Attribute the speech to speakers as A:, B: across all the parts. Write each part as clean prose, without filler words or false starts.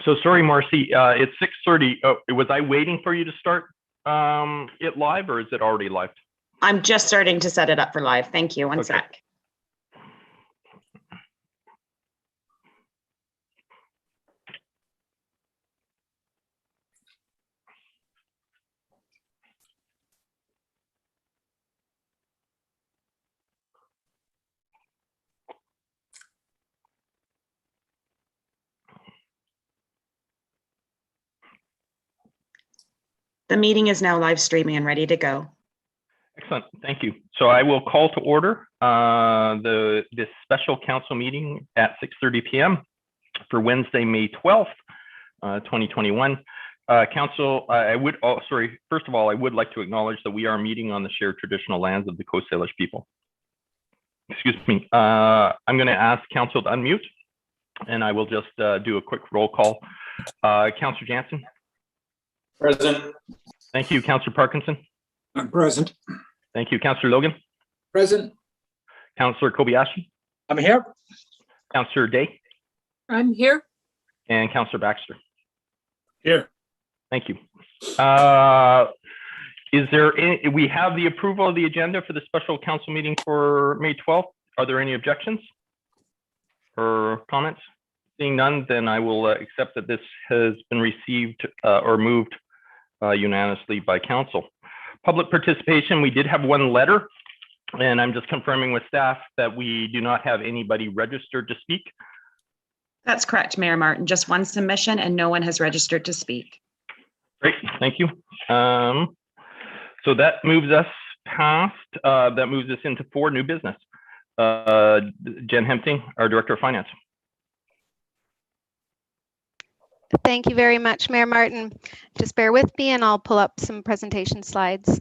A: So sorry, Marcy, it's 6:30. Oh, was I waiting for you to start it live, or is it already live?
B: I'm just starting to set it up for live. Thank you. One sec. The meeting is now live streaming and ready to go.
A: Excellent, thank you. So I will call to order this special council meeting at 6:30 p.m. for Wednesday, May 12th, 2021. Council, first of all, I would like to acknowledge that we are meeting on the shared traditional lands of the Coast Salish people. Excuse me. I'm going to ask Council to unmute, and I will just do a quick roll call. Councillor Jansen.
C: Present.
A: Thank you. Councillor Parkinson.
C: I'm present.
A: Thank you. Councillor Logan.
C: Present.
A: Councillor Kobayashi.
C: I'm here.
A: Councillor Day.
D: I'm here.
A: And Councillor Baxter.
C: Here.
A: Thank you. Is there any, we have the approval of the agenda for the special council meeting for May 12th. Are there any objections or comments? Seeing none, then I will accept that this has been received or moved unanimously by council. Public participation, we did have one letter, and I'm just confirming with staff that we do not have anybody registered to speak.
B: That's correct, Mayor Martin. Just one submission and no one has registered to speak.
A: Great, thank you. So that moves us into 4 new business. Jen Hempting, our Director of Finance.
E: Thank you very much, Mayor Martin. Just bear with me and I'll pull up some presentation slides.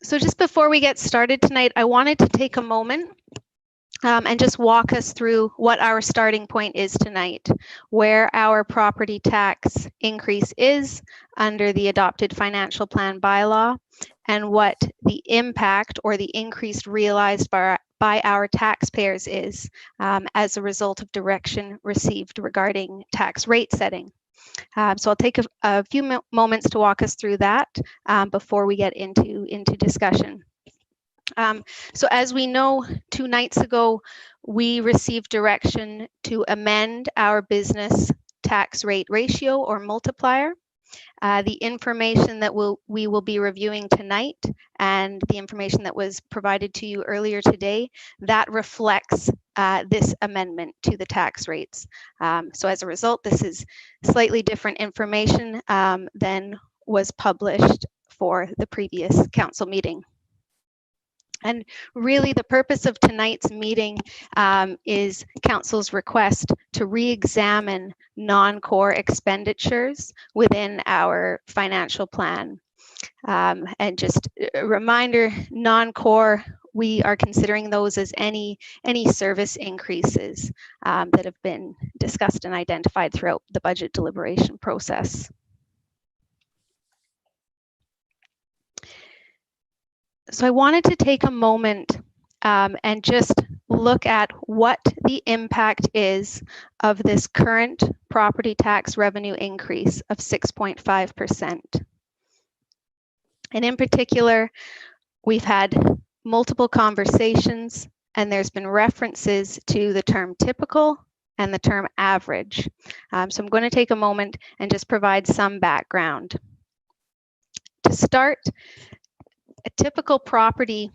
E: So just before we get started tonight, I wanted to take a moment and just walk us through what our starting point is tonight, where our property tax increase is under the adopted financial plan bylaw, and what the impact or the increase realized by our taxpayers is as a result of direction received regarding tax rate setting. So I'll take a few moments to walk us through that before we get into discussion. So as we know, 2 nights ago, we received direction to amend our business tax rate ratio or multiplier. The information that we will be reviewing tonight and the information that was provided to you earlier today, that reflects this amendment to the tax rates. So as a result, this is slightly different information than was published for the previous council meeting. And really the purpose of tonight's meeting is council's request to re-examine non-core expenditures within our financial plan. And just a reminder, non-core, we are considering those as any service increases that have been discussed and identified throughout the budget deliberation process. So I wanted to take a moment and just look at what the impact is of this current property tax revenue increase of 6.5%. And in particular, we've had multiple conversations and there's been references to the term typical and the term average. So I'm going to take a moment and just provide some background. To start, a typical property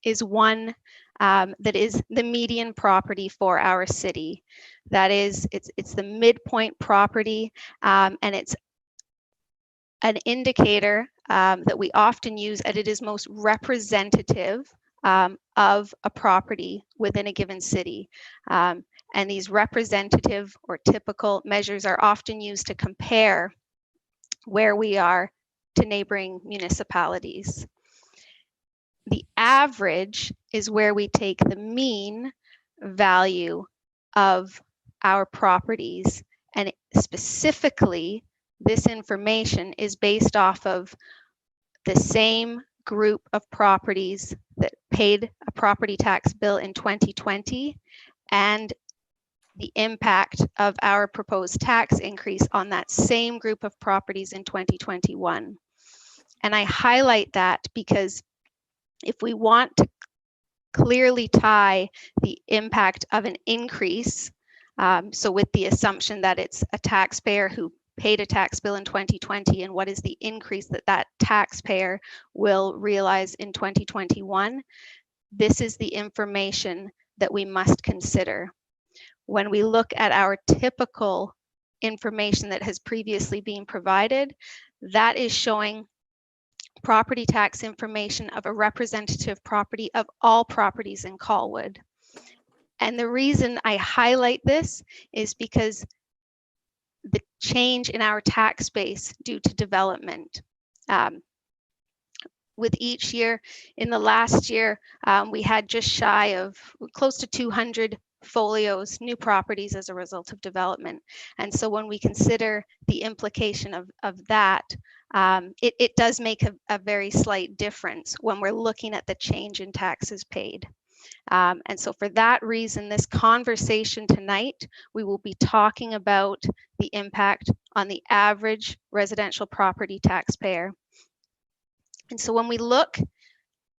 E: is one that is the median property for our city. That is, it's the midpoint property, and it's an indicator that we often use as it is most representative of a property within a given city. And these representative or typical measures are often used to compare where we are to neighboring municipalities. The average is where we take the mean value of our properties, and specifically, this information is based off of the same group of properties that paid a property tax bill in 2020 and the impact of our proposed tax increase on that same group of properties in 2021. And I highlight that because if we want to clearly tie the impact of an increase, so with the assumption that it's a taxpayer who paid a tax bill in 2020 and what is the increase that that taxpayer will realize in 2021, this is the information that we must consider. When we look at our typical information that has previously been provided, that is showing property tax information of a representative property of all properties in Colwood. And the reason I highlight this is because the change in our tax base due to development. With each year, in the last year, we had just shy of close to 200 folios, new properties as a result of development. And so when we consider the implication of that, it does make a very slight difference when we're looking at the change in taxes paid. And so for that reason, this conversation tonight, we will be talking about the impact on the average residential property taxpayer. And so when we look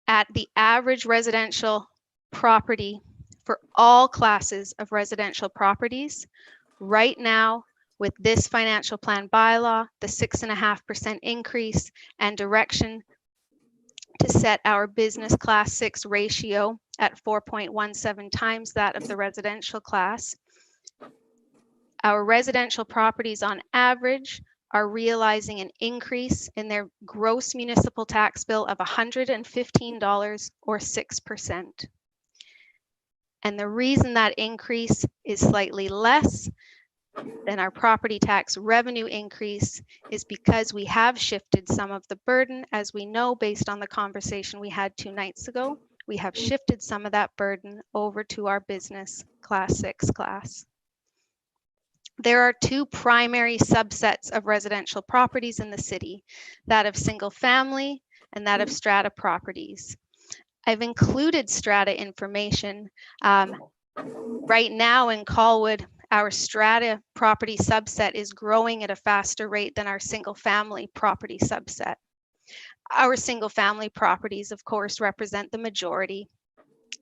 E: at the average residential property for all classes of residential properties, right now, with this financial plan bylaw, the 6.5% increase and direction to set our business class 6 ratio at 4.17 times that of the residential class, our residential properties on average are realizing an increase in their gross municipal tax bill of $115 or 6%. And the reason that increase is slightly less than our property tax revenue increase is because we have shifted some of the burden, as we know based on the conversation we had 2 nights ago, we have shifted some of that burden over to our business class 6 class. There are 2 primary subsets of residential properties in the city, that of single family and that of strata properties. I've included strata information. Right now in Colwood, our strata property subset is growing at a faster rate than our single family property subset. Our single family properties, of course, represent the majority.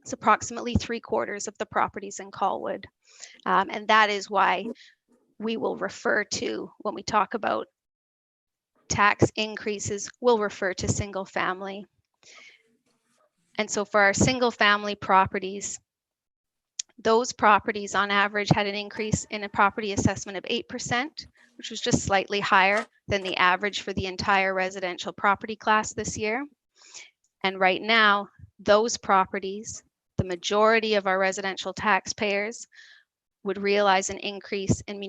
E: It's approximately 3/4 of the properties in Colwood. And that is why we will refer to, when we talk about tax increases, we'll refer to single family. And so for our single family properties, those properties on average had an increase in a property assessment of 8%, which was just slightly higher than the average for the entire residential property class this year. And right now, those properties, the majority of our residential taxpayers, would realize an increase in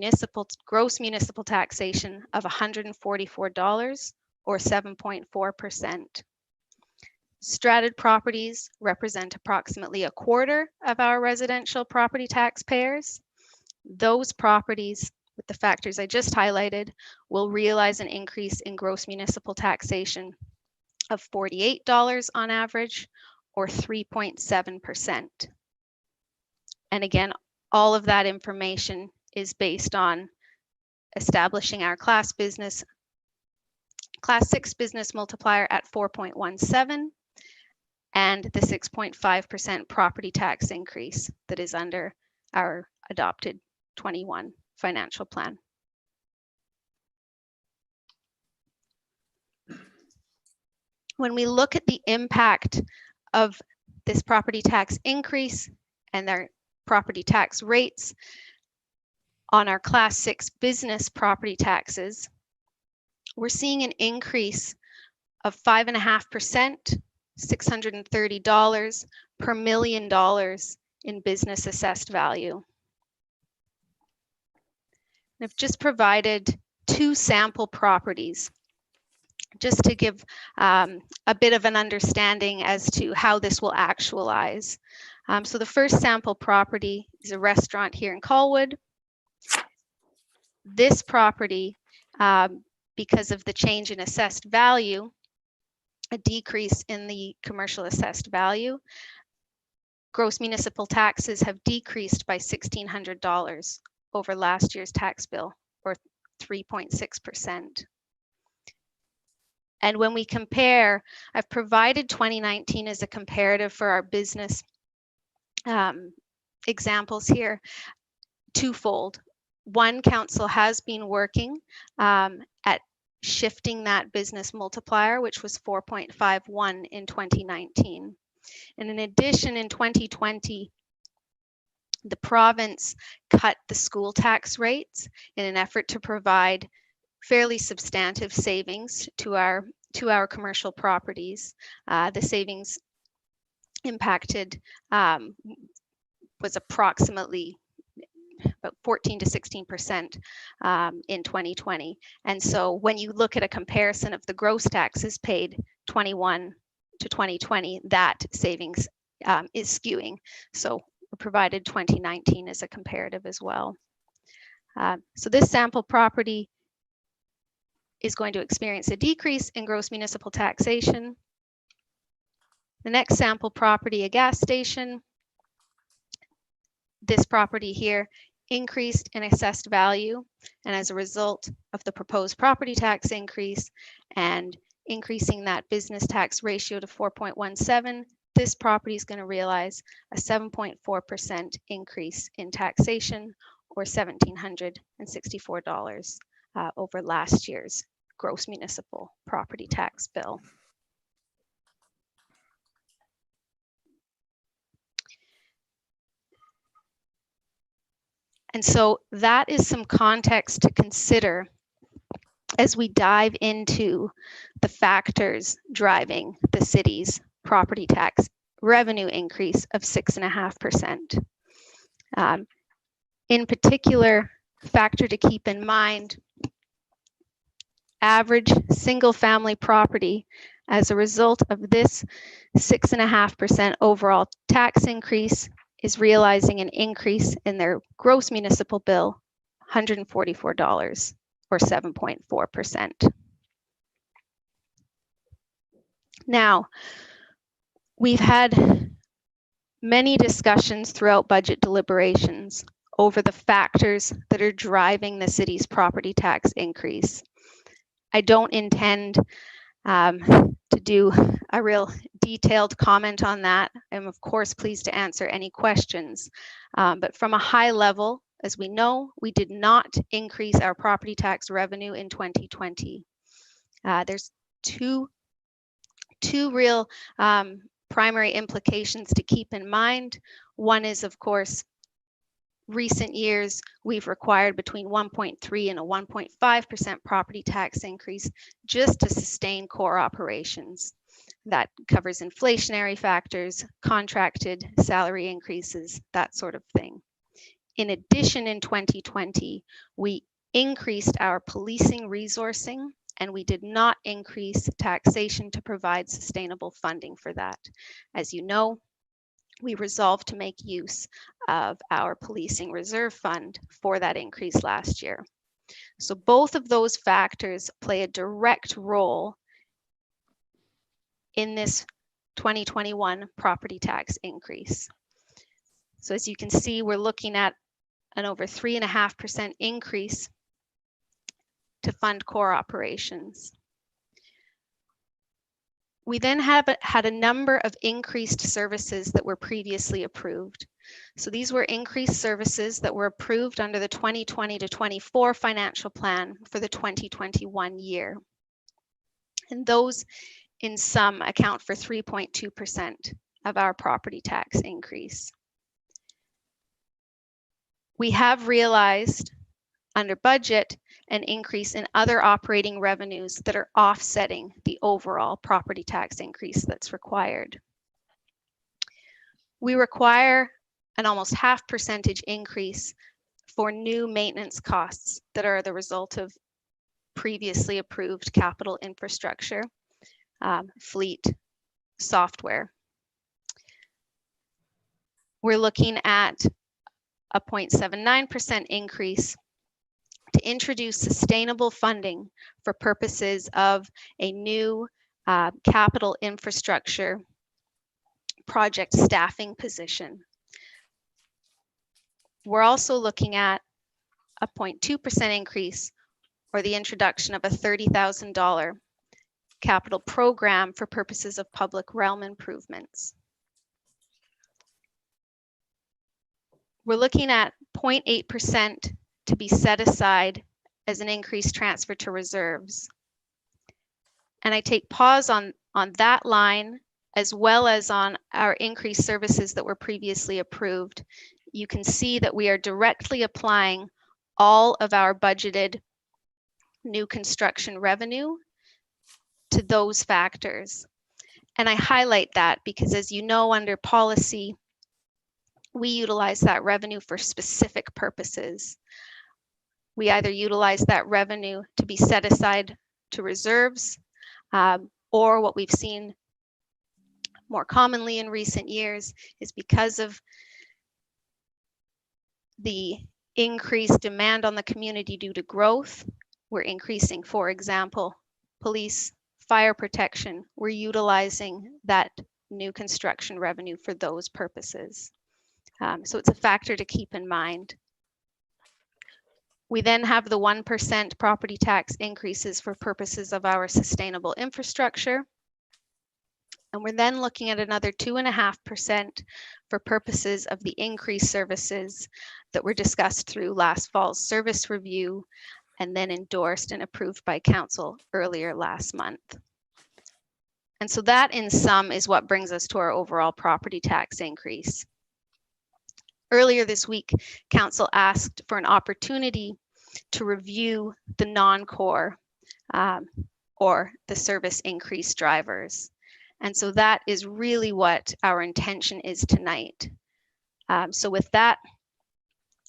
E: gross municipal taxation of $144 or 7.4%. Strated properties represent approximately 1/4 of our residential property taxpayers. Those properties, with the factors I just highlighted, will realize an increase in gross municipal taxation of $48 on average, or 3.7%. And again, all of that information is based on establishing our class 6 business multiplier at 4.17 and the 6.5% property tax increase that is under our adopted 21 financial plan. When we look at the impact of this property tax increase and their property tax rates on our class 6 business property taxes, we're seeing an increase of 5.5%, $630 per $1 million in business assessed value. I've just provided 2 sample properties just to give a bit of an understanding as to how this will actualize. So the first sample property is a restaurant here in Colwood. this property, because of the change in assessed value, a decrease in the commercial assessed value, gross municipal taxes have decreased by $1,600 over last year's tax bill, or 3.6%. And when we compare, I've provided 2019 as a comparative for our business examples here, twofold. One, council has been working at shifting that business multiplier, which was 4.51 in 2019. And in addition, in 2020, the province cut the school tax rates in an effort to provide fairly substantive savings to our commercial properties. The savings impacted was approximately about 14 to 16% in 2020. And so when you look at a comparison of the gross taxes paid 21 to 2020, that savings is skewing. So we provided 2019 as a comparative as well. So this sample property is going to experience a decrease in gross municipal taxation. The next sample property, a gas station. This property here increased in assessed value, and as a result of the proposed property tax increase and increasing that business tax ratio to 4.17, this property is going to realize a 7.4% increase in taxation, or $1,764 over last year's gross municipal property tax bill. And so that is some context to consider as we dive into the factors driving the city's property tax revenue increase of 6.5%. In particular, factor to keep in mind, average single family property as a result of this 6.5% overall tax increase is realizing an increase in their gross municipal bill, $144, or 7.4%. Now, we've had many discussions throughout budget deliberations over the factors that are driving the city's property tax increase. I don't intend to do a real detailed comment on that. I'm of course pleased to answer any questions, but from a high level, as we know, we did not increase our property tax revenue in 2020. There's two real primary implications to keep in mind. One is, of course, recent years, we've required between 1.3 and a 1.5% property tax increase just to sustain core operations. That covers inflationary factors, contracted salary increases, that sort of thing. In addition, in 2020, we increased our policing resourcing, and we did not increase taxation to provide sustainable funding for that. As you know, we resolved to make use of our policing reserve fund for that increase last year. So both of those factors play a direct role in this 2021 property tax increase. So as you can see, we're looking at an over 3.5% increase to fund core operations. We then had a number of increased services that were previously approved. So these were increased services that were approved under the 2020 to 24 financial plan for the 2021 year. And those in sum account for 3.2% of our property tax increase. We have realized under budget an increase in other operating revenues that are offsetting the overall property tax increase that's required. We require an almost 0.5% increase for new maintenance costs that are the result of previously approved capital infrastructure, fleet, software. We're looking at a 0.79% increase to introduce sustainable funding for purposes of a new capital infrastructure project staffing position. We're also looking at a 0.2% increase or the introduction of a $30,000 capital program for purposes of public realm improvements. We're looking at 0.8% to be set aside as an increased transfer to reserves. And I take pause on that line as well as on our increased services that were previously approved. You can see that we are directly applying all of our budgeted new construction revenue to those factors. And I highlight that because, as you know, under policy, we utilize that revenue for specific purposes. We either utilize that revenue to be set aside to reserves, or what we've seen more commonly in recent years is because of the increased demand on the community due to growth, we're increasing, for example, police, fire protection. We're utilizing that new construction revenue for those purposes. So it's a factor to keep in mind. We then have the 1% property tax increases for purposes of our sustainable infrastructure. And we're then looking at another 2.5% for purposes of the increased services that were discussed through last fall's service review and then endorsed and approved by council earlier last month. And so that in sum is what brings us to our overall property tax increase. Earlier this week, council asked for an opportunity to review the non-core or the service increase drivers. And so that is really what our intention is tonight. So with that,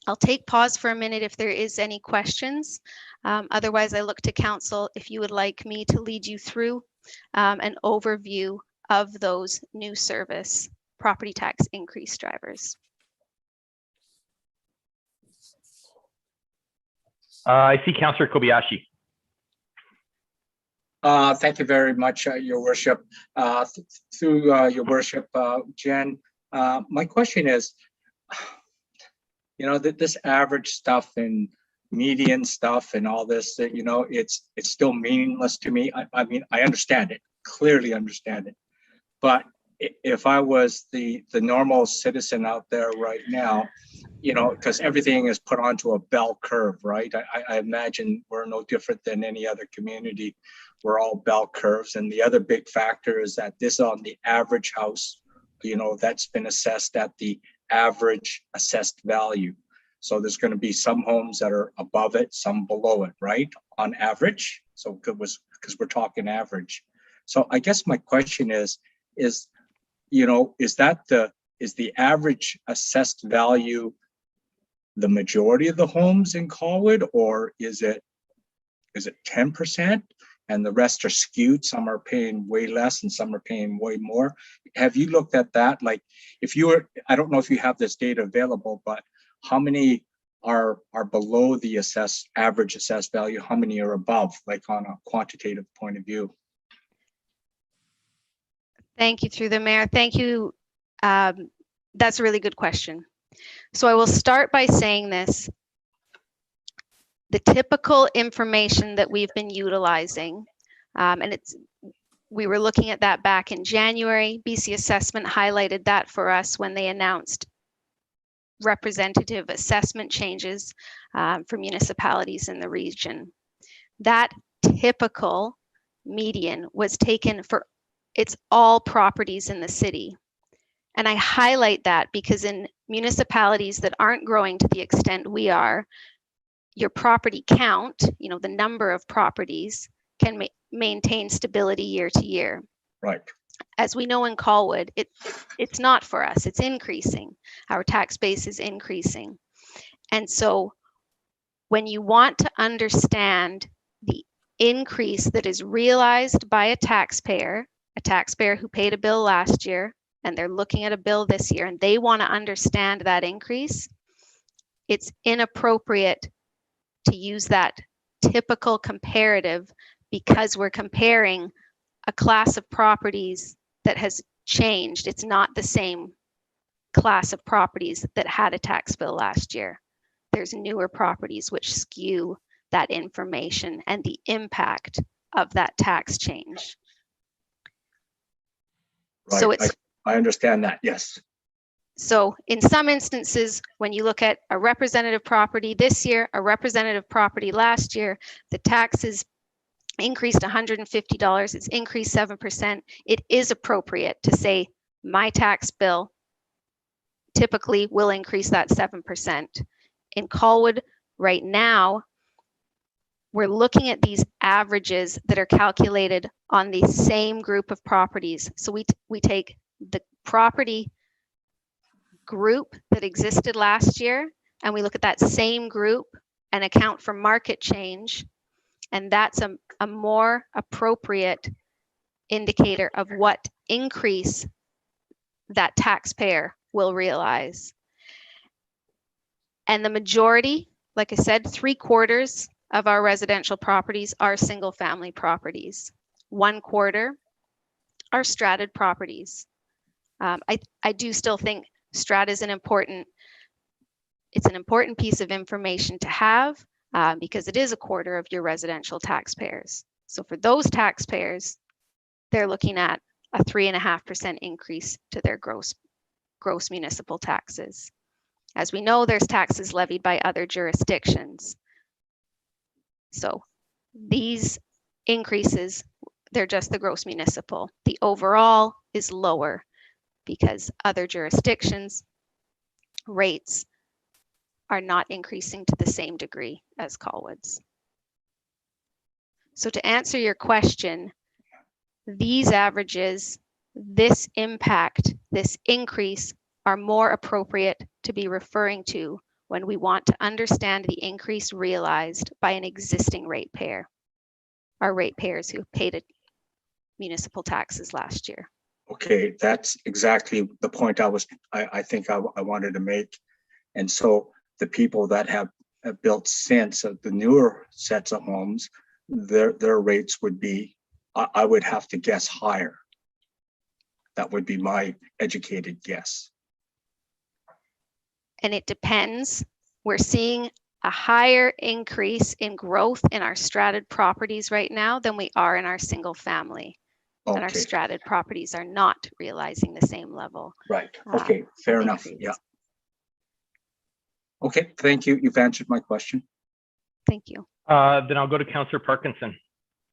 E: I'll take pause for a minute if there is any questions. Otherwise, I look to council if you would like me to lead you through an overview of those new service property tax increase drivers.
A: I see Councillor Kobayashi.
C: Thank you very much, Your Worship. Through Your Worship, Jen, my question is, you know, that this average stuff and median stuff and all this, you know, it's still meaningless to me. I mean, I understand it, clearly understand it. But if I was the normal citizen out there right now, you know, because everything is put onto a bell curve, right? I imagine we're no different than any other community. We're all bell curves. And the other big factor is that this on the average house, you know, that's been assessed at the average assessed value. So there's going to be some homes that are above it, some below it, right? On average. So because we're talking average. So I guess my question is, you know, is the average assessed value the majority of the homes in Colwood, or is it 10% and the rest are skewed? Some are paying way less and some are paying way more. Have you looked at that? Like, if you were, I don't know if you have this data available, but how many are below the average assessed value? How many are above, like on a quantitative point of view?
E: Thank you, through the mayor. Thank you. That's a really good question. So I will start by saying this. The typical information that we've been utilizing, and we were looking at that back in January. BC Assessment highlighted that for us when they announced representative assessment changes for municipalities in the region. That typical median was taken for it's all properties in the city. And I highlight that because in municipalities that aren't growing to the extent we are, your property count, you know, the number of properties can maintain stability year to year.
C: Right.
E: As we know in Colwood, it's not for us, it's increasing. Our tax base is increasing. And so when you want to understand the increase that is realized by a taxpayer who paid a bill last year, and they're looking at a bill this year, and they want to understand that increase, it's inappropriate to use that typical comparative because we're comparing a class of properties that has changed. It's not the same class of properties that had a tax bill last year. There's newer properties which skew that information and the impact of that tax change.
C: Right.
E: So it's
C: I understand that. Yes.
E: So in some instances, when you look at a representative property this year, a representative property last year, the taxes increased $150, it's increased 7%. It is appropriate to say my tax bill typically will increase that 7%. In Colwood right now, we're looking at these averages that are calculated on the same group of properties. So we take the property group that existed last year and we look at that same group and account for market change, and that's a more appropriate indicator of what increase that taxpayer will realize. And the majority, like I said, 3/4 of our residential properties are single family properties. 1/4 are stratted properties. I do still think strata is an important piece of information to have because it is 1/4 of your residential taxpayers. So for those taxpayers, they're looking at a 3.5% increase to their gross municipal taxes. As we know, there's taxes levied by other jurisdictions. So these increases, they're just the gross municipal. The overall is lower because other jurisdictions' rates are not increasing to the same degree as Colwood's. So to answer your question, these averages, this impact, this increase are more appropriate to be referring to when we want to understand the increase realized by an existing ratepayer, our ratepayers who paid municipal taxes last year.
C: Okay, that's exactly the point I think I wanted to make. And so the people that have built since the newer sets of homes, their rates would be, I would have to guess, higher. That would be my educated guess.
E: And it depends. We're seeing a higher increase in growth in our stratted properties right now than we are in our single family.
C: Okay.
E: And our stratted properties are not realizing the same level.
C: Right. Okay. Fair enough.
E: Increase.
C: Yeah. Okay. Thank you. You've answered my question.
E: Thank you.
A: Then I'll go to Councillor Parkinson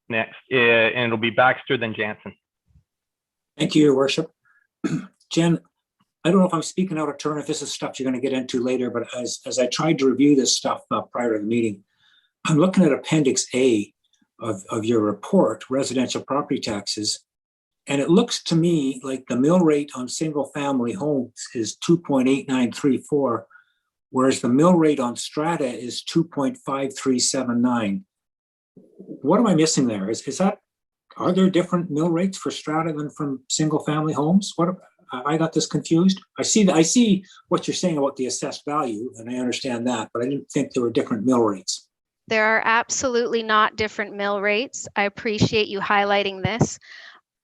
A: next, and it'll be Baxter, then Jansen.
D: Thank you, Your Worship. Jen, I don't know if I'm speaking out of turn, if this is stuff you're going to get into later, but as I tried to review this stuff prior to the meeting, I'm looking at Appendix A of your report, residential property taxes, and it looks to me like the mill rate on single family homes is 2.8934, whereas the mill rate on strata is 2.5379. What am I missing there? Is that, are there different mill rates for strata than from single family homes? What have I got this confused? I see what you're saying about the assessed value, and I understand that, but I didn't think there were different mill rates.
E: There are absolutely not different mill rates. I appreciate you highlighting this.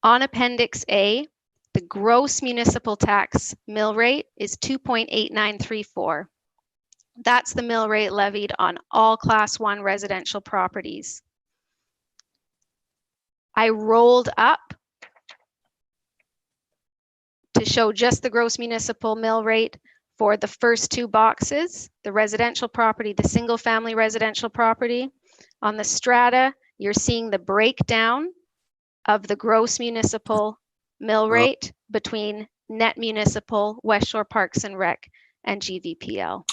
E: On Appendix A, the gross municipal tax mill rate is 2.8934. That's the mill rate levied on all Class 1 residential properties. I rolled up to show just the gross municipal mill rate for the first two boxes, the residential property, the single family residential property. On the strata, you're seeing the breakdown of the gross municipal mill rate between net municipal, West Shore Parks and Rec, and GVPL.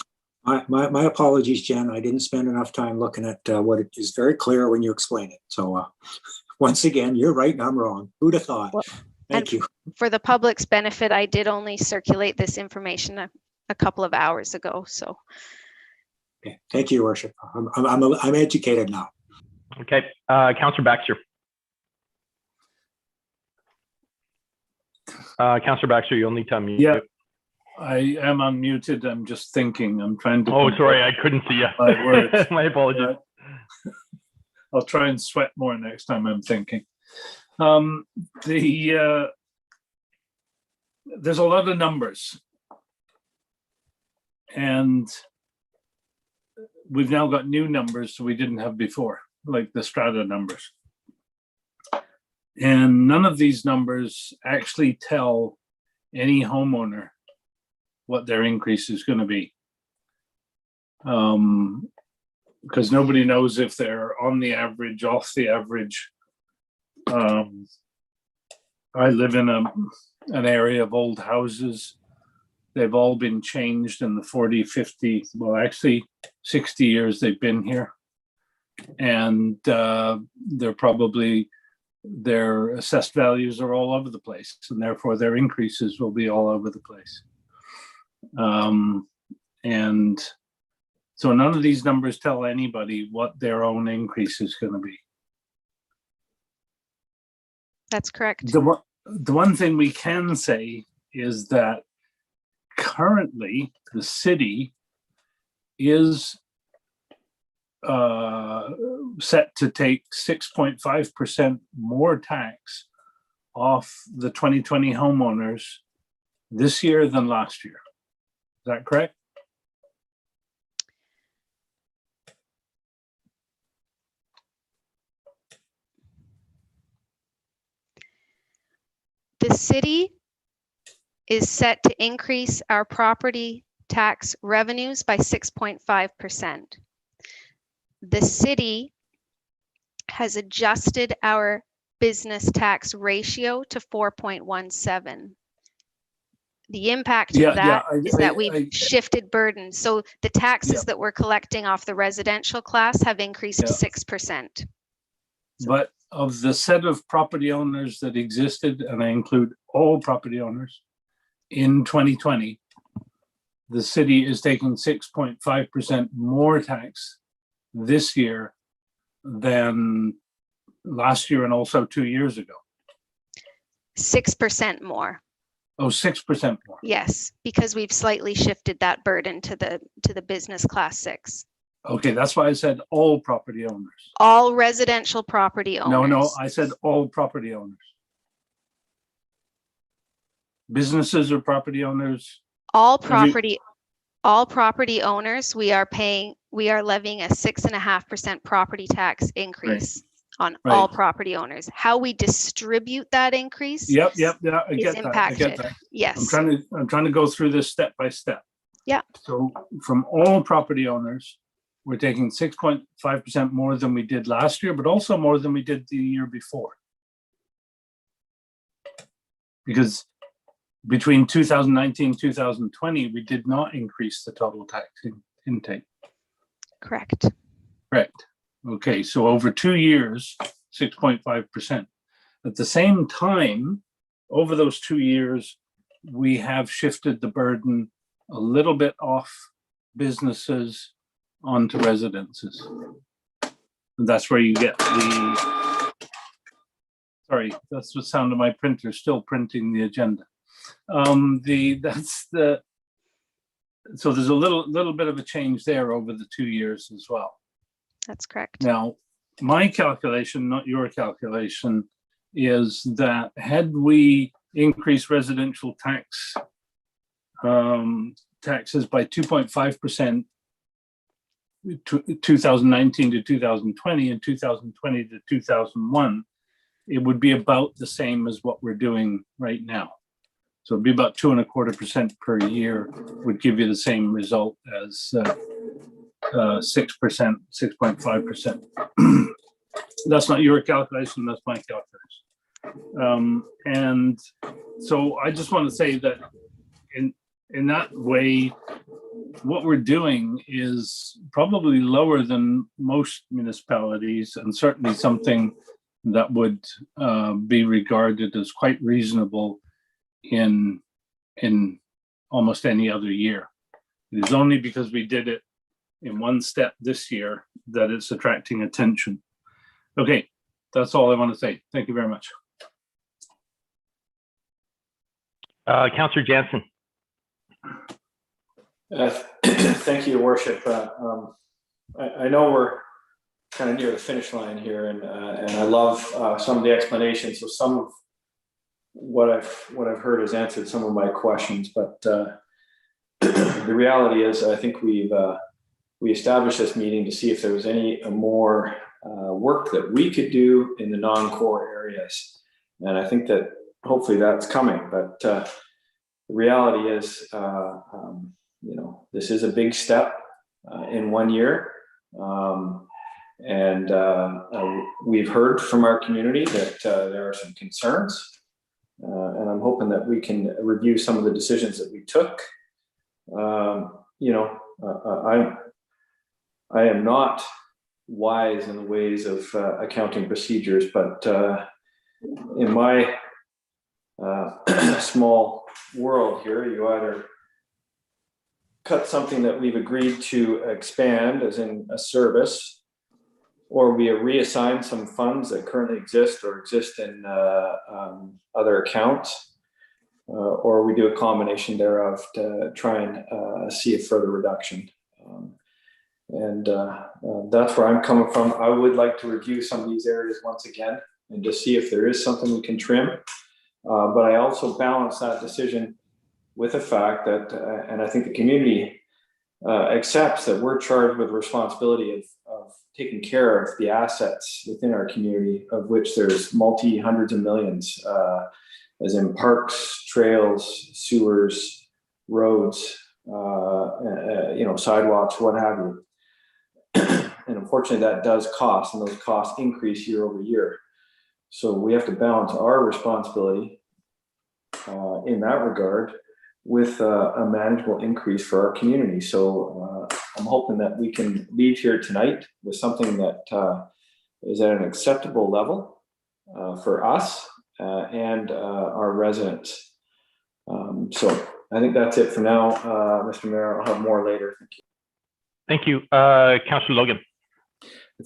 D: My apologies, Jen. I didn't spend enough time looking at what it is very clear when you explain it. So once again, you're right and I'm wrong. Who'd have thought?
E: Well,
D: Thank you.
E: For the public's benefit, I did only circulate this information a couple of hours ago. So,
D: Okay. Thank you, Your Worship. I'm educated now.
A: Okay, Councillor Baxter. Councillor Baxter, you'll need to unmute.
F: Yeah. I am unmuted. I'm just thinking. I'm trying to.
A: Oh, sorry, I couldn't see you.
F: My words.
A: My apologies.
F: I'll try and sweat more next time I'm thinking. There's a lot of numbers, and we've now got new numbers we didn't have before, like the strata numbers. And none of these numbers actually tell any homeowner what their increase is going to be. Because nobody knows if they're on the average, off the average. I live in an area of old houses. They've all been changed in the 40, 50, well, actually 60 years they've been here. And their assessed values are all over the place, and therefore their increases will be all over the place. And so none of these numbers tell anybody what their own increase is going to be.
E: That's correct.
F: The one thing we can say is that currently the city is set to take 6.5% more tax off the 2020 homeowners this year than last year. Is that correct?
E: The city is set to increase our property tax revenues by 6.5%. The city has adjusted our business tax ratio to 4.17. The impact of that is that we've shifted burdens. So the taxes that we're collecting off the residential class have increased 6%.
F: But of the set of property owners that existed, and I include all property owners, in 2020, the city is taking 6.5% more tax this year than last year and also 2 years ago.
E: 6% more.
F: Oh, 6% more.
E: Yes, because we've slightly shifted that burden to the business class 6.
F: Okay, that's why I said all property owners.
E: All residential property owners.
F: No, I said all property owners. Businesses or property owners?
E: All property owners, we are levying a 6.5% property tax increase on all property owners. How we distribute that increase
F: Yep, I
E: is
F: get
E: impacted.
F: that.
E: Yes.
F: I'm trying to go through this step by step.
E: Yeah.
F: So from all property owners, we're taking 6.5% more than we did last year, but also more than we did the year before. Because between 2019 and 2020, we did not increase the total tax intake.
E: Correct.
F: Correct. Okay, so over 2 years, 6.5%. At the same time, over those 2 years, we have shifted the burden a little bit off businesses onto residences. And that's where you get sorry, that's the sound of my printer still printing the agenda. So there's a little bit of a change there over the 2 years as well.
E: That's correct.
F: Now, my calculation, not your calculation, is that had we increased residential taxes by 2.5% 2019 to 2020 and 2020 to 2001, it would be about the same as what we're doing right now. So it'd be about 2.25% per year would give you the same result as 6%, 6.5%. That's not your calculation, that's my calculation. And so I just want to say that in that way, what we're doing is probably lower than most municipalities, and certainly something that would be regarded as quite reasonable in almost any other year. It is only because we did it in one step this year that it's attracting attention. Okay, that's all I want to say. Thank you very much.
A: Councillor Jansen.
G: Thank you, Your Worship. I know we're kind of near the finish line here, and I love some of the explanations. So some of what I've heard has answered some of my questions, but the reality is, I think we established this meeting to see if there was any more work that we could do in the non-core areas, and I think that hopefully that's coming. But the reality is, this is a big step in 1 year. And we've heard from our community that there are some concerns, and I'm hoping that we can review some of the decisions that we took. I am not wise in the ways of accounting procedures, but in my small world here, you either cut something that we've agreed to expand, as in a service, or we reassign some funds that currently exist or exist in other accounts, or we do a combination thereof to try and see a further reduction. That's where I'm coming from. I would like to review some of these areas once again and just see if there is something we can trim. But I also balance that decision with the fact that, and I think the community accepts that we're charged with the responsibility of taking care of the assets within our community, of which there's hundreds of millions, as in parks, trails, sewers, roads, sidewalks, what have you. And unfortunately, that does cost, and those costs increase year over year. So we have to balance our responsibility in that regard with a manageable increase for our community. So I'm hoping that we can leave here tonight with something that is at an acceptable level for us and our residents. So I think that's it for now, Mr. Mayor. I'll have more later. Thank you.
A: Thank you. Councillor Logan.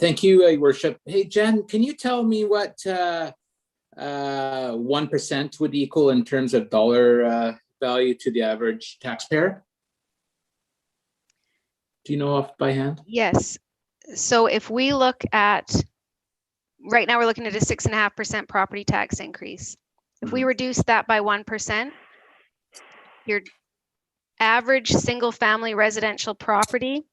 H: Thank you, Your Worship. Hey, Jen, can you tell me what 1% would equal in terms of dollar value to the average taxpayer? Do you know off by hand?
E: Yes. So if we look at, right now we're looking at a 6.5% property tax increase. If we reduce that by 1%, your average single family residential property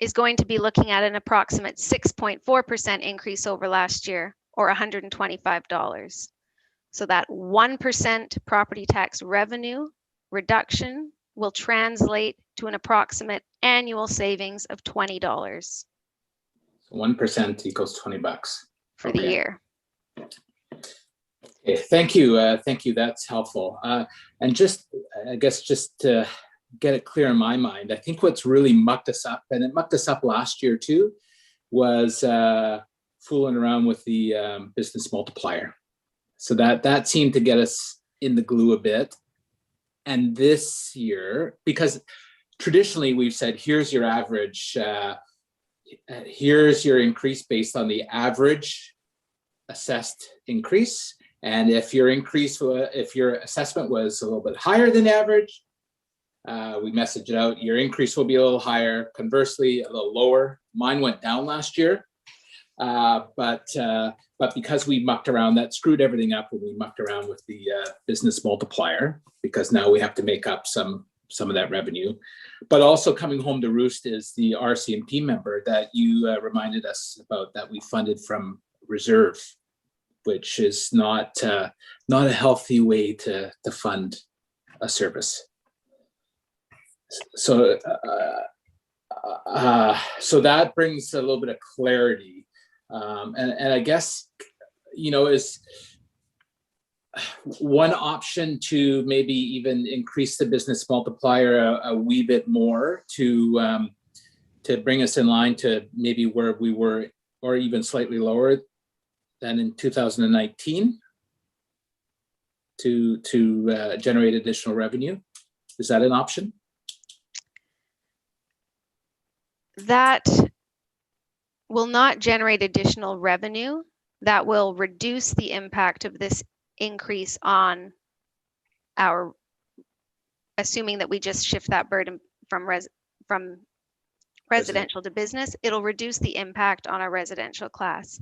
E: is going to be looking at an approximate 6.4% increase over last year, or $125. So that 1% property tax revenue reduction will translate to an approximate annual savings of $20.
H: 1% equals $20
E: for the year.
H: Okay, thank you. Thank you. That's helpful. And just, I guess, just to get it clear in my mind, I think what's really mucked us up, and it mucked us up last year too, was fooling around with the business multiplier. So that seemed to get us in the glue a bit. And this year, because traditionally we've said, here's your average, here's your increase based on the average assessed increase. And if your assessment was a little bit higher than average, we message it out, your increase will be a little higher, conversely, a little lower. Mine went down last year, but because we mucked around, that screwed everything up when we mucked around with the business multiplier, because now we have to make up some of that revenue. But also coming home to roost is the RCMP member that you reminded us about, that we funded from reserve, which is not a healthy way to fund a service. So that brings a little bit of clarity, and I guess, is one option to maybe even increase the business multiplier a wee bit more to bring us in line to maybe where we were, or even slightly lower than in 2019 to generate additional revenue. Is that an option?
E: That will not generate additional revenue. That will reduce the impact of this increase on assuming that we just shift that burden from residential to business, it'll reduce the impact on our residential class.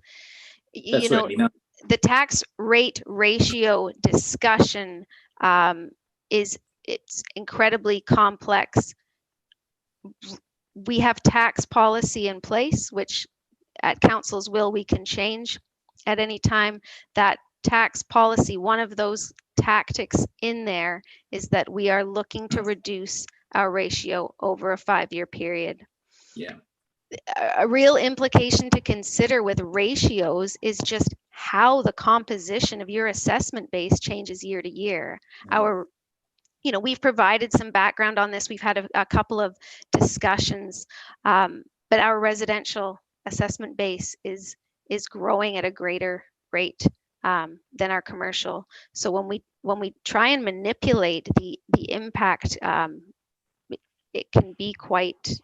H: That's what I mean.
E: The tax rate ratio discussion it's incredibly complex. We have tax policy in place, which at council's will we can change at any time. That tax policy, one of those tactics in there is that we are looking to reduce our ratio over a 5-year period.
H: Yeah.
E: A real implication to consider with ratios is just how the composition of your assessment base changes year to year. We've provided some background on this. We've had a couple of discussions, but our residential assessment base is growing at a greater rate than our commercial. So when we try and manipulate the impact, it can be quite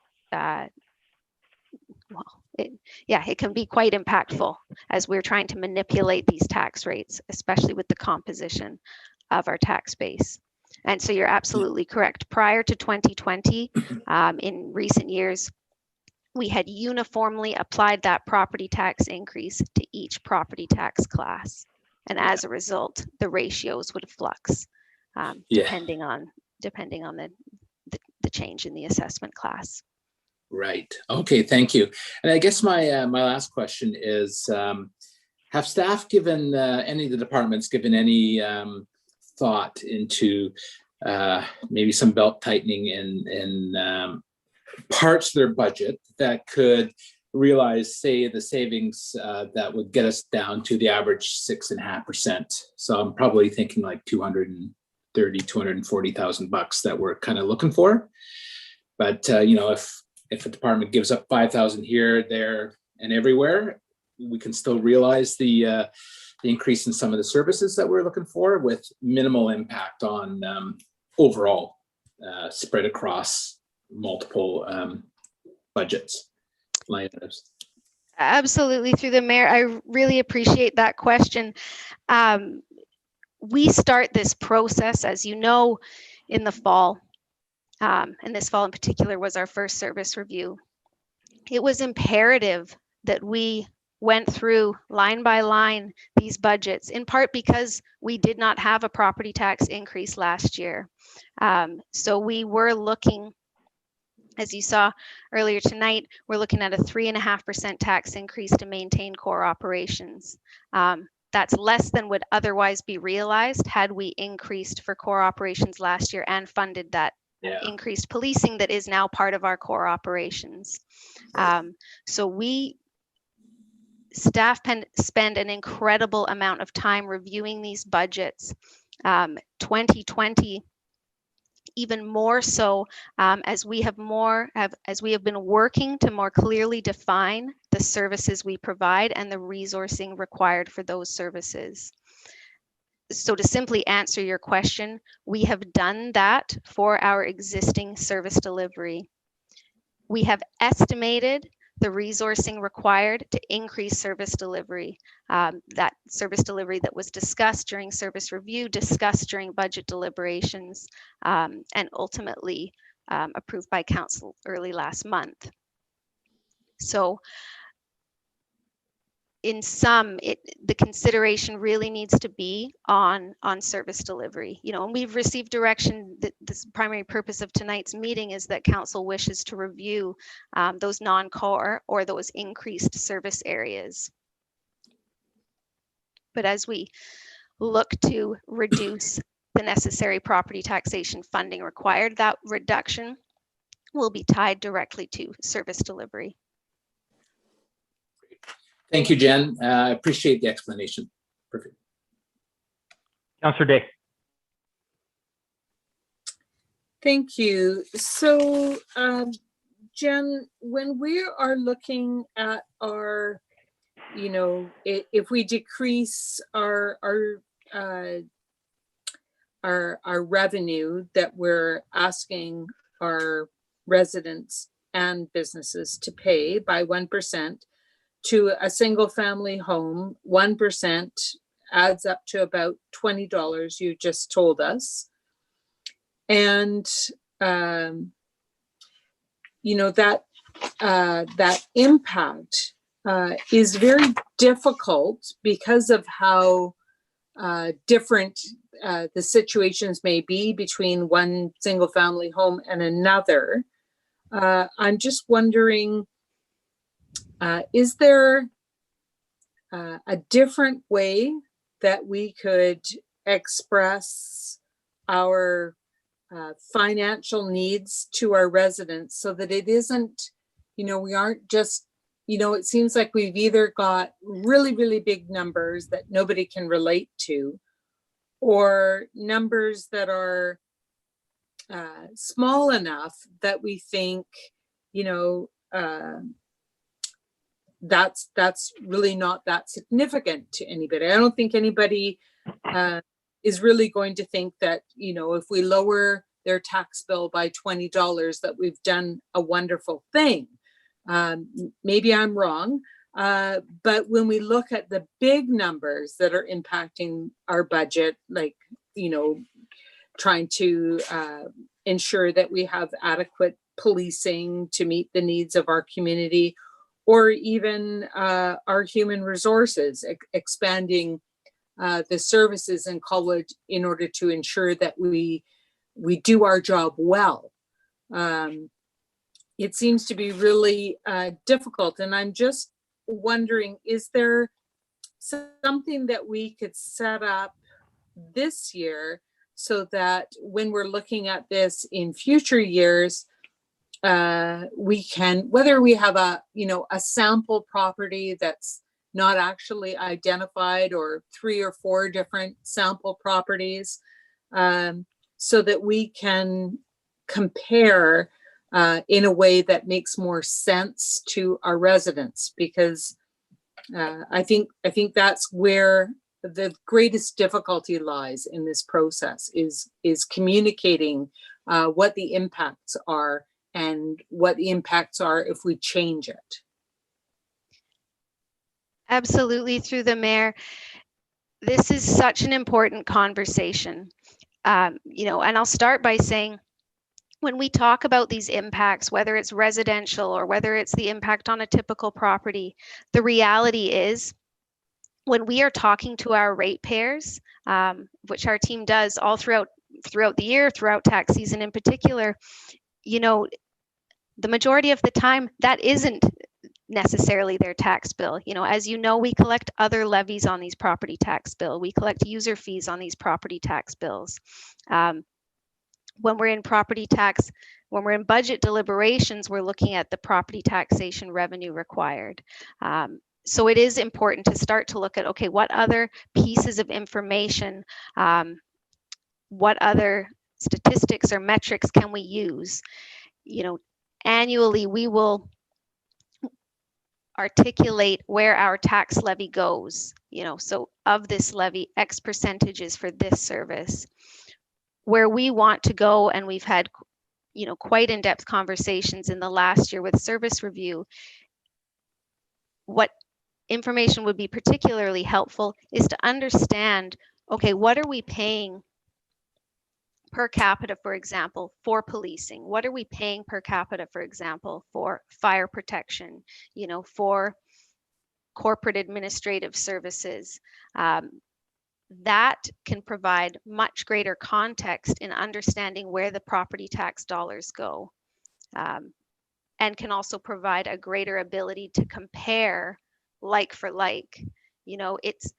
E: it can be quite impactful as we're trying to manipulate these tax rates, especially with the composition of our tax base. And so you're absolutely correct. Prior to 2020, in recent years, we had uniformly applied that property tax increase to each property tax class. And as a result, the ratios would flux depending on the change in the assessment class.
H: Right. Okay. Thank you. And I guess my last question is: have staff given any of the departments given any thought into maybe some belt tightening in parts of their budget that could realize, say, the savings that would get us down to the average 6.5%? So I'm probably thinking like $240,000 that we're kind of looking for. But if a department gives up 5,000 here, there, and everywhere, we can still realize the increase in some of the services that we're looking for with minimal impact on overall spread across multiple budgets.
E: Absolutely, through the mayor. I really appreciate that question. We start this process, as you know, in the fall. And this fall in particular was our first service review. It was imperative that we went through line by line these budgets, in part because we did not have a property tax increase last year. So we were looking, as you saw earlier tonight, we're looking at a 3.5% tax increase to maintain core operations. That's less than would otherwise be realized had we increased for core operations last year and funded that increased policing that is now part of our core operations. So staff spend an incredible amount of time reviewing these budgets. 2020, even more so, as we have been working to more clearly define the services we provide and the resourcing required for those services. So to simply answer your question, we have done that for our existing service delivery. We have estimated the resourcing required to increase service delivery. That service delivery that was discussed during service review, discussed during budget deliberations, and ultimately approved by council early last month. So in sum, the consideration really needs to be on service delivery. And we've received direction that the primary purpose of tonight's meeting is that council wishes to review those non-core or those increased service areas. But as we look to reduce the necessary property taxation funding required, that reduction will be tied directly to service delivery.
H: Thank you, Jen. I appreciate the explanation. Perfect.
A: Councillor Day.
I: Thank you. So, Jen, when we are looking at our, if we decrease our revenue that we're asking our residents and businesses to pay by 1%, to a single family home, 1% adds up to about $20, you just told us. And, you know, that impact is very difficult because of how different the situations may be between one single family home and another. I'm just wondering, is there a different way that we could express our financial needs to our residents so that it isn't, you know, we aren't just, you know, it seems like we've either got really, really big numbers that nobody can relate to, or numbers that are small enough that we think, you know, that's really not that significant to anybody. I don't think anybody is really going to think that, you know, if we lower their tax bill by $20, that we've done a wonderful thing. Maybe I'm wrong, but when we look at the big numbers that are impacting our budget, like, you know, trying to ensure that we have adequate policing to meet the needs of our community, or even our human resources, expanding the services in college in order to ensure that we do our job well. It seems to be really difficult. And I'm just wondering, is there something that we could set up this year so that when we're looking at this in future years, we can, whether we have a, you know, a sample property that's not actually identified, or 3 or 4 different sample properties, so that we can compare in a way that makes more sense to our residents, because I think that's where the greatest difficulty lies in this process, is communicating what the impacts are and what the impacts are if we change it.
E: Absolutely, through the mayor. This is such an important conversation. You know, and I'll start by saying, when we talk about these impacts, whether it's residential or whether it's the impact on a typical property, the reality is, when we are talking to our ratepayers, which our team does all throughout the year, throughout tax season in particular, you know, the majority of the time that isn't necessarily their tax bill. You know, as you know, we collect other levies on these property tax bill. We collect user fees on these property tax bills. When we're in budget deliberations, we're looking at the property taxation revenue required. So it is important to start to look at, okay, what other pieces of information, what other statistics or metrics can we use? You know, annually we will articulate where our tax levy goes. You know, so of this levy, X percentage is for this service. Where we want to go, and we've had, you know, quite in-depth conversations in the last year with service review, what information would be particularly helpful is to understand, okay, what are we paying per capita, for example, for policing? What are we paying per capita, for example, for fire protection, you know, for corporate administrative services? That can provide much greater context in understanding where the property tax dollars go, and can also provide a greater ability to compare like for like. You know, it's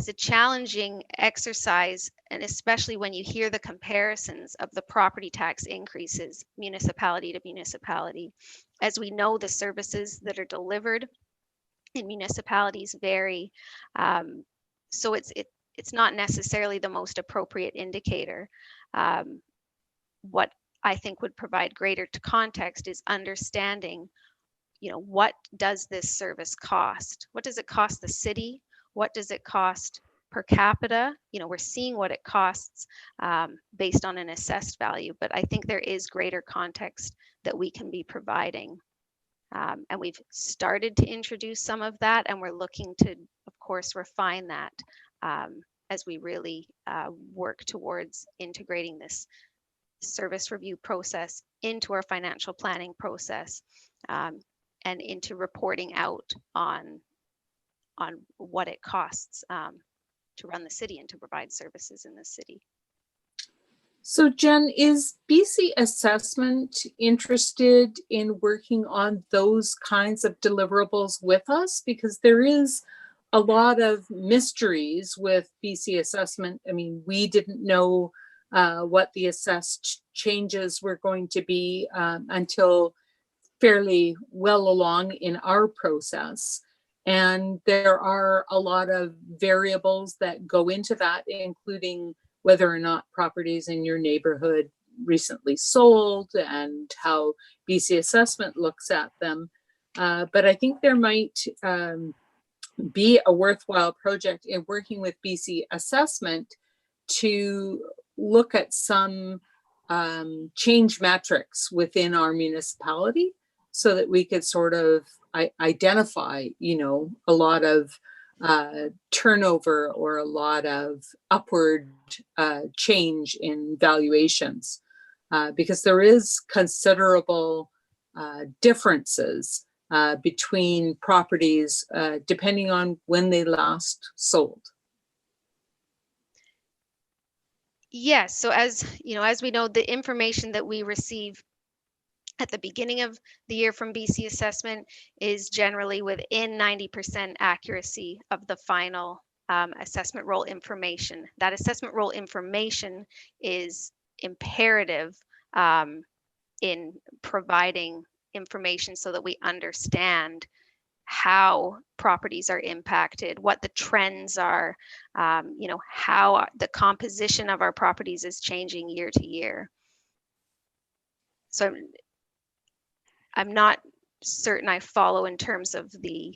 E: a challenging exercise, and especially when you hear the comparisons of the property tax increases municipality to municipality. As we know, the services that are delivered in municipalities vary. So it's not necessarily the most appropriate indicator. What I think would provide greater context is understanding, you know, what does this service cost? What does it cost the city? What does it cost per capita? You know, we're seeing what it costs based on an assessed value, but I think there is greater context that we can be providing. And we've started to introduce some of that, and we're looking to, of course, refine that as we really work towards integrating this service review process into our financial planning process, and into reporting out on what it costs to run the city and to provide services in the city.
I: So Jen, is BC Assessment interested in working on those kinds of deliverables with us? Because there is a lot of mysteries with BC Assessment. I mean, we didn't know what the assessed changes were going to be until fairly well along in our process. And there are a lot of variables that go into that, including whether or not properties in your neighborhood recently sold and how BC Assessment looks at them. But I think there might be a worthwhile project in working with BC Assessment to look at some change metrics within our municipality so that we could sort of identify, you know, a lot of turnover or a lot of upward change in valuations, because there is considerable differences between properties depending on when they last sold.
E: Yes, so as you know, as we know, the information that we receive at the beginning of the year from BC Assessment is generally within 90% accuracy of the final assessment roll information. That assessment roll information is imperative in providing information so that we understand how properties are impacted, what the trends are, you know, how the composition of our properties is changing year to year. So I'm not certain I follow in terms of the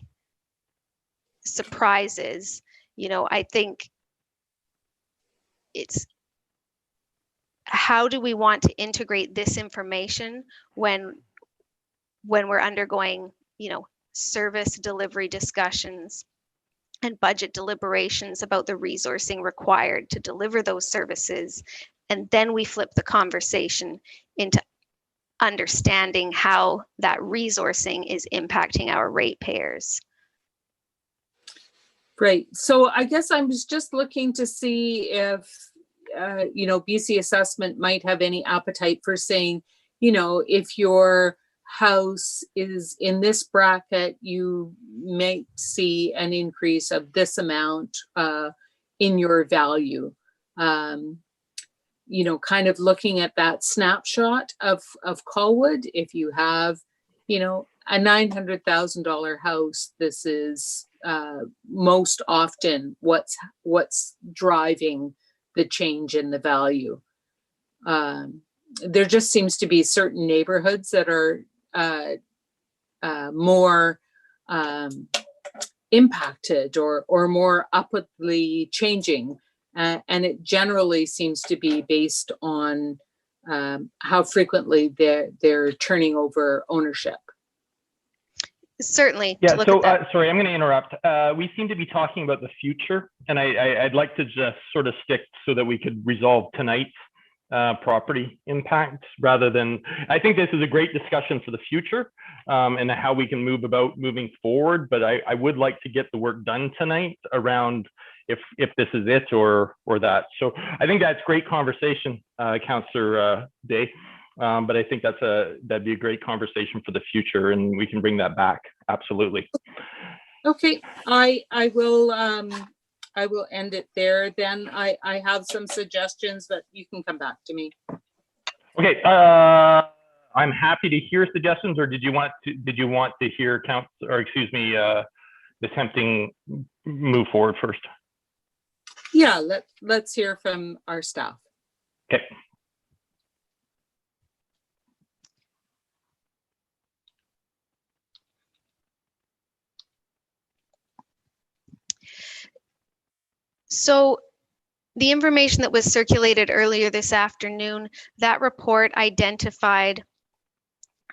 E: surprises. You know, I think it's how do we want to integrate this information when we're undergoing, you know, service delivery discussions and budget deliberations about the resourcing required to deliver those services. And then we flip the conversation into understanding how that resourcing is impacting our ratepayers.
I: Right. So I guess I was just looking to see if, you know, BC Assessment might have any appetite for saying, you know, if your house is in this bracket, you may see an increase of this amount in your value. You know, kind of looking at that snapshot of Colwood. If you have, you know, a $900,000 house, this is most often what's driving the change in the value. There just seems to be certain neighborhoods that are more impacted or more upwardly changing. And it generally seems to be based on how frequently they're turning over ownership.
E: Certainly.
A: Yeah, so sorry, I'm going to interrupt. We seem to be talking about the future, and I'd like to just sort of stick so that we could resolve tonight's property impact rather than, I think this is a great discussion for the future and how we can move about moving forward. But I would like to get the work done tonight around if this is it or that. So I think that's great conversation, Councillor Day. But I think that'd be a great conversation for the future, and we can bring that back. Absolutely.
I: Okay, I will end it there. Then I have some suggestions, but you can come back to me.
A: Okay, I'm happy to hear suggestions. Or did you want to hear the tempting move forward first?
I: Yeah, let's hear from our staff.
A: Okay.
E: So the information that was circulated earlier this afternoon, that report identified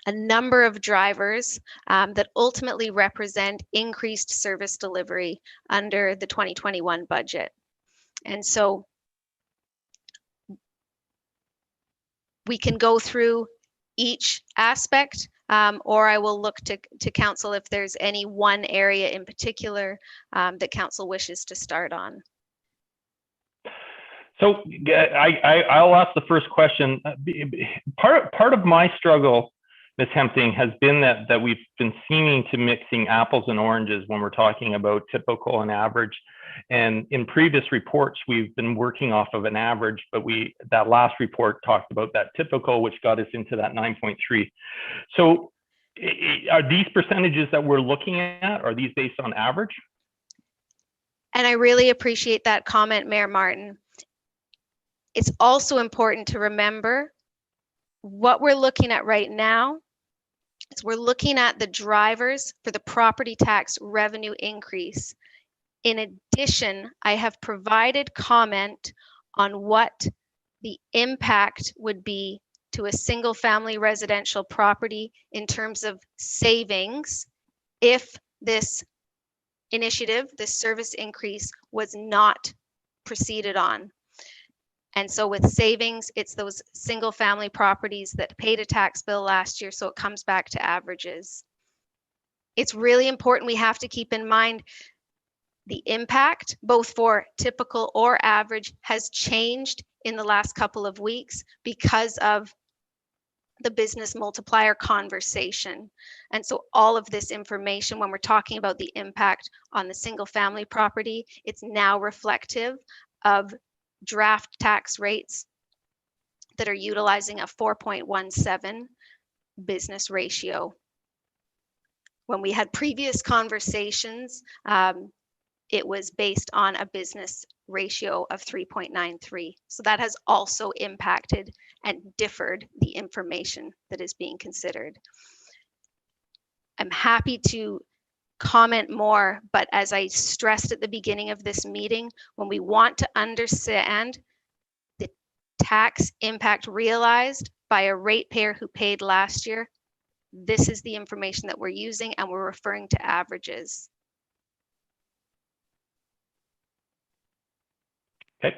E: a number of drivers that ultimately represent increased service delivery under the 2021 budget. And so we can go through each aspect, or I will look to council if there's any one area in particular that council wishes to start on.
A: So I'll ask the first question. Part of my struggle, Ms. Hempting, has been that we've been seeming to mixing apples and oranges when we're talking about typical and average. And in previous reports, we've been working off of an average, but that last report talked about that typical, which got us into that 9.3. So are these percentages that we're looking at, are these based on average?
E: And I really appreciate that comment, Mayor Martin. It's also important to remember what we're looking at right now is we're looking at the drivers for the property tax revenue increase. In addition, I have provided comment on what the impact would be to a single family residential property in terms of savings if this initiative, this service increase, was not proceeded on. And so with savings, it's those single family properties that paid a tax bill last year, so it comes back to averages. It's really important we have to keep in mind the impact, both for typical or average, has changed in the last couple of weeks because of the business multiplier conversation. And so all of this information, when we're talking about the impact on the single family property, it's now reflective of draft tax rates that are utilizing a 4.17 business ratio. When we had previous conversations, it was based on a business ratio of 3.93. So that has also impacted and differed the information that is being considered. I'm happy to comment more, but as I stressed at the beginning of this meeting, when we want to understand the tax impact realized by a ratepayer who paid last year, this is the information that we're using, and we're referring to averages.
A: Okay.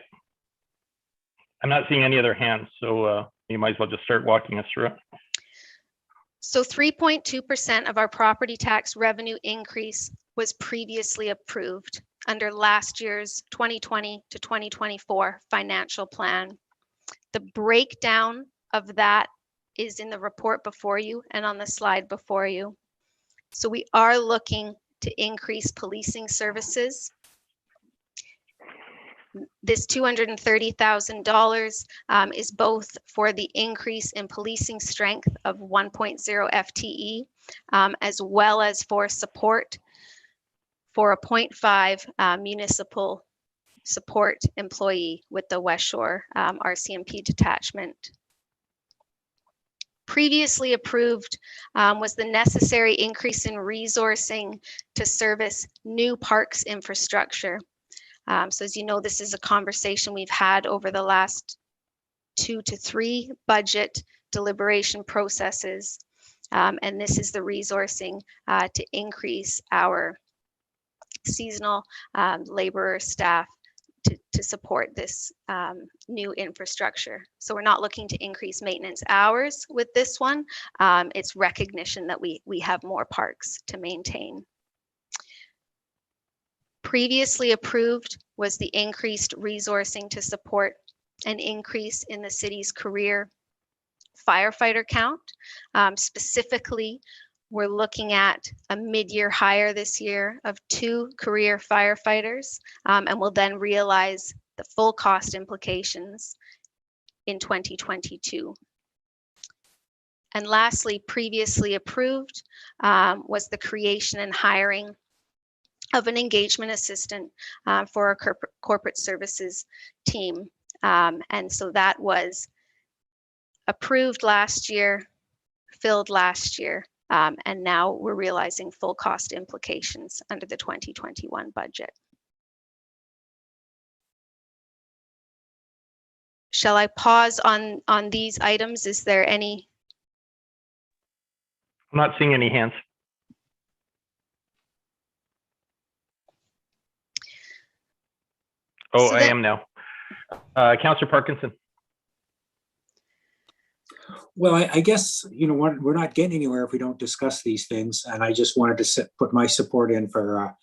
A: I'm not seeing any other hands, so you might as well just start walking us through it.
E: So 3.2% of our property tax revenue increase was previously approved under last year's 2020 to 2024 financial plan. The breakdown of that is in the report before you and on the slide before you. So we are looking to increase policing services. This $230,000 is both for the increase in policing strength of 1.0 FTE, as well as for support for a 0.5 municipal support employee with the West Shore RCMP detachment. Previously approved was the necessary increase in resourcing to service new parks infrastructure. So as you know, this is a conversation we've had over the last 2 to 3 budget deliberation processes. And this is the resourcing to increase our seasonal laborer staff to support this new infrastructure. So we're not looking to increase maintenance hours with this one. It's recognition that we have more parks to maintain. Previously approved was the increased resourcing to support an increase in the city's career firefighter count. Specifically, we're looking at a mid-year hire this year of 2 career firefighters, and we'll then realize the full cost implications in 2022. And lastly, previously approved was the creation and hiring of an engagement assistant for our corporate services team. And so that was approved last year, filled last year, and now we're realizing full cost implications under the 2021 budget. Shall I pause on these items? Is there any?
A: I'm not seeing any hands. Oh,
E: So
A: I
E: then-
A: am now. Councillor Parkinson.
D: Well, I guess, we're not getting anywhere if we don't discuss these things. And I just wanted to put my support in for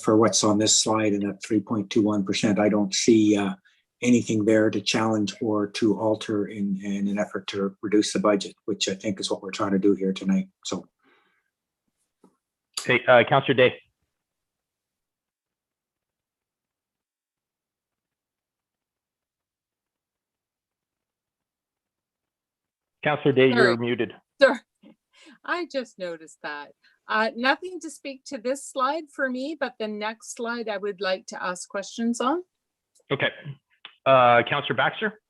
D: what's on this slide and that 3.21%. I don't see anything there to challenge or to alter in an effort to reduce the budget, which I think is what we're trying to do here tonight. So.
A: Okay, Councillor Day. Councillor Day, you're
I: Sorry.
A: muted.
I: Sorry, I just noticed that. Nothing to speak to this slide for me, but the next slide I would like to ask questions on.
A: Okay. Councillor Baxter.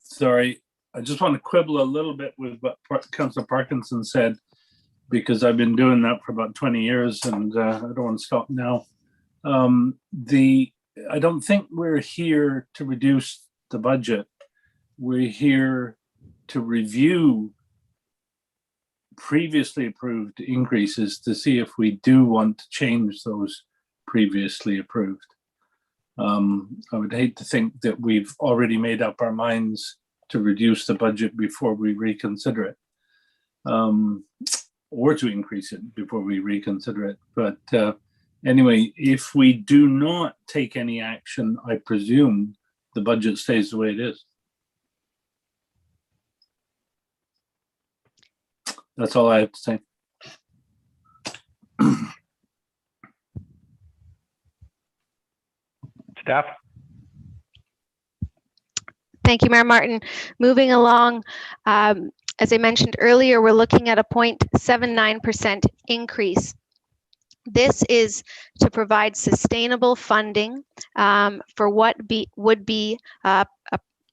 F: Sorry, I just want to quibble a little bit with what Councillor Parkinson said, because I've been doing that for about 20 years and I don't want to stop now. I don't think we're here to reduce the budget. We're here to review previously approved increases to see if we do want to change those previously approved. I would hate to think that we've already made up our minds to reduce the budget before we reconsider it, or to increase it before we reconsider it. But anyway, if we do not take any action, I presume the budget stays the way it is. That's all I have to say.
A: Staff.
E: Thank you, Mayor Martin. Moving along, as I mentioned earlier, we're looking at a 0.79% increase. This is to provide sustainable funding for what would be a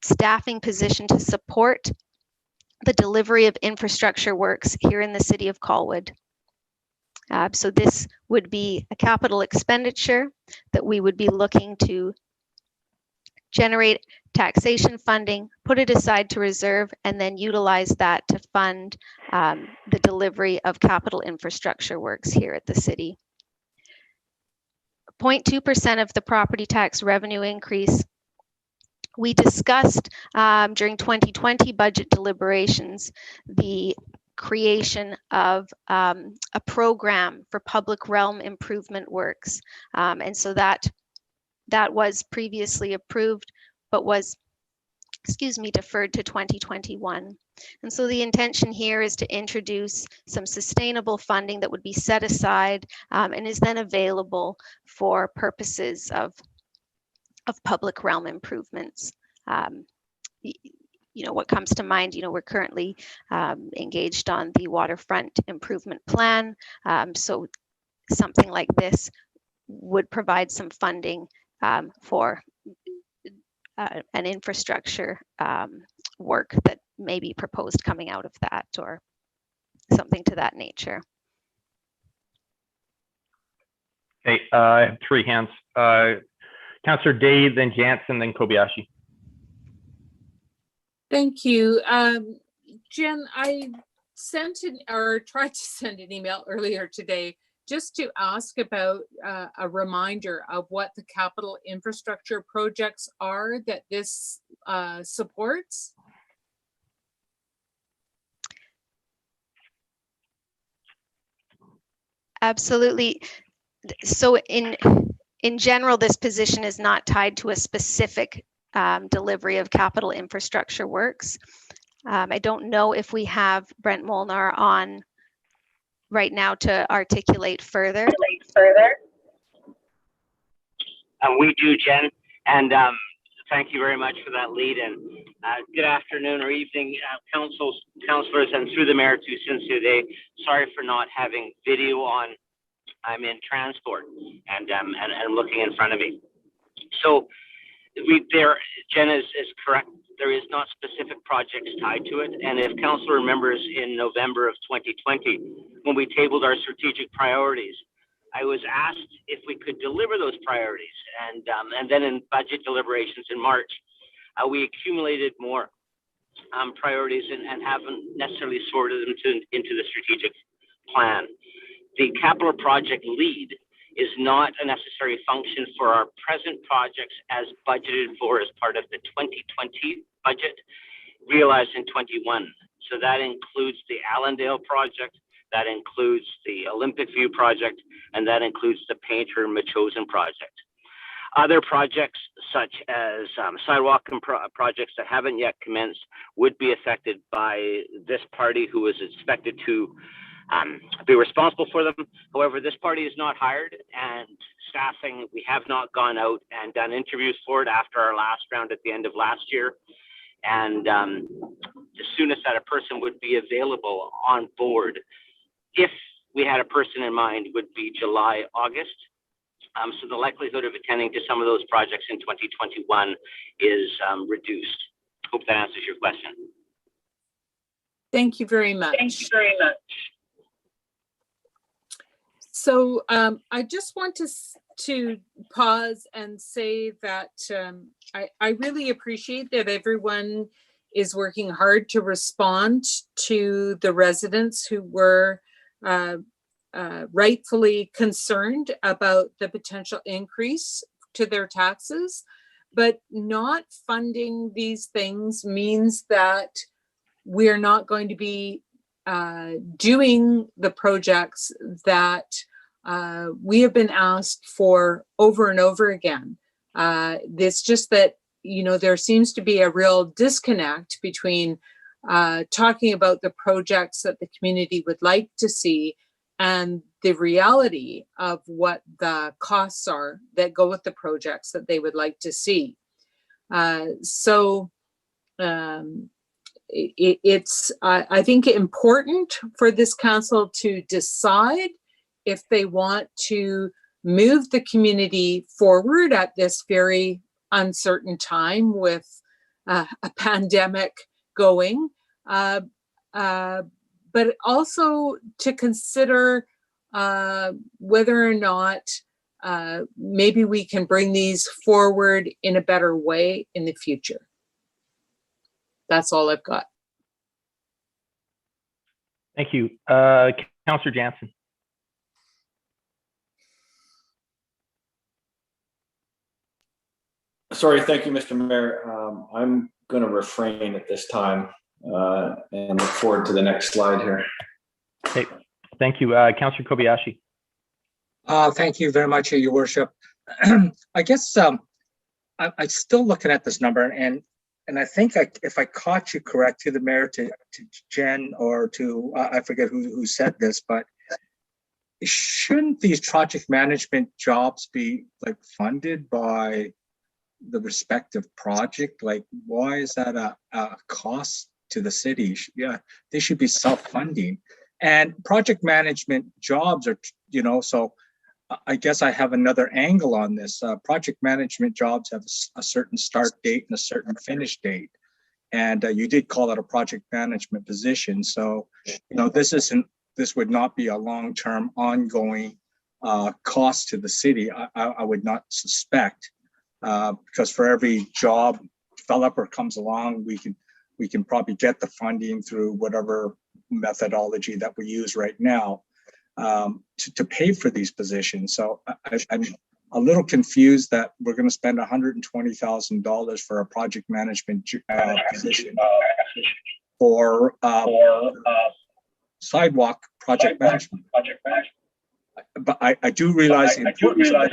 E: staffing position to support the delivery of infrastructure works here in the city of Colwood. So this would be a capital expenditure that we would be looking to generate taxation funding, put it aside to reserve, and then utilize that to fund the delivery of capital infrastructure works here at the city. 0.2% of the property tax revenue increase. We discussed during 2020 budget deliberations the creation of a program for public realm improvement works. And so that was previously approved, but was, deferred to 2021. And so the intention here is to introduce some sustainable funding that would be set aside and is then available for purposes of public realm improvements. What comes to mind, we're currently engaged on the waterfront improvement plan. So something like this would provide some funding for an infrastructure work that may be proposed coming out of that, or something to that nature.
A: Okay, I have three hands. Councillor Day, then Jansen, then Kobayashi.
I: Thank you. Jen, I tried to send an email earlier today just to ask about a reminder of what the capital infrastructure projects are that this supports.
E: Absolutely. So in general, this position is not tied to a specific delivery of capital infrastructure works. I don't know if we have Brent Molnar on right now to articulate further.
J: We do, Jen, and thank you very much for that lead. And good afternoon or evening, councillors, and through the mayor to Cynthia Day. Sorry for not having video on. I'm in transport and looking in front of me. So Jen is correct. There is not specific projects tied to it. And if council remembers in November of 2020, when we tabled our strategic priorities, I was asked if we could deliver those priorities. And then in budget deliberations in March, we accumulated more. priorities and haven't necessarily sorted them into the strategic plan. The capital project lead is not a necessary function for our present projects as budgeted for as part of the 2020 budget, realized in 21. So that includes the Allendale project, that includes the Olympic View project, and that includes the Painter Machosen project. Other projects, such as sidewalk projects that haven't yet commenced, would be affected by this party who is expected to be responsible for them. However, this party is not hired, and staffing, we have not gone out and done interviews for it after our last round at the end of last year. And the soonest that a person would be available on board, if we had a person in mind, would be July, August. So the likelihood of attending to some of those projects in 2021 is reduced. Hope that answers your question.
I: Thank you very much.
J: Thank you very much.
I: So I just want to pause and say that I really appreciate that everyone is working hard to respond to the residents who were rightfully concerned about the potential increase to their taxes, but not funding these things means that we're not going to be doing the projects that we have been asked for over and over again. It's just that, you know, there seems to be a real disconnect between talking about the projects that the community would like to see and the reality of what the costs are that go with the projects that they would like to see. It's I think important for this council to decide if they want to move the community forward at this very uncertain time with a pandemic going, but also to consider whether or not maybe we can bring these forward in a better way in the future. That's all I've got.
A: Thank you. Councillor Jansen.
G: Sorry, thank you, Mr. Mayor. I'm going to refrain at this time and look forward to the next slide here.
A: Okay, thank you. Councillor Kobayashi.
C: Thank you very much, Your Worship. I guess I'm still looking at this number, and I think if I caught you correct, to the mayor, to Jen, or to I forget who said this, but shouldn't these project management jobs be like funded by the respective project? Like, why is that a cost to the city? Yeah, they should be self-funding. And project management jobs are, you know, so I guess I have another angle on this. Project management jobs have a certain start date and a certain finish date. And you did call it a project management position. So, you know, this would not be a long-term ongoing cost to the city. I would not suspect, because for every job developer comes along, we can probably get the funding through whatever methodology that we use right now to pay for these positions. So I'm a little confused that we're going to spend $120,000 for a project management position for sidewalk project management. But I do realize the importance of it.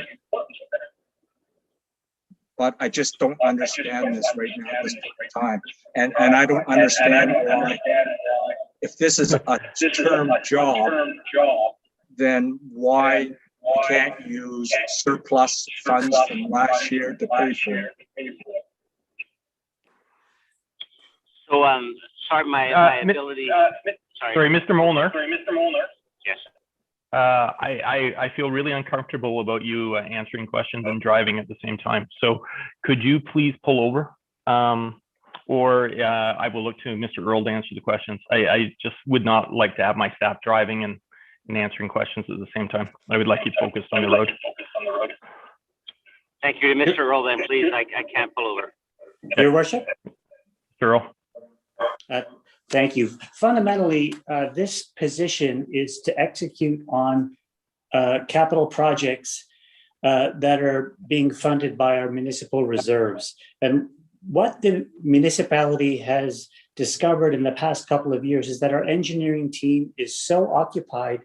C: But I just don't understand this right now at this time. And I don't understand why, if this is a term job, then why you can't use surplus funds from last year to pay for it.
J: So, sorry, my ability.
A: Sorry, Mr. Molnar.
J: Yes.
A: I feel really uncomfortable about you answering questions and driving at the same time. So could you please pull over? Or I will look to Mr. Earl to answer the questions. I just would not like to have my staff driving and answering questions at the same time. I would like you focused on the road.
J: Thank you to Mr. Earl, then please, I can't pull over.
D: Your Worship?
A: Mr. Earl.
K: Thank you. Fundamentally, this position is to execute on capital projects that are being funded by our municipal reserves. And what the municipality has discovered in the past couple of years is that our engineering team is so occupied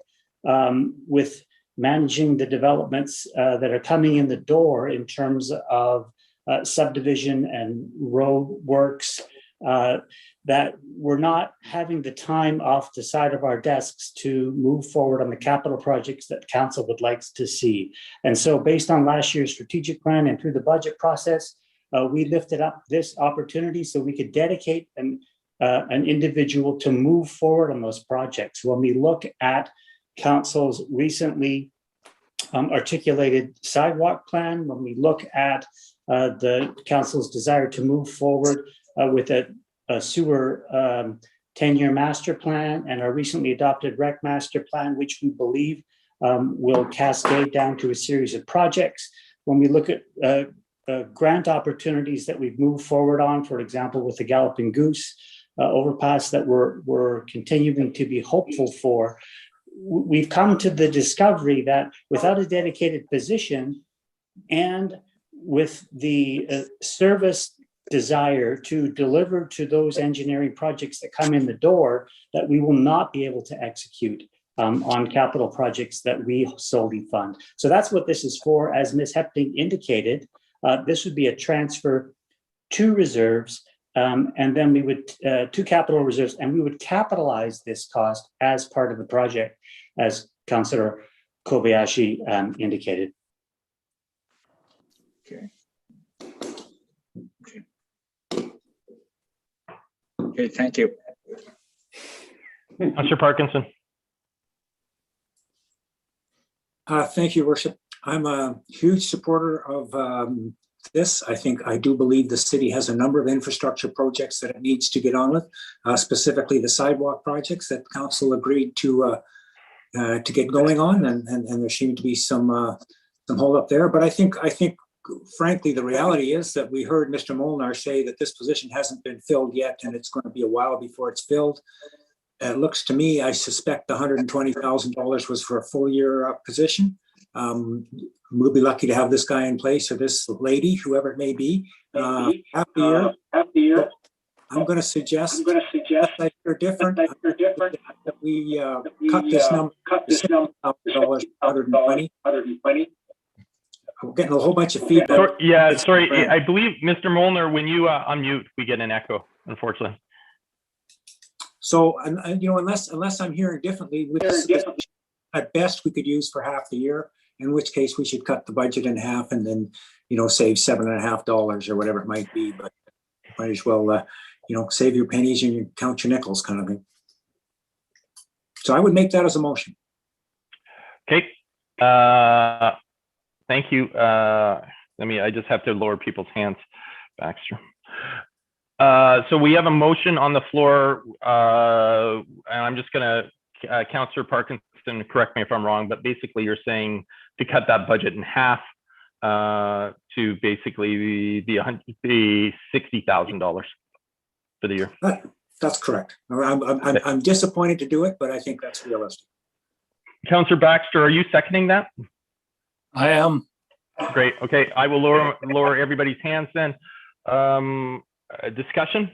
K: with managing the developments that are coming in the door in terms of subdivision and road works that we're not having the time off the side of our desks to move forward on the capital projects that council would like to see. And so based on last year's strategic plan and through the budget process, we lifted up this opportunity so we could dedicate an individual to move forward on those projects. When we look at council's recently articulated sidewalk plan, when we look at the council's desire to move forward with a sewer 10-year master plan and our recently adopted rec master plan, which we believe will cascade down to a series of projects. When we look at grant opportunities that we've moved forward on, for example, with the Galloping Goose overpass that we're continuing to be hopeful for, we've come to the discovery that without a dedicated position and with the service desire to deliver to those engineering projects that come in the door, that we will not be able to execute on capital projects that we solely fund. So that's what this is for. As Ms. Hepting indicated, this would be a transfer to reserves and then we would to capital reserves, and we would capitalize this cost as part of the project, as Councillor Kobayashi indicated.
C: Okay. Okay, thank you.
A: Councillor Parkinson.
D: Thank you, Worship. I'm a huge supporter of this. I do believe the city has a number of infrastructure projects that it needs to get on with, specifically the sidewalk projects that council agreed to get going on, and there seemed to be some hold up there. But I think frankly, the reality is that we heard Mr. Molnar say that this position hasn't been filled yet, and it's going to be a while before it's filled. It looks to me, I suspect the $120,000 was for a full year position. We'll be lucky to have this guy in place, or this lady, whoever it may be, half the year. I'm going to suggest that they're different. That we cut this number $120. We're getting a whole bunch of feedback.
A: Sorry. I believe, Mr. Molnar, when you unmute, we get an echo, unfortunately.
D: So, unless I'm hearing differently, at best we could use for half the year, in which case we should cut the budget in half and then, save $7.50 or whatever it might be. But might as well, save your pennies and you count your nickels kind of thing. So I would make that as a motion.
A: Okay. Thank you. I just have to lower people's hands, Baxter. So we have a motion on the floor, and I'm just going to, Councillor Parkinson, correct me if I'm wrong, but basically you're saying to cut that budget in half to basically the $60,000 for the year.
D: That's correct. I'm disappointed to do it, but I think that's realistic.
A: Councillor Baxter, are you seconding that?
F: I am.
A: Great. Okay, I will lower everybody's hands then. Discussion?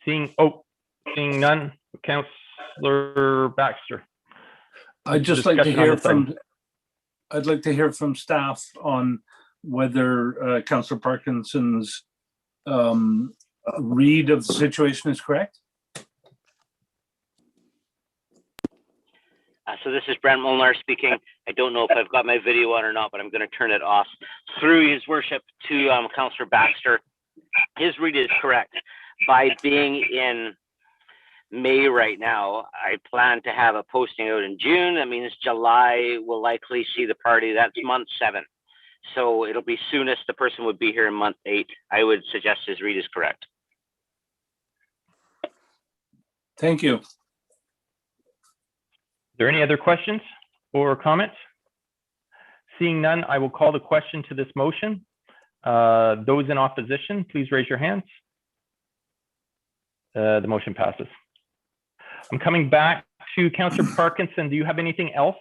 A: Seeing none. Councillor Baxter.
F: I'd like to hear from staff on whether Councillor Parkinson's read of the situation is correct.
J: So this is Brent Molnar speaking. I don't know if I've got my video on or not, but I'm going to turn it off. Through his worship to Councillor Baxter, his read is correct. By being in May right now, I plan to have a posting out in June. That means July will likely see the party. That's month 7. So it'll be soonest the person would be here in month 8. I would suggest his read is correct.
F: Thank you.
A: Are there any other questions or comments? Seeing none, I will call the question to this motion. Those in opposition, please raise your hands. The motion passes. I'm coming back to Councillor Parkinson. Do you have anything else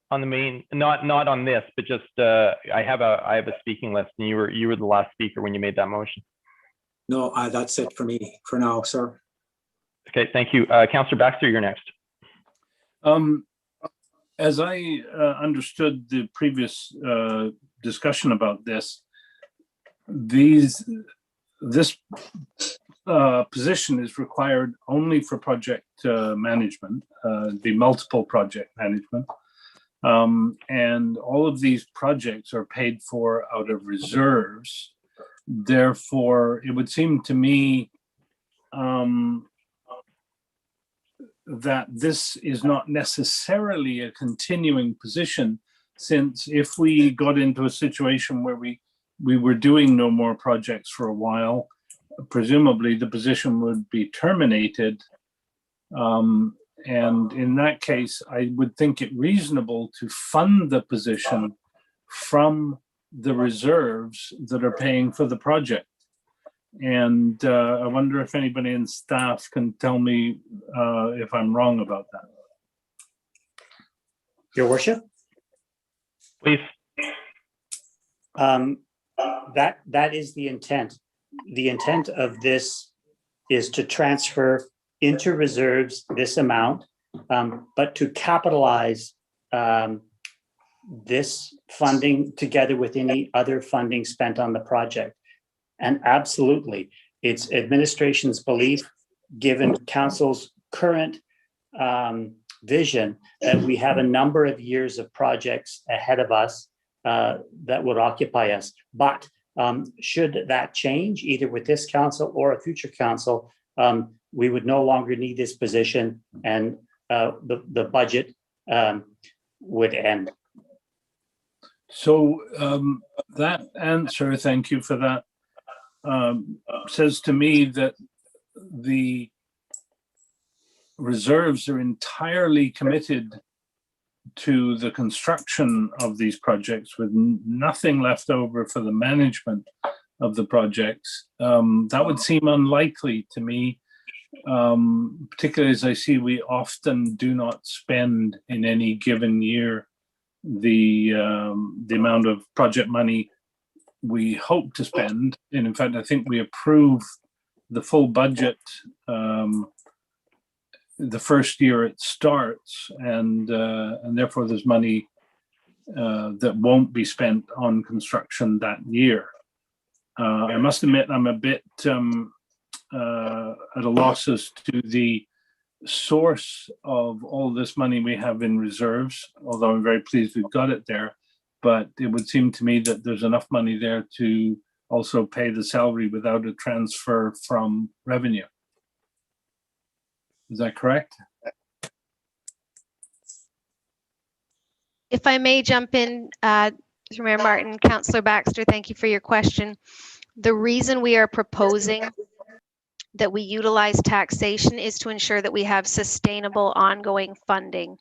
A: on the main, not on this, but just I have a speaking list, and you were the last speaker when you made that motion.
D: No, that's it for me for now, sir.
A: Okay, thank you. Councillor Baxter, you're next.
F: As I understood the previous discussion about this, this position is required only for project management, the multiple project management. And all of these projects are paid for out of reserves. Therefore, it would seem to me that this is not necessarily a continuing position, since if we got into a situation where we were doing no more projects for a while, presumably the position would be terminated. And in that case, I would think it reasonable to fund the position from the reserves that are paying for the project. And I wonder if anybody in staff can tell me if I'm wrong about that.
K: Your worship?
A: Please.
K: That is the intent. The intent of this is to transfer into reserves this amount, but to capitalize this funding together with any other funding spent on the project. And absolutely, it's administration's belief, given council's current vision, that we have a number of years of projects ahead of us that would occupy us. But should that change, either with this council or a future council, we would no longer need this position, and the budget would end.
F: So that answer, thank you for that, says to me that the reserves are entirely committed to the construction of these projects, with nothing left over for the management of the projects. That would seem unlikely to me, particularly as I see we often do not spend in any given year the amount of project money we hope to spend. And in fact, I think we approve the full budget the first year it starts, and therefore there's money that won't be spent on construction that year. I must admit I'm a bit at a loss as to the source of all this money we have in reserves, although I'm very pleased we've got it there. But it would seem to me that there's enough money there to also pay the salary without a transfer from revenue. Is that correct?
E: If I may jump in, Mayor Martin, Councillor Baxter, thank you for your question. The reason we are proposing that we utilize taxation is to ensure that we have sustainable ongoing funding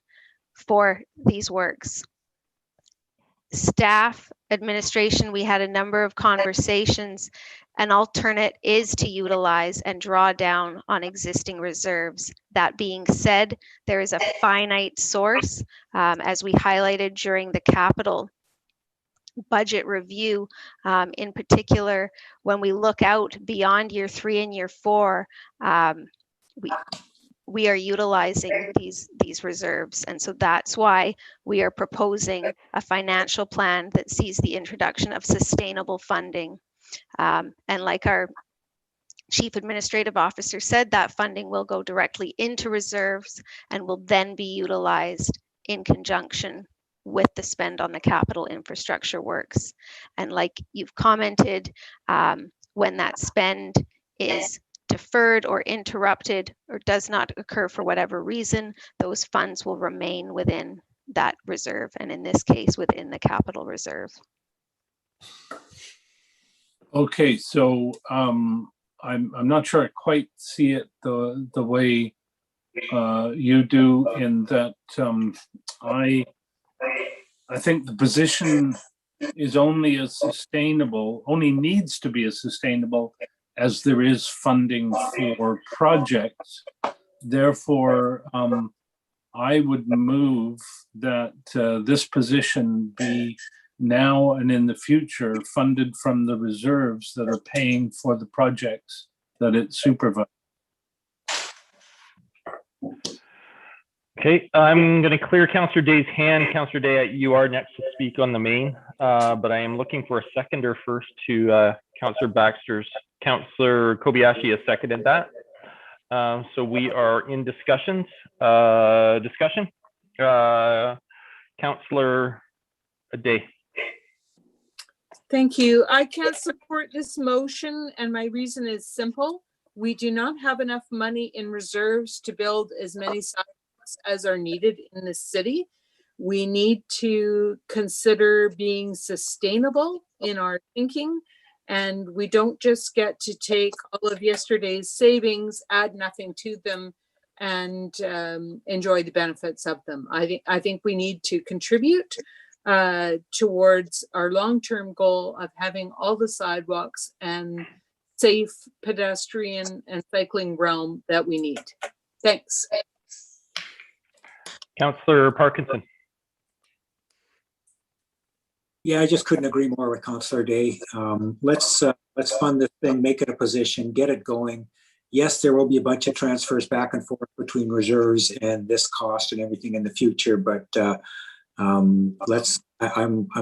E: for these works. Staff, administration, we had a number of conversations. An alternate is to utilize and draw down on existing reserves. That being said, there is a finite source, as we highlighted during the capital budget review. In particular, when we look out beyond year 3 and year 4, we are utilizing these reserves. And so that's why we are proposing a financial plan that sees the introduction of sustainable funding. And like our Chief Administrative Officer said, that funding will go directly into reserves and will then be utilized in conjunction with the spend on the capital infrastructure works. And like you've commented, when that spend is deferred or interrupted or does not occur for whatever reason, those funds will remain within that reserve, and in this case, within the capital reserve.
F: Okay, so I'm not sure I quite see it the way you do, in that I think the position is only needs to be as sustainable as there is funding for projects. Therefore, I would move that this position be now and in the future funded from the reserves that are paying for the projects that it supervises.
A: Okay, I'm going to clear Councillor Day's hand. Councillor Day, you are next to speak on the main, but I am looking for a seconder first to Councillor Baxter's. Councillor Kobayashi has seconded that. So we are in discussion. Councillor Day.
I: Thank you. I can't support this motion, and my reason is simple. We do not have enough money in reserves to build as many sidewalks as are needed in the city. We need to consider being sustainable in our thinking, and we don't just get to take all of yesterday's savings, add nothing to them, and enjoy the benefits of them. I think we need to contribute towards our long-term goal of having all the sidewalks and safe pedestrian and cycling realm that we need. Thanks.
A: Councillor Parkinson.
D: Yeah, I just couldn't agree more with Councillor Day. Let's fund this thing, make it a position, get it going. Yes, there will be a bunch of transfers back and forth between reserves and this cost and everything in the future, but I'm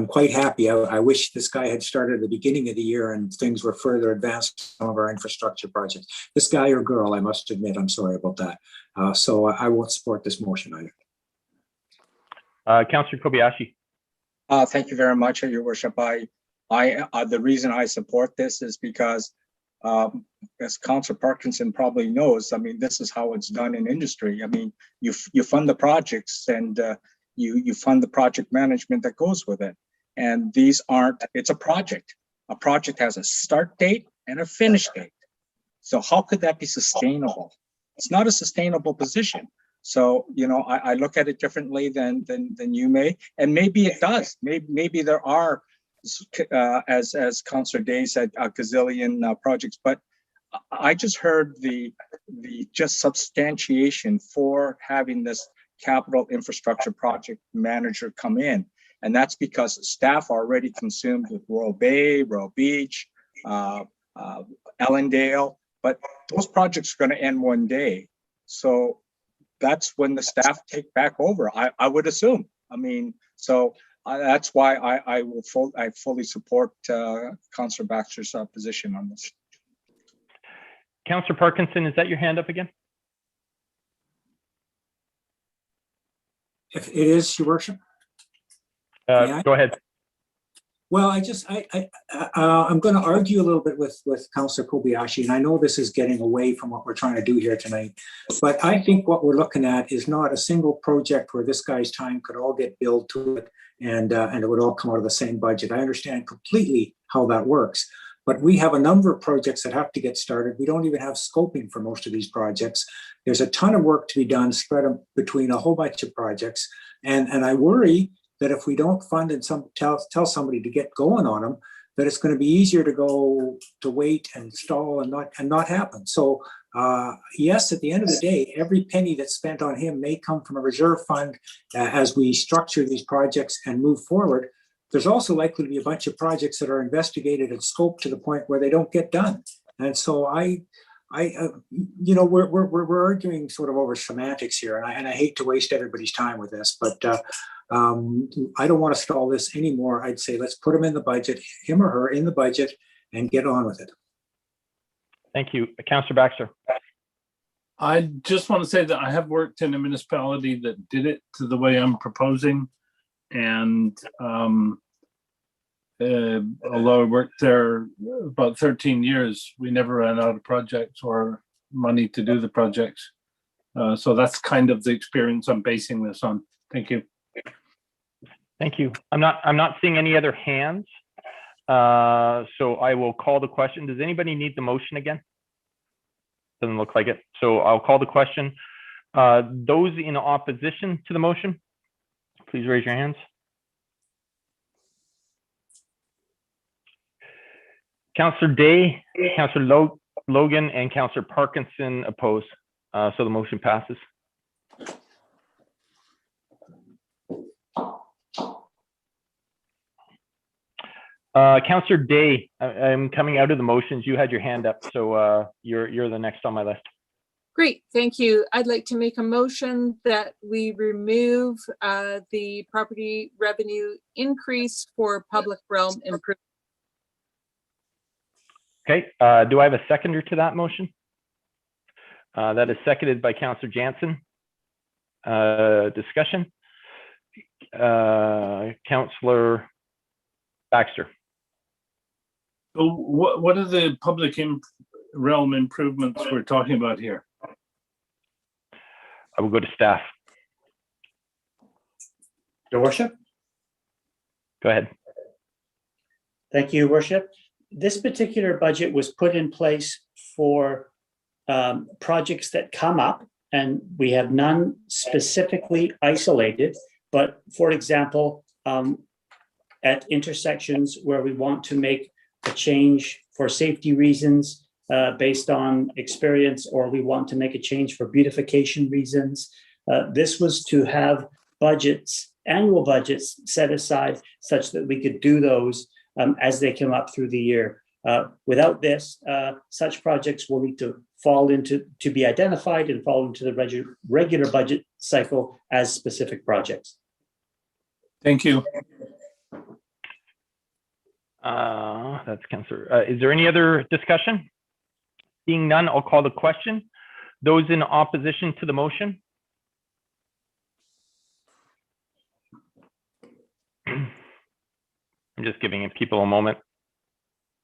D: quite happy. I wish this guy had started at the beginning of the year and things were further advanced some of our infrastructure projects. This guy or girl, I must admit, I'm sorry about that. So I won't support this motion either.
A: Councillor Kobayashi.
C: Thank you very much, Your Worship. The reason I support this is because, as Councillor Parkinson probably knows, I mean, this is how it's done in industry. I mean, you fund the projects and you fund the project management that goes with it. And these aren't, it's a project. A project has a start date and a finish date. So how could that be sustainable? It's not a sustainable position. So, you know, I look at it differently than you may, and maybe it does. Maybe there are, as Councillor Day said, a gazillion projects. But I just heard the just substantiation for having this capital infrastructure project manager come in, and that's because staff are already consumed with Royal Bay, Royal Beach, Ellendale. But those projects are going to end one day. So that's when the staff take back over, I would assume. I mean, so that's why I fully support Councillor Baxter's position on this.
A: Councillor Parkinson, is that your hand up again?
D: If it is, Your Worship.
A: Go ahead.
D: Well, I'm going to argue a little bit with Councillor Kobayashi, and I know this is getting away from what we're trying to do here tonight, but I think what we're looking at is not a single project where this guy's time could all get billed to it and it would all come out of the same budget. I understand completely how that works, but we have a number of projects that have to get started. We don't even have scoping for most of these projects. There's a ton of work to be done spread between a whole bunch of projects, and I worry that if we don't fund and tell somebody to get going on them, that it's going to be easier to wait and stall and not happen. So yes, at the end of the day, every penny that's spent on him may come from a reserve fund as we structure these projects and move forward. There's also likely to be a bunch of projects that are investigated and scoped to the point where they don't get done. And so you know, we're arguing sort of over semantics here, and I hate to waste everybody's time with this, but I don't want to stall this anymore. I'd say let's put him in the budget, him or her in the budget, and get on with it.
A: Thank you. Councillor Baxter.
F: I just want to say that I have worked in a municipality that did it to the way I'm proposing. And although I worked there about 13 years, we never ran out of projects or money to do the projects. So that's kind of the experience I'm basing this on. Thank you.
A: Thank you. I'm not seeing any other hands. So I will call the question. Does anybody need the motion again? Doesn't look like it. So I'll call the question. Those in opposition to the motion, please raise your hands. Councillor Day, Councillor Lowe, Logan and Councillor Parkinson oppose. So the motion passes. Councillor Day, I'm coming out of the motions. You had your hand up, so you're the next on my list.
I: Great, thank you. I'd like to make a motion that we remove the property revenue increase for public realm improvement.
A: Okay, do I have a seconder to that motion? That is seconded by Councillor Jansen. Discussion. Councillor Baxter.
F: So what are the public realm improvements we're talking about here?
A: I will go to staff.
K: Your worship.
A: Go ahead.
K: Thank you, worship. This particular budget was put in place for projects that come up, and we have none specifically isolated, but for example, at intersections where we want to make a change for safety reasons based on experience, or we want to make a change for beautification reasons. This was to have budgets, annual budgets set aside such that we could do those as they come up through the year. Without this, such projects will need to be identified and fall into the regular budget cycle as specific projects.
F: Thank you.
A: That's Councillor. Is there any other discussion? Seeing none, I'll call the question. Those in opposition to the motion? I'm just giving people a moment.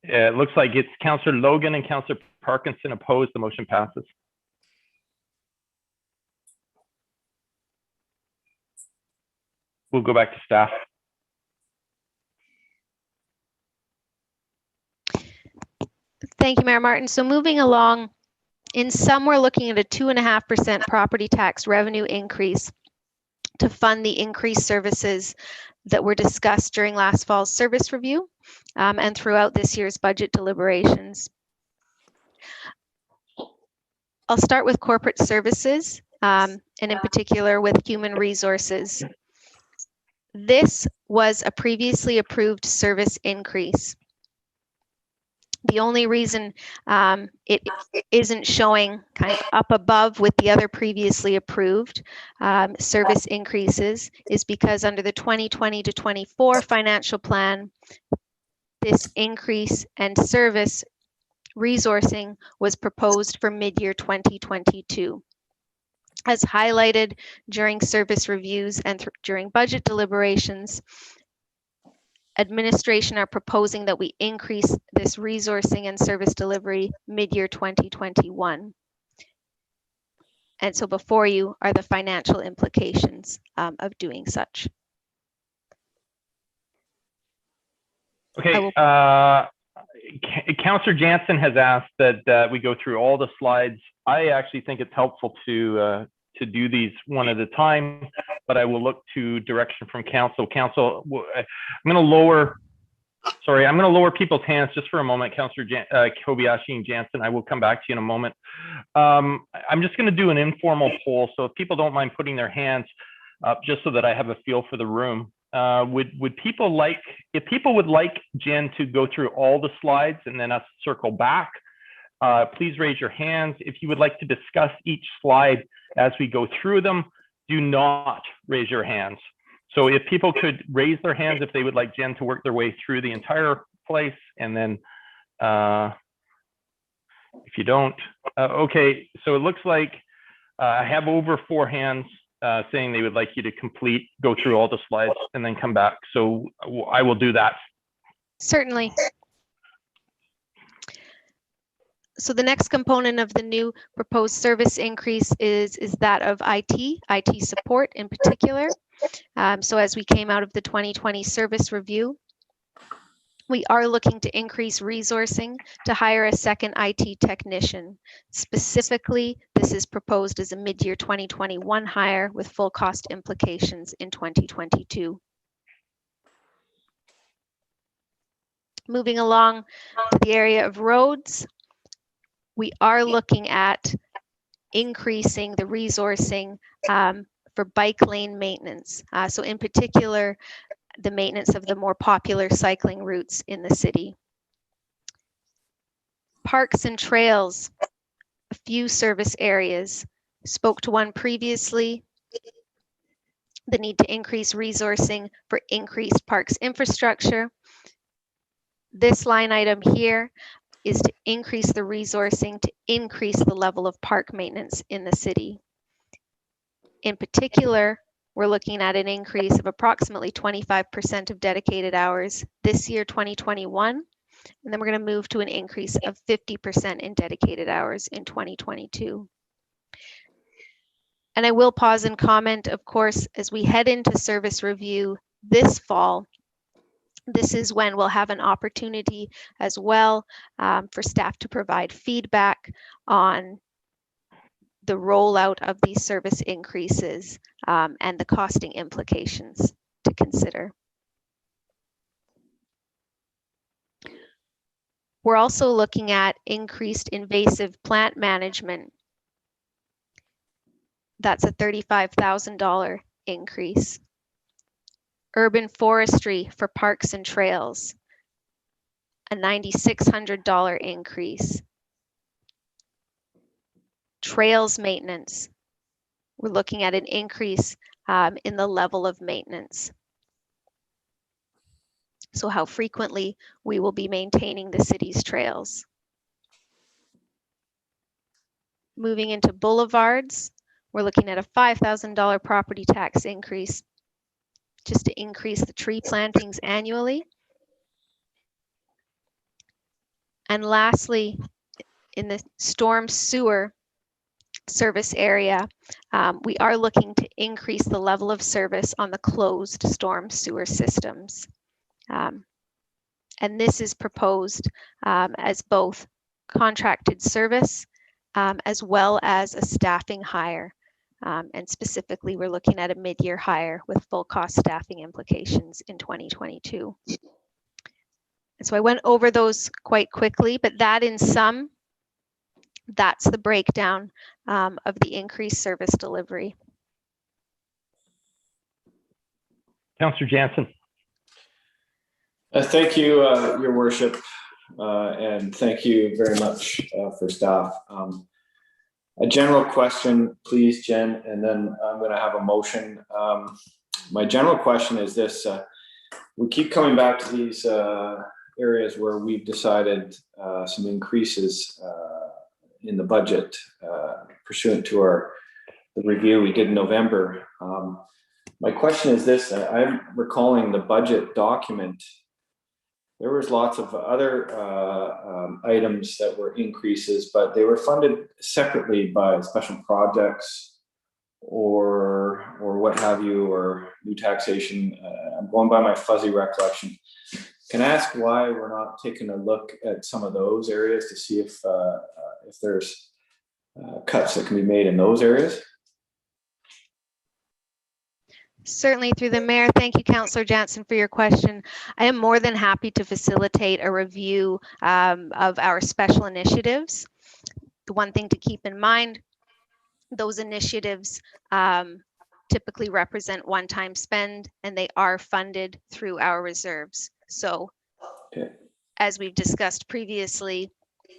A: It looks like it's Councillor Logan and Councillor Parkinson opposed. The motion passes. We'll go back to staff.
E: Thank you, Mayor Martin. So moving along, in sum, we're looking at a 2.5% property tax revenue increase to fund the increased services that were discussed during last fall's service review and throughout this year's budget deliberations. I'll start with corporate services and in particular with human resources. This was a previously approved service increase. The only reason it isn't showing kind of up above with the other previously approved service increases is because under the 2020 to 24 financial plan, this increase and service resourcing was proposed for mid-year 2022. As highlighted during service reviews and during budget deliberations, administration are proposing that we increase this resourcing and service delivery mid-year 2021. And so before you are the financial implications of doing such.
A: Okay, Councillor Jansen has asked that we go through all the slides. I actually think it's helpful to do these one at a time, but I will look to direction from council. Council, I'm going to lower people's hands just for a moment. Councillor Kobayashi and Jansen, I will come back to you in a moment. I'm just going to do an informal poll, so if people don't mind putting their hands up, just so that I have a feel for the room. Would people like, if people would like Jen to go through all the slides and then us circle back, please raise your hands. If you would like to discuss each slide as we go through them, do not raise your hands. So if people could raise their hands if they would like Jen to work their way through the entire place, and then if you don't, okay, so it looks like I have over 4 hands saying they would like you to go through all the slides and then come back. So I will do that.
E: Certainly. So the next component of the new proposed service increase is that of IT support in particular. So as we came out of the 2020 service review, we are looking to increase resourcing to hire a second IT technician. Specifically, this is proposed as a mid-year 2021 hire with full cost implications in 2022. Moving along to the area of roads. we are looking at increasing the resourcing for bike lane maintenance. So in particular, the maintenance of the more popular cycling routes in the city. Parks and trails, a few service areas. Spoke to one previously. The need to increase resourcing for increased parks infrastructure. This line item here is to increase the resourcing to increase the level of park maintenance in the city. In particular, we're looking at an increase of approximately 25% of dedicated hours this year, 2021, and then we're going to move to an increase of 50% in dedicated hours in 2022. And I will pause and comment, of course, as we head into service review this fall, this is when we'll have an opportunity as well for staff to provide feedback on the rollout of these service increases and the costing implications to consider. We're also looking at increased invasive plant management. That's a $35,000 increase. Urban forestry for parks and trails, a $9,600 increase. Trails maintenance, we're looking at an increase in the level of maintenance. So how frequently we will be maintaining the city's trails. Moving into boulevards, we're looking at a $5,000 property tax increase just to increase the tree plantings annually. And lastly, in the storm sewer service area, we are looking to increase the level of service on the closed storm sewer systems. And this is proposed as both contracted service as well as a staffing hire. And specifically, we're looking at a mid-year hire with full cost staffing implications in 2022. And so I went over those quite quickly, but that in sum, that's the breakdown of the increased service delivery.
A: Councillor Jansen.
G: Thank you, Your Worship, and thank you very much for staff. A general question, please, Jen, and then I'm going to have a motion. My general question is this. We keep coming back to these areas where we've decided some increases in the budget pursuant to the review we did in November. My question is this. I'm recalling the budget document. There was lots of other items that were increases, but they were funded separately by special projects or what have you, or new taxation. I'm going by my fuzzy recollection. Can I ask why we're not taking a look at some of those areas to see if there's cuts that can be made in those areas?
E: Certainly, through the mayor. Thank you, Councillor Jansen, for your question. I am more than happy to facilitate a review of our special initiatives. The one thing to keep in mind, those initiatives typically represent one-time spend, and they are funded through our reserves. So,
G: okay,
E: as we've discussed previously,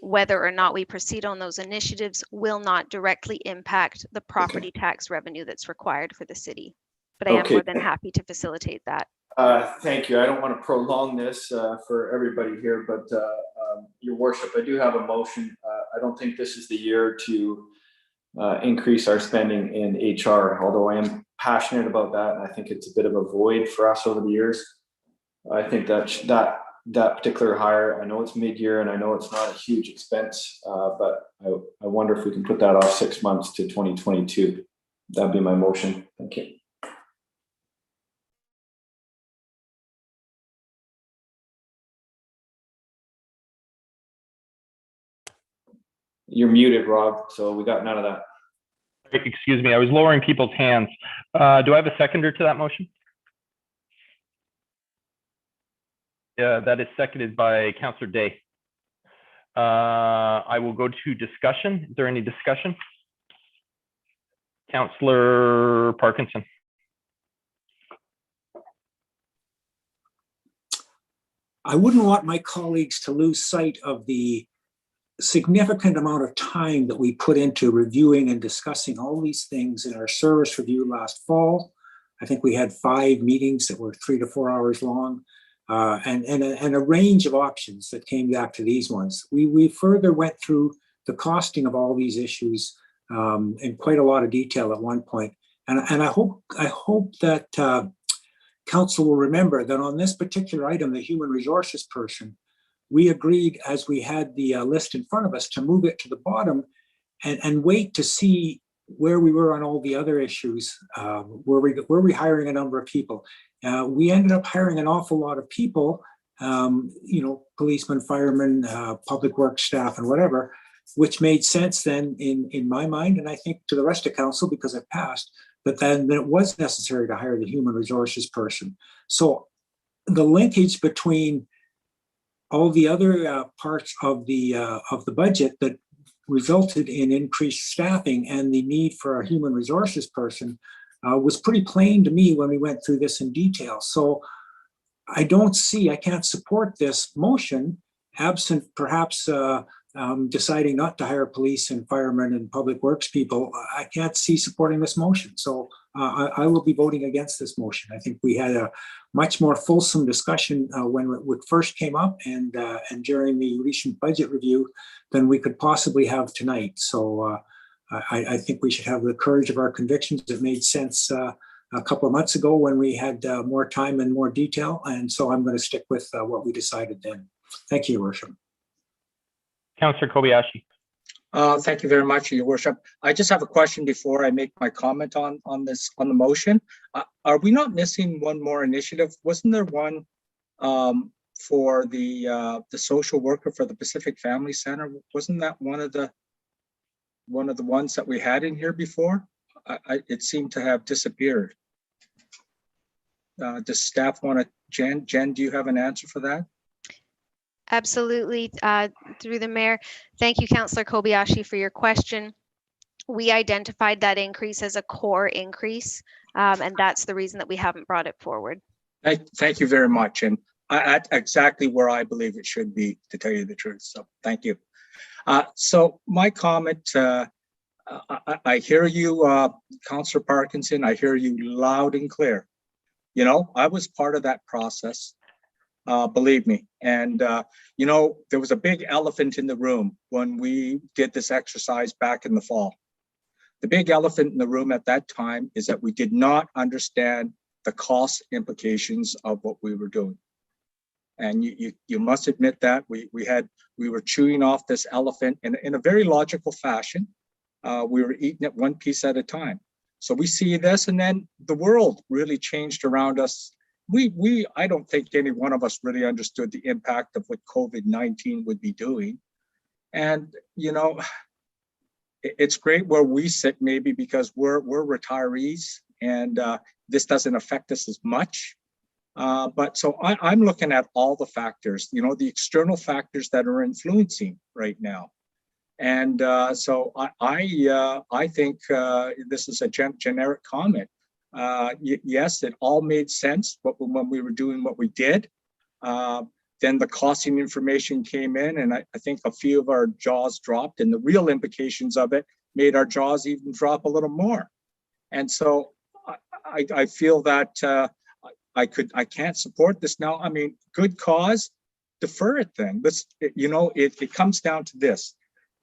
E: whether or not we proceed on those initiatives will not directly impact the property tax revenue that's required for the city. But I am more than happy to facilitate that.
G: Thank you. I don't want to prolong this for everybody here, but Your Worship, I do have a motion. I don't think this is the year to increase our spending in HR, although I am passionate about that. And I think it's a bit of a void for us over the years. I think that particular hire, I know it's mid-year and I know it's not a huge expense, but I wonder if we can put that off 6 months to 2022. That'd be my motion. Thank you. You're muted, Rob, so we got none of that.
A: Excuse me, I was lowering people's hands. Do I have a seconder to that motion? Yeah, that is seconded by Councillor Day. I will go to discussion. Is there any discussion? Councillor Parkinson.
D: I wouldn't want my colleagues to lose sight of the significant amount of time that we put into reviewing and discussing all these things in our service review last fall. I think we had 5 meetings that were 3 to 4 hours long, and a range of options that came back to these ones. We further went through the costing of all these issues in quite a lot of detail at one point. And I hope that council will remember that on this particular item, the human resources person, we agreed as we had the list in front of us to move it to the bottom and wait to see where we were on all the other issues. Were we hiring a number of people? We ended up hiring an awful lot of people, policemen, firemen, public works staff and whatever, which made sense then in my mind, and I think to the rest of council because it passed, but then it was necessary to hire the human resources person. So the linkage between all the other parts of the budget that resulted in increased staffing and the need for a human resources person was pretty plain to me when we went through this in detail. So I can't support this motion absent perhaps deciding not to hire police and firemen and public works people. I can't see supporting this motion. So I will be voting against this motion. I think we had a much more fulsome discussion when it first came up and during the recent budget review than we could possibly have tonight. So I think we should have the courage of our convictions. It made sense a couple of months ago when we had more time and more detail. And so I'm going to stick with what we decided then. Thank you, Your Worship.
A: Councillor Kobayashi.
C: Thank you very much, Your Worship. I just have a question before I make my comment on the motion. Are we not missing one more initiative? Wasn't there one for the social worker for the Pacific Family Center? Wasn't that one of the ones that we had in here before? It seemed to have disappeared. Does staff want to? Jen, do you have an answer for that?
E: Absolutely. Through the mayor. Thank you, Councillor Kobayashi, for your question. We identified that increase as a core increase, and that's the reason that we haven't brought it forward.
C: Thank you very much. And at exactly where I believe it should be, to tell you the truth. So thank you. So my comment, I hear you, Councillor Parkinson. I hear you loud and clear. I was part of that process. Believe me. And, there was a big elephant in the room when we did this exercise back in the fall. The big elephant in the room at that time is that we did not understand the cost implications of what we were doing. And you must admit that we were chewing off this elephant in a very logical fashion. We were eating it one piece at a time. So we see this, and then the world really changed around us. I don't think any one of us really understood the impact of what COVID-19 would be doing. And, it's great where we sit maybe because we're retirees and this doesn't affect us as much. But so I'm looking at all the factors, the external factors that are influencing right now. And so I think this is a generic comment. Yes, it all made sense when we were doing what we did. Then the costing information came in, and I think a few of our jaws dropped, and the real implications of it made our jaws even drop a little more. And so I feel that I can't support this now. I mean, good cause, defer it then. It comes down to this.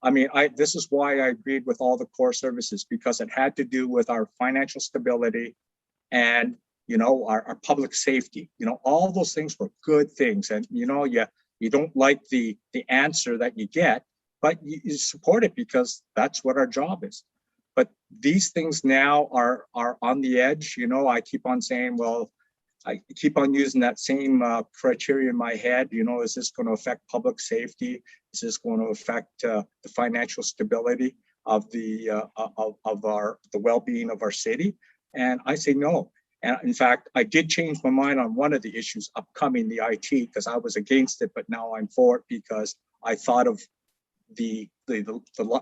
C: I mean, this is why I agreed with all the core services, because it had to do with our financial stability and, our public safety. All those things were good things. And, you don't like the answer that you get, but you support it because that's what our job is. But these things now are on the edge. I keep on saying, well, I keep on using that same criteria in my head. Is this going to affect public safety? Is this going to affect the financial stability of the well-being of our city? And I say no. And in fact, I did change my mind on one of the issues upcoming, the IT, because I was against it, but now I'm for it because I thought of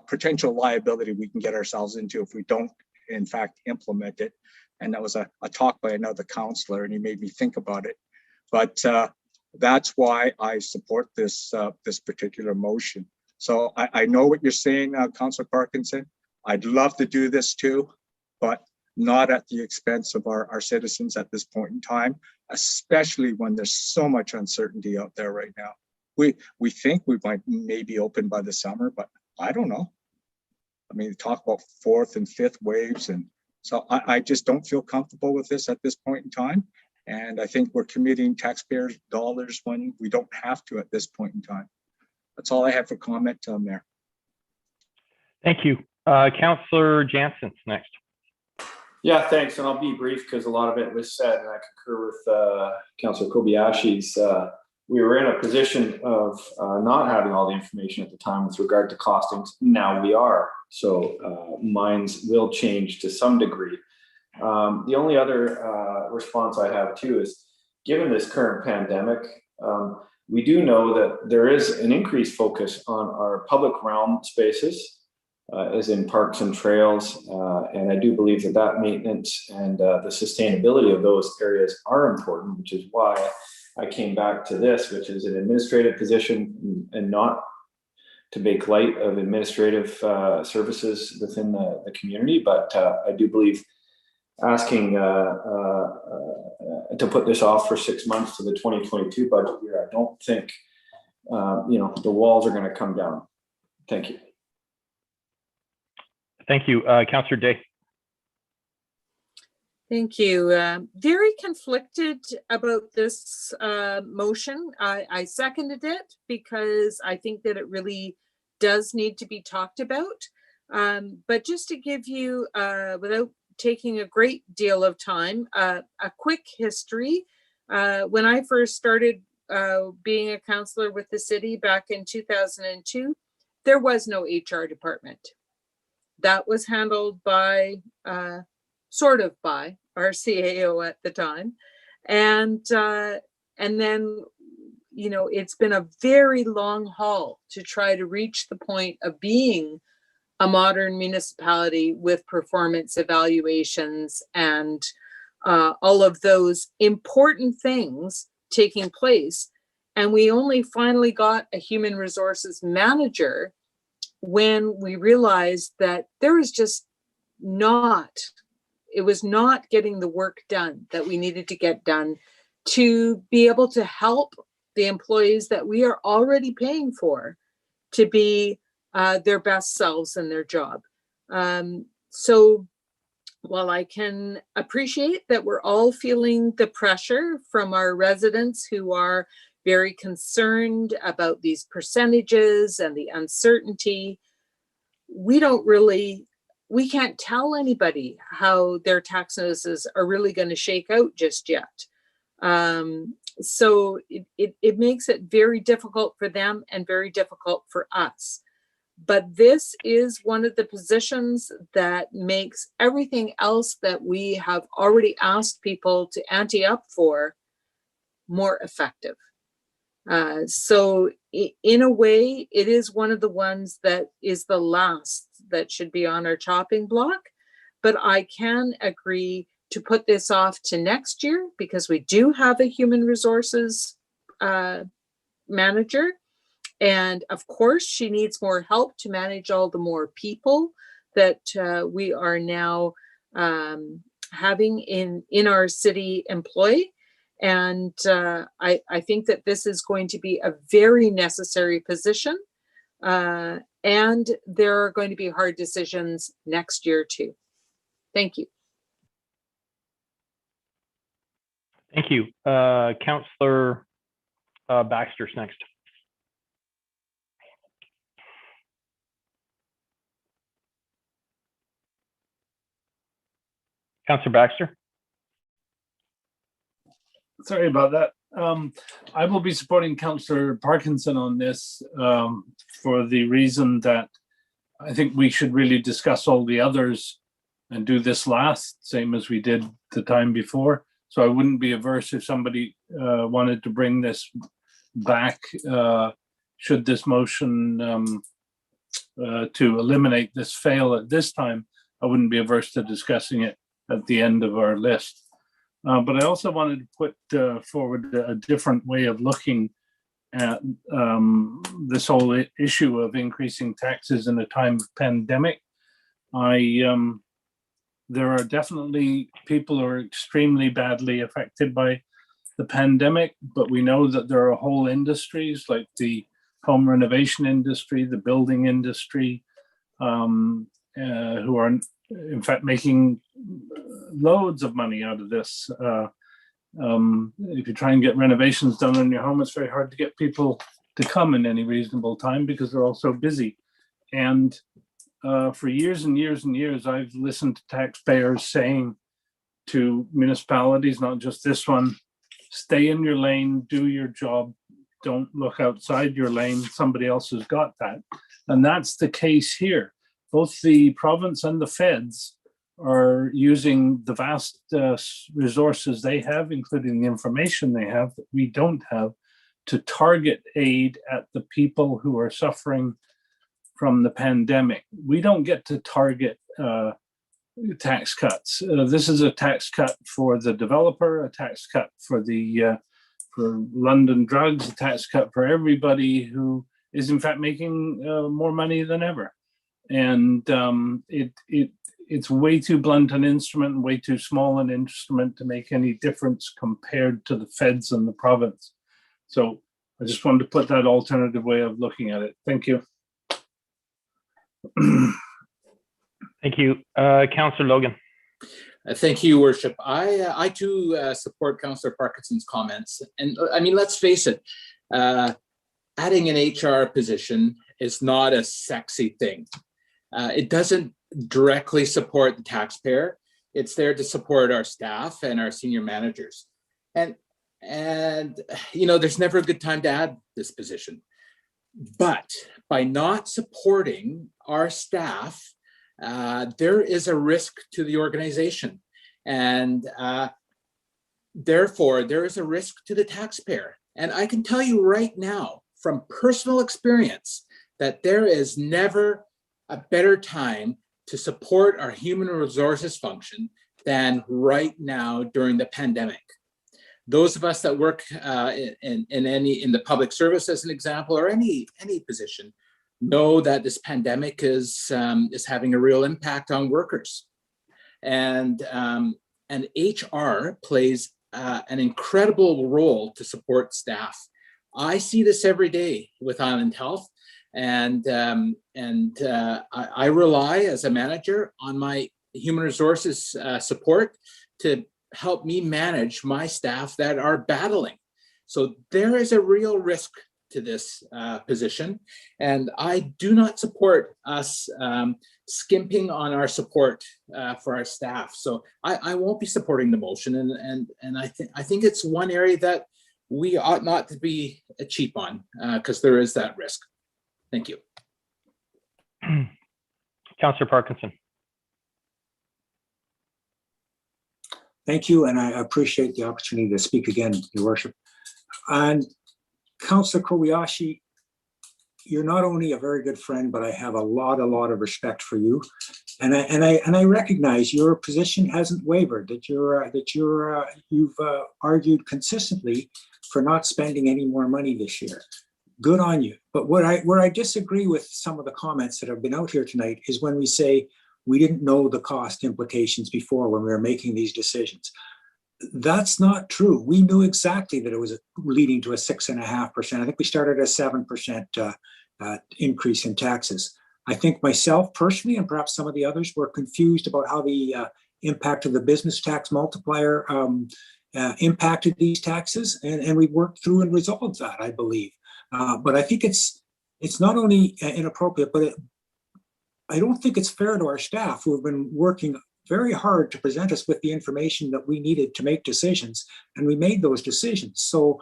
C: potential liability we can get ourselves into if we don't, in fact, implement it. And that was a talk by another counselor, and he made me think about it. But that's why I support this particular motion. So I know what you're saying, Councillor Parkinson. I'd love to do this too, but not at the expense of our citizens at this point in time, especially when there's so much uncertainty out there right now. We think we might maybe open by the summer, but I don't know. I mean, talk about fourth and fifth waves. And so I just don't feel comfortable with this at this point in time. And I think we're committing taxpayers' dollars when we don't have to at this point in time. That's all I have for comment, Mayor.
A: Thank you. Councillor Jansen's next.
G: Yeah, thanks. And I'll be brief because a lot of it was said, and I concur with Councillor Kobayashi's. We were in a position of not having all the information at the time with regard to costings. Now we are. So minds will change to some degree. The only other response I have too is, given this current pandemic, we do know that there is an increased focus on our public realm spaces, as in parks and trails. And I do believe that maintenance and the sustainability of those areas are important, which is why I came back to this, which is an administrative position and not to make light of administrative services within the community. But I do believe asking to put this off for 6 months to the 2022 budget year, I don't think, the walls are going to come down. Thank you.
A: Thank you. Councillor Day.
I: Thank you. Very conflicted about this motion. I seconded it because I think that it really does need to be talked about. But just to give you, without taking a great deal of time, a quick history. When I first started being a councillor with the city back in 2002, there was no HR department. That was handled by, sort of by our CAO at the time. And then, it's been a very long haul to try to reach the point of being a modern municipality with performance evaluations and all of those important things taking place. And we only finally got a human resources manager when we realized that there was just it was not getting the work done that we needed to get done to be able to help the employees that we are already paying for to be their best selves in their job. So while I can appreciate that we're all feeling the pressure from our residents who are very concerned about these percentages and the uncertainty, we can't tell anybody how their tax notices are really going to shake out just yet. So it makes it very difficult for them and very difficult for us. But this is one of the positions that makes everything else that we have already asked people to ante up for more effective. So in a way, it is one of the ones that is the last that should be on our chopping block. But I can agree to put this off to next year because we do have a human resources manager. And of course, she needs more help to manage all the more people that we are now having in our city employ. And I think that this is going to be a very necessary position. And there are going to be hard decisions next year too. Thank you.
A: Thank you. Councillor Baxter's next. Councillor Baxter.
F: Sorry about that. I will be supporting Councillor Parkinson on this for the reason that I think we should really discuss all the others and do this last, same as we did the time before. So I wouldn't be averse if somebody wanted to bring this back, should this motion to eliminate this fail at this time, I wouldn't be averse to discussing it at the end of our list. But I also wanted to put forward a different way of looking at this whole issue of increasing taxes in a time of pandemic. There are definitely people who are extremely badly affected by the pandemic, but we know that there are whole industries like the home renovation industry, the building industry, who are in fact making loads of money out of this. If you try and get renovations done in your home, it's very hard to get people to come in any reasonable time because they're all so busy. And for years and years and years, I've listened to taxpayers saying to municipalities, not just this one, stay in your lane, do your job, don't look outside your lane, somebody else has got that. And that's the case here. Both the province and the feds are using the vast resources they have, including the information they have that we don't have, to target aid at the people who are suffering from the pandemic. We don't get to target tax cuts. This is a tax cut for the developer, a tax cut for the for London Drugs, a tax cut for everybody who is in fact making more money than ever. And it's way too blunt an instrument and way too small an instrument to make any difference compared to the feds and the province. So I just wanted to put that alternative way of looking at it. Thank you.
A: Thank you. Councillor Logan.
H: Thank you, Worship. I too support Councillor Parkinson's comments. And I mean, let's face it, adding an HR position is not a sexy thing. It doesn't directly support the taxpayer. It's there to support our staff and our senior managers. And you know, there's never a good time to add this position. But by not supporting our staff, there is a risk to the organization. And therefore, there is a risk to the taxpayer. And I can tell you right now, from personal experience, that there is never a better time to support our human resources function than right now during the pandemic. Those of us that work in the public service, as an example, or any position, know that this pandemic is having a real impact on workers, and HR plays an incredible role to support staff. I see this every day with Island Health, and I rely as a manager on my human resources support to help me manage my staff that are battling. So there is a real risk to this position, and I do not support us skimping on our support for our staff. So I won't be supporting the motion, and I think it's one area that we ought not to be cheap on, because there is that risk. Thank you.
A: Councillor Parkinson.
D: Thank you, and I appreciate the opportunity to speak again, Your Worship. And Councillor Kobayashi, you're not only a very good friend, but I have a lot of respect for you, and I recognize your position hasn't wavered. That you've argued consistently for not spending any more money this year. Good on you. But where I disagree with some of the comments that have been out here tonight is when we say we didn't know the cost implications before when we were making these decisions. That's not true. We knew exactly that it was leading to a 6.5%. I think we started at a 7% increase in taxes. I think myself personally, and perhaps some of the others, were confused about how the impact of the business tax multiplier impacted these taxes, and we worked through and resolved that, I believe. But I think it's not only inappropriate, but I don't think it's fair to our staff who have been working very hard to present us with the information that we needed to make decisions, and we made those decisions. So,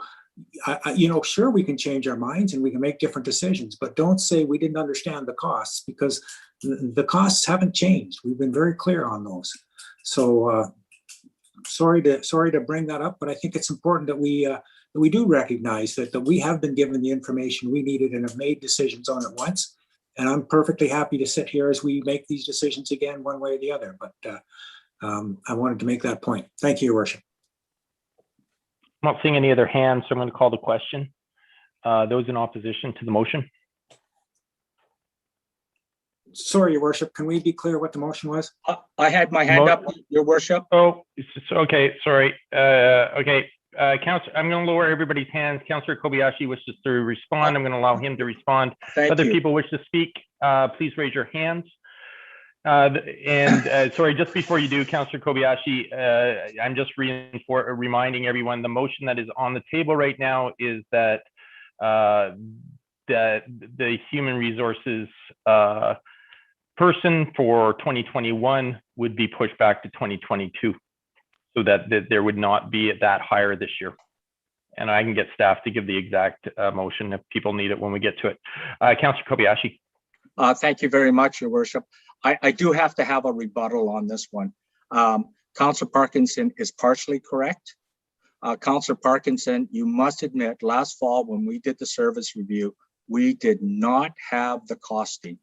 D: sure, we can change our minds and we can make different decisions, but don't say we didn't understand the costs, because the costs haven't changed. We've been very clear on those. So, sorry to bring that up, but I think it's important that we do recognize that we have been given the information we needed and have made decisions on it once, And I'm perfectly happy to sit here as we make these decisions again, one way or the other. But I wanted to make that point. Thank you, Your Worship.
A: I'm not seeing any other hands, so I'm going to call the question. Those in opposition to the motion?
D: Sorry, Your Worship. Can we be clear what the motion was?
C: I had my hand up, Your Worship.
A: Oh, okay, sorry. Okay, Councillor, I'm going to lower everybody's hands. Councillor Kobayashi wishes to respond. I'm going to allow him to respond.
C: Thank
A: Other
C: you.
A: people wish to speak, please raise your hands. Sorry, just before you do, Councillor Kobayashi, I'm just reminding everyone, the motion that is on the table right now is that the human resources person for 2021 would be pushed back to 2022, so that there would not be that higher this year. And I can get staff to give the exact motion if people need it when we get to it. Councillor Kobayashi.
C: Thank you very much, Your Worship. I do have to have a rebuttal on this one. Councillor Parkinson is partially correct. Councillor Parkinson, you must admit, last fall when we did the service review, we did not have the costing.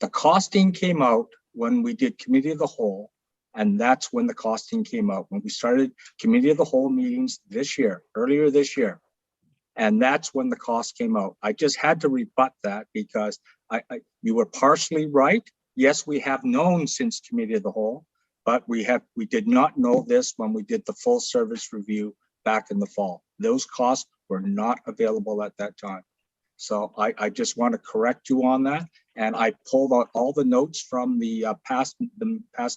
C: The costing came out when we did Committee of the Whole, and that's when the costing came out, when we started Committee of the Whole meetings this year, earlier this year. And that's when the cost came out. I just had to rebut that because you were partially right. Yes, we have known since Committee of the Whole, but we did not know this when we did the full service review back in the fall. Those costs were not available at that time. So I just want to correct you on that. And I pulled out all the notes from the past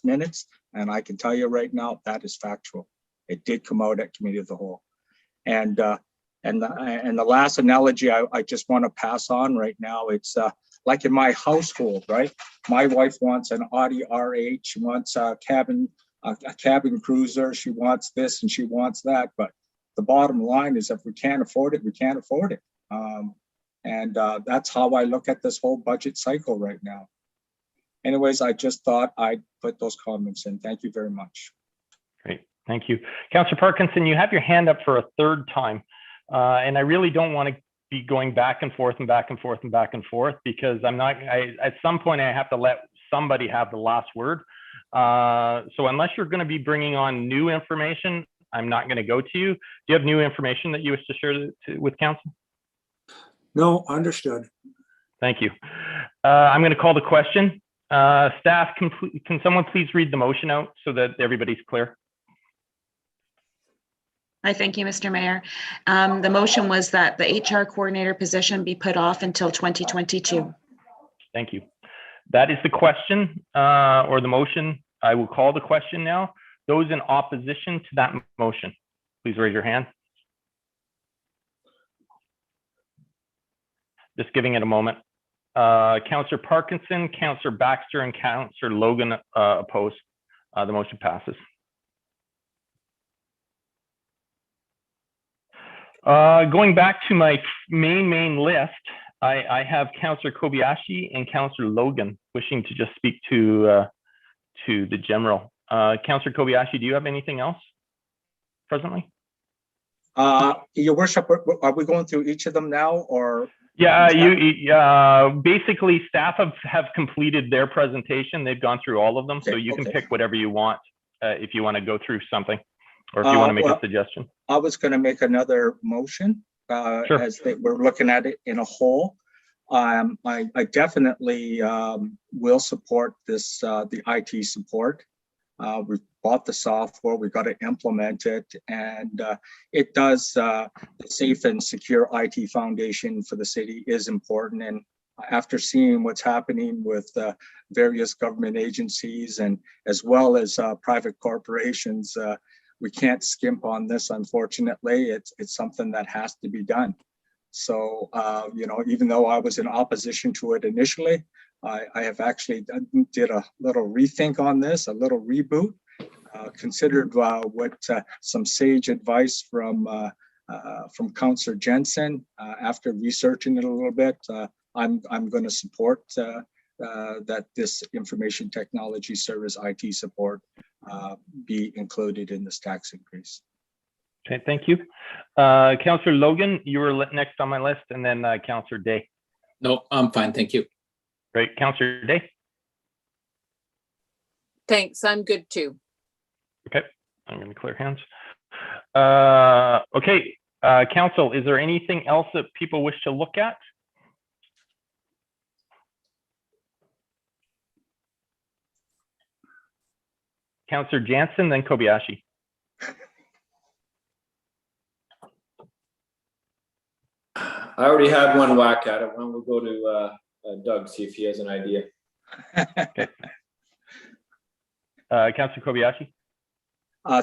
C: minutes, and I can tell you right now that is factual. It did come out at Committee of the Whole. And the last analogy I just want to pass on right now, it's like in my household, right? My wife wants an Audi R8, she wants a cabin cruiser, she wants this and she wants that. But the bottom line is, if we can't afford it, we can't afford it. That's how I look at this whole budget cycle right now. Anyways, I just thought I'd put those comments in. Thank you very much.
A: Great, thank you. Councillor Parkinson, you have your hand up for a third time. And I really don't want to be going back and forth and back and forth and back and forth, because at some point I have to let somebody have the last word. So unless you're going to be bringing on new information, I'm not going to go to you. Do you have new information that you wish to share with council?
D: No, understood.
A: Thank you. I'm going to call the question. Staff, can someone please read the motion out so that everybody's clear?
B: I thank you, Mr. Mayor. The motion was that the HR coordinator position be put off until 2022.
A: Thank you. That is the question or the motion. I will call the question now. Those in opposition to that motion, please raise your hand. Just giving it a moment. Councillor Parkinson, Councillor Baxter, and Councillor Logan opposed. The motion passes. Going back to my main list, I have Councillor Kobayashi and Councillor Logan wishing to just speak to the general. Councillor Kobayashi, do you have anything else presently?
C: Your Worship, are we going through each of them now, or?
A: Yeah, basically staff have completed their presentation. They've gone through all of them, so you can pick whatever you want if you want to go through something, or if you want to make a suggestion.
C: I was going to make another motion
A: Sure.
C: as we're looking at it in a whole. I definitely will support this, the IT support. We've bought the software, we've got to implement it, and it does, the safe and secure IT foundation for the city is important. And after seeing what's happening with various government agencies and as well as private corporations, we can't skimp on this, unfortunately. It's something that has to be done. So, you know, even though I was in opposition to it initially, I have actually did a little rethink on this, a little reboot, considered what some sage advice from Councillor Jensen. After researching it a little bit, I'm going to support that this information technology service IT support be included in this tax increase.
A: Okay, thank you. Councillor Logan, you were next on my list, and then Councillor Day.
H: No, I'm fine, thank you.
A: Great. Councillor Day.
I: Thanks, I'm good too.
A: Okay, I'm going to clear hands. Okay, council, is there anything else that people wish to look at? Councillor Jansen, then Kobayashi.
G: I already had one whack at it. Why don't we go to Doug, see if he has an idea.
A: Okay. Councillor Kobayashi.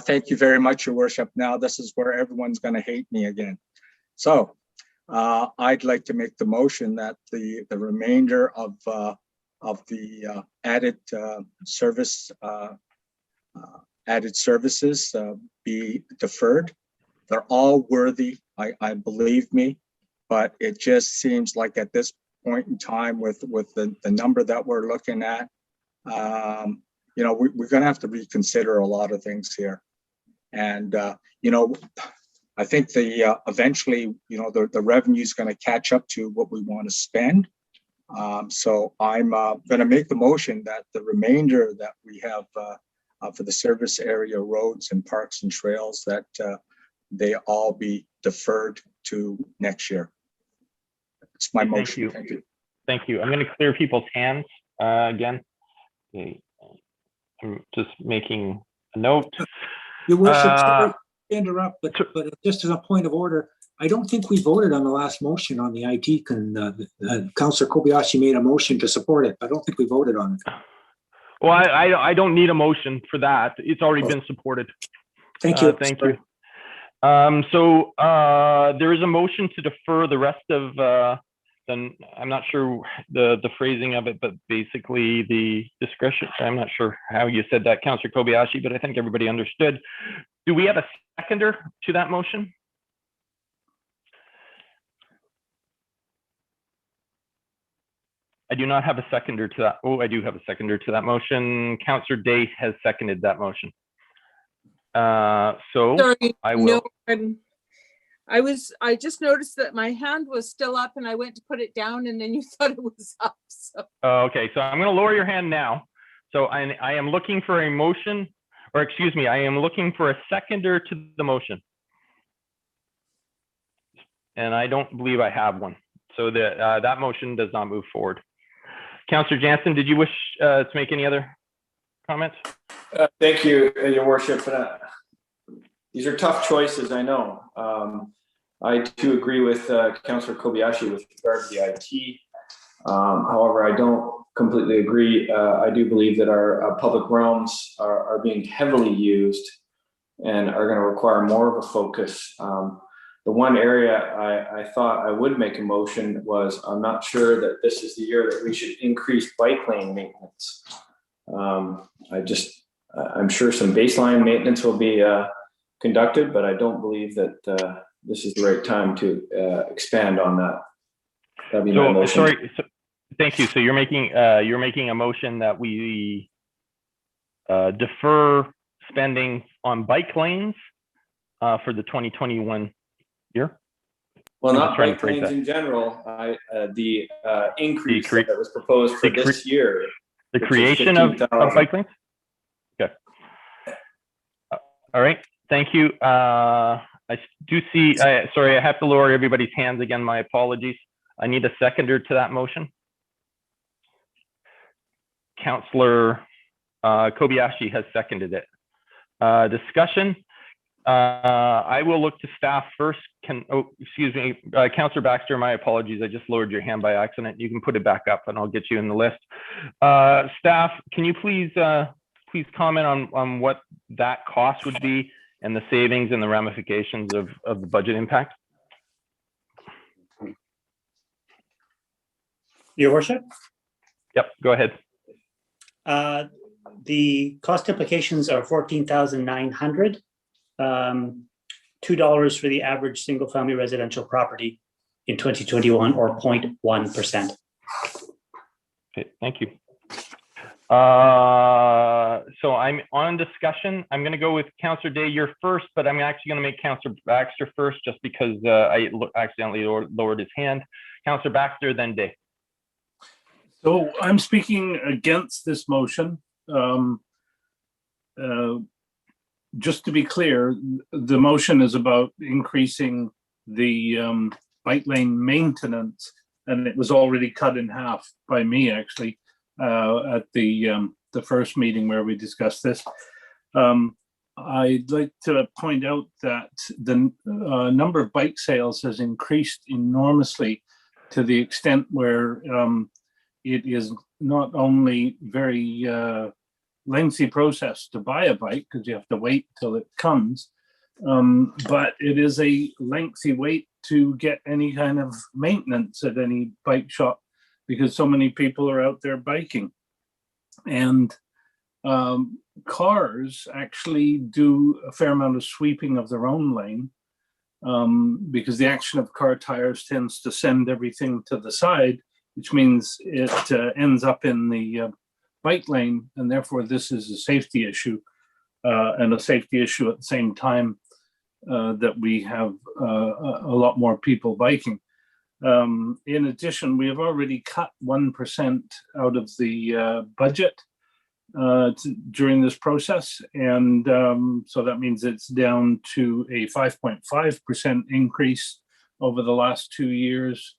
C: Thank you very much, Your Worship. Now this is where everyone's going to hate me again. So I'd like to make the motion that the remainder of the added services be deferred. They're all worthy, I believe me, but it just seems like at this point in time with the number that we're looking at, you know, we're going to have to reconsider a lot of things here. And, you know, I think eventually, you know, the revenue is going to catch up to what we want to spend. So I'm going to make the motion that the remainder that we have for the service area roads and parks and trails, that they all be deferred to next year. It's my motion.
A: Thank you. Thank you. I'm going to clear people's hands again. Okay. I'm just making a note.
D: Your Worship, sorry to interrupt, but just as a point of order, I don't think we voted on the last motion on the IT. Councillor Kobayashi made a motion to support it. I don't think we voted on it.
A: Well, I don't need a motion for that. It's already been supported.
D: Thank you.
A: Thank you. So there is a motion to defer the rest of then I'm not sure the phrasing of it, but basically the discretion. I'm not sure how you said that, Councillor Kobayashi, but I think everybody understood. Do we have a seconder to that motion? I do not have a seconder to that. Oh, I do have a seconder to that motion. Councillor Day has seconded that motion. So
I: Sorry,
A: I will.
I: No, I just noticed that my hand was still up and I went to put it down and then you thought it was up. So.
A: Okay, so I'm going to lower your hand now. So I am looking for a motion, or excuse me, I am looking for a seconder to the motion. And I don't believe I have one. So that motion does not move forward. Councillor Jansen, did you wish to make any other comments?
G: Thank you, Your Worship. These are tough choices, I know. I too agree with Councillor Kobayashi with regard to the IT. However, I don't completely agree. I do believe that our public realms are being heavily used and are going to require more of a focus. The one area I thought I would make a motion was, I'm not sure that this is the year that we should increase bike lane maintenance. I'm sure some baseline maintenance will be conducted, but I don't believe that this is the right time to expand on that. That'd be my motion.
A: Sorry, thank you. So you're making a motion that we defer spending on bike lanes for the 2021 year?
G: Well, not bike lanes in general. The increase that was proposed for this year.
A: The creation of bike lanes? Okay. All right. Thank you. I do see, sorry, I have to lower everybody's hands again. My apologies. I need a seconder to that motion. Councillor Kobayashi has seconded it. Discussion. I will look to staff first. Excuse me, Councillor Baxter, my apologies. I just lowered your hand by accident. You can put it back up and I'll get you in the list. Staff, can you please comment on what that cost would be and the savings and the ramifications of the budget impact?
K: Your Worship?
A: Yep, go ahead.
K: The cost implications are $14,900. $2 for the average single-family residential property in 2021, or 0.1%.
A: Okay, thank you. So I'm on discussion. I'm going to go with Councillor Day. You're first, but I'm actually going to make Councillor Baxter first, just because I accidentally lowered his hand. Councillor Baxter, then Day.
F: So I'm speaking against this motion. Just to be clear, the motion is about increasing the bike lane maintenance, and it was already cut in half by me, actually, at the first meeting where we discussed this. I'd like to point out that the number of bike sales has increased enormously, to the extent where it is not only very lengthy process to buy a bike because you have to wait till it comes, but it is a lengthy wait to get any kind of maintenance at any bike shop because so many people are out there biking. And cars actually do a fair amount of sweeping of their own lane, because the action of car tires tends to send everything to the side, which means it ends up in the bike lane, and therefore this is a safety issue, and a safety issue at the same time that we have a lot more people biking. In addition, we have already cut 1% out of the budget during this process, and so that means it's down to a 5.5% increase over the last 2 years,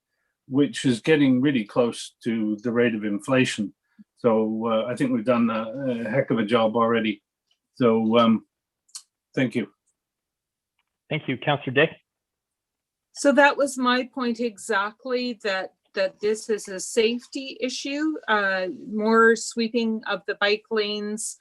F: which is getting really close to the rate of inflation. So I think we've done a heck of a job already. So thank you.
A: Thank you, Councillor Day.
I: So that was my point exactly, that this is a safety issue. More sweeping of the bike lanes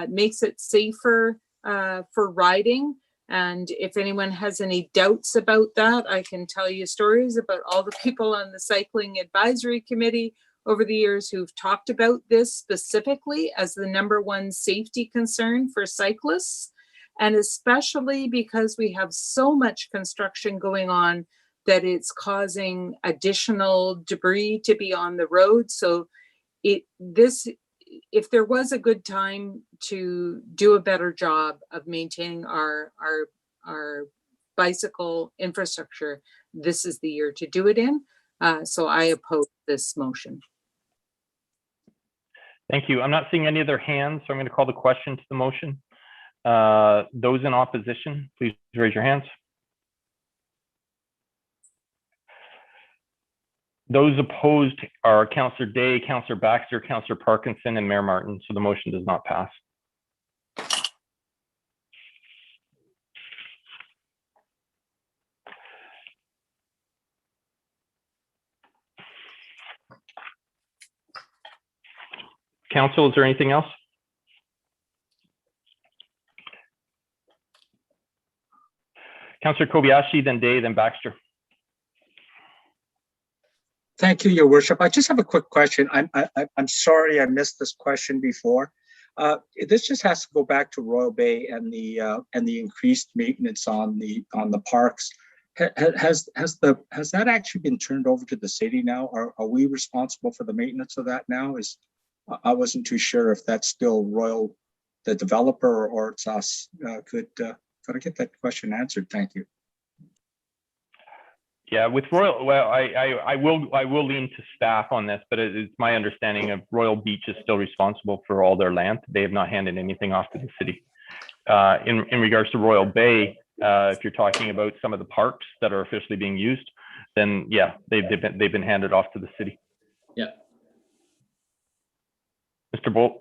I: makes it safer for riding. And if anyone has any doubts about that, I can tell you stories about all the people on the Cycling Advisory Committee over the years who've talked about this specifically as the #1 safety concern for cyclists. And especially because we have so much construction going on that it's causing additional debris to be on the road. So if there was a good time to do a better job of maintaining our bicycle infrastructure, this is the year to do it in. So I oppose this motion.
A: Thank you. I'm not seeing any other hands, so I'm going to call the question to the motion. Those in opposition, please raise your hands. Those opposed are Councillor Day, Councillor Baxter, Councillor Parkinson, and Mayor Martin, so the motion does not pass. Council, is there anything else? Councillor Kobayashi, then Day, then Baxter.
C: Thank you, Your Worship. I just have a quick question. I'm sorry I missed this question before. This just has to go back to Royal Bay and the increased maintenance on the parks. Has that actually been turned over to the city now? Are we responsible for the maintenance of that now? I wasn't too sure if that's still Royal, the developer, or it's us. Could I get that question answered? Thank you.
A: Yeah, with Royal, well, I will lean to staff on this, but it's my understanding of Royal Beach is still responsible for all their land. They have not handed anything off to the city. In regards to Royal Bay, if you're talking about some of the parks that are officially being used, then yeah, they've been handed off to the city.
H: Yeah.
A: Mr. Bolt,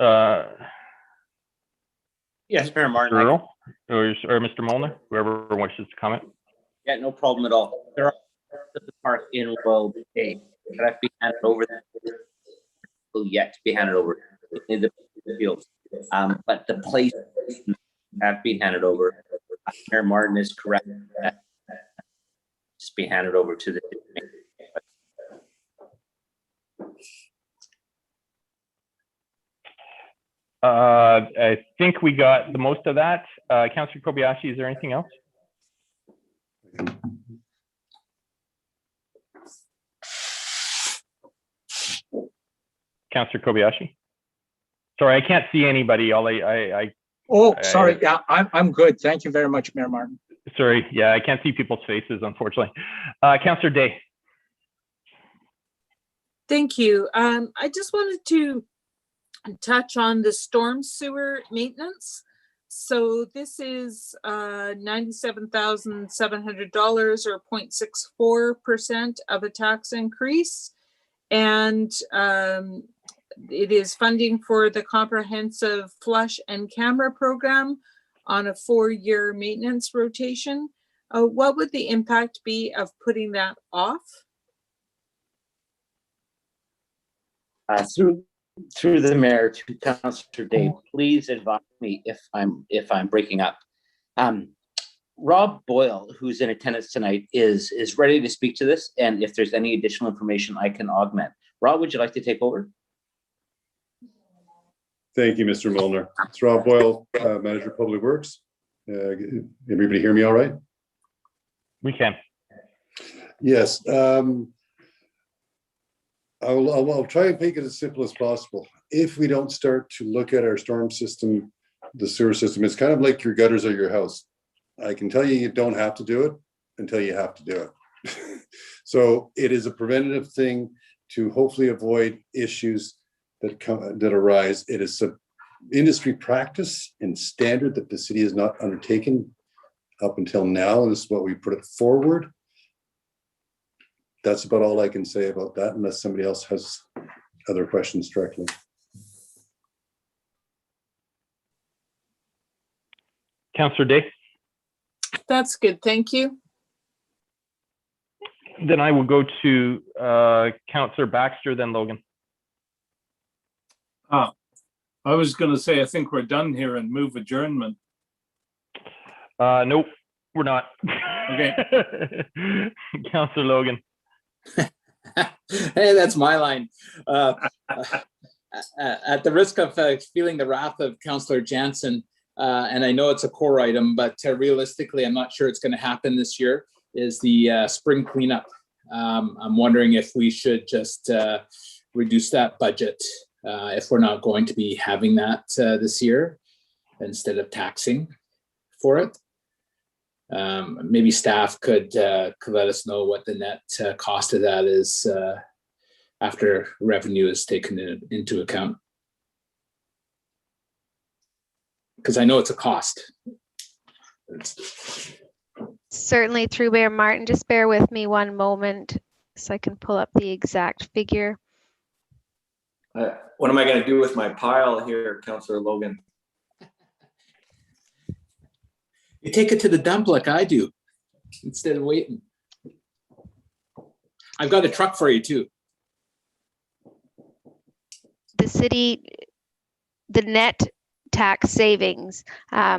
L: Yes, Mayor Martin.
A: Earl, or Mr. Molnar, whoever wishes to comment.
L: Yeah, no problem at all. There are parts of the park in Royal Bay that have been handed over, will yet to be handed over in the fields. But the places have been handed over. Mayor Martin is correct. Just be handed over to the.
A: I think we got the most of that. Councillor Kobayashi, is there anything else? Councillor Kobayashi? Sorry, I can't see anybody.
C: Oh, sorry. Yeah, I'm good. Thank you very much, Mayor Martin.
A: Sorry. Yeah, I can't see people's faces, unfortunately. Councillor Day.
I: Thank you. I just wanted to touch on the storm sewer maintenance. So this is $97,700 or 0.64% of a tax increase. And it is funding for the comprehensive flush and camera program on a 4-year maintenance rotation. What would the impact be of putting that off?
L: Through the mayor to Councillor Day, please advise me if I'm breaking up. Rob Boyle, who's in attendance tonight, is ready to speak to this, and if there's any additional information I can augment. Rob, would you like to take over?
M: Thank you, Mr. Molnar. It's Rob Boyle, Manager of Public Works. Everybody hear me all right?
A: We can.
M: Yes. I'll try and make it as simple as possible. If we don't start to look at our storm system, the sewer system, it's kind of like your gutters or your house. I can tell you, you don't have to do it until you have to do it. So it is a preventative thing to hopefully avoid issues that arise. It is an industry practice and standard that the city has not undertaken up until now, and this is what we put it forward. That's about all I can say about that, unless somebody else has other questions directly.
A: Councillor Day.
I: That's good. Thank you.
A: Then I will go to Councillor Baxter, then Logan.
F: I was going to say, I think we're done here and move adjournment.
A: Nope, we're not.
F: Okay.
A: Councillor Logan.
H: Hey, that's my line. At the risk of feeling the wrath of Councillor Jansen, and I know it's a core item, but realistically, I'm not sure it's going to happen this year, is the spring cleanup. I'm wondering if we should just reduce that budget if we're not going to be having that this year instead of taxing for it. Maybe staff could let us know what the net cost of that is after revenue is taken into account. Because I know it's a cost.
E: Certainly, through Mayor Martin. Just bear with me one moment so I can pull up the exact figure.
G: What am I going to do with my pile here, Councillor Logan?
H: You take it to the dump like I do instead of waiting. I've got a truck for you too.
E: The city, the net tax savings,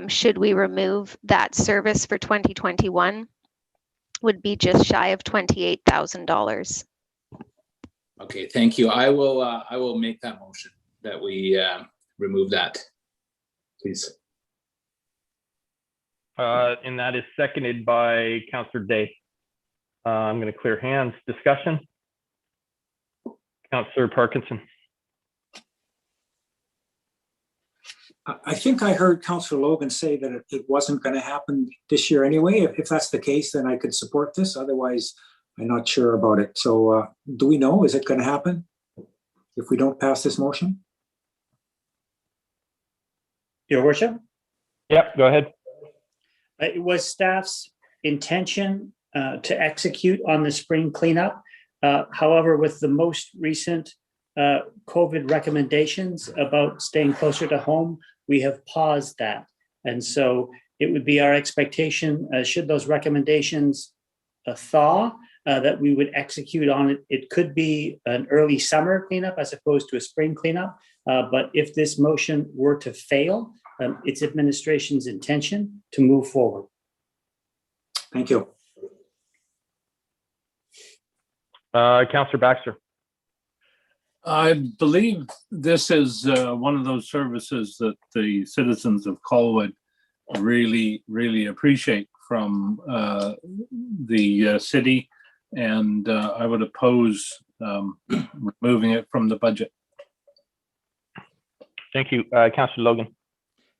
E: should we remove that service for 2021, would be just shy of $28,000.
H: Okay, thank you. I will make that motion that we remove that, please.
A: And that is seconded by Councillor Day. I'm going to clear hands. Discussion. Councillor Parkinson.
D: I think I heard Councillor Logan say that it wasn't going to happen this year anyway. If that's the case, then I could support this. Otherwise, I'm not sure about it. So do we know, is it going to happen if we don't pass this motion?
K: Your worship?
A: Yep, go ahead.
K: It was staff's intention to execute on the spring cleanup. However, with the most recent COVID recommendations about staying closer to home, we have paused that. And so it would be our expectation, should those recommendations thaw, that we would execute on it. It could be an early summer cleanup as opposed to a spring cleanup. But if this motion were to fail, it's administration's intention to move forward.
D: Thank you.
A: Councillor Baxter.
F: I believe this is one of those services that the citizens of Colwood really, really appreciate from the city, and I would oppose removing it from the budget.
A: Thank you. Councillor Logan.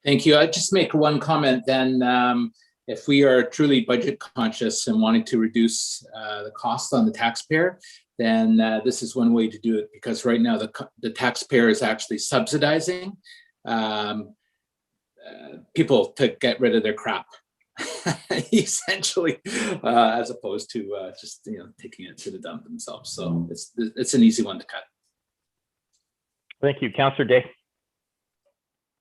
H: Thank you. I'd just make one comment then. If we are truly budget conscious and wanting to reduce the cost on the taxpayer, then this is one way to do it, because right now the taxpayer is actually subsidizing people to get rid of their crap, essentially, as opposed to just taking it to the dump themselves. So it's an easy one to cut.
A: Thank you, Councillor Day.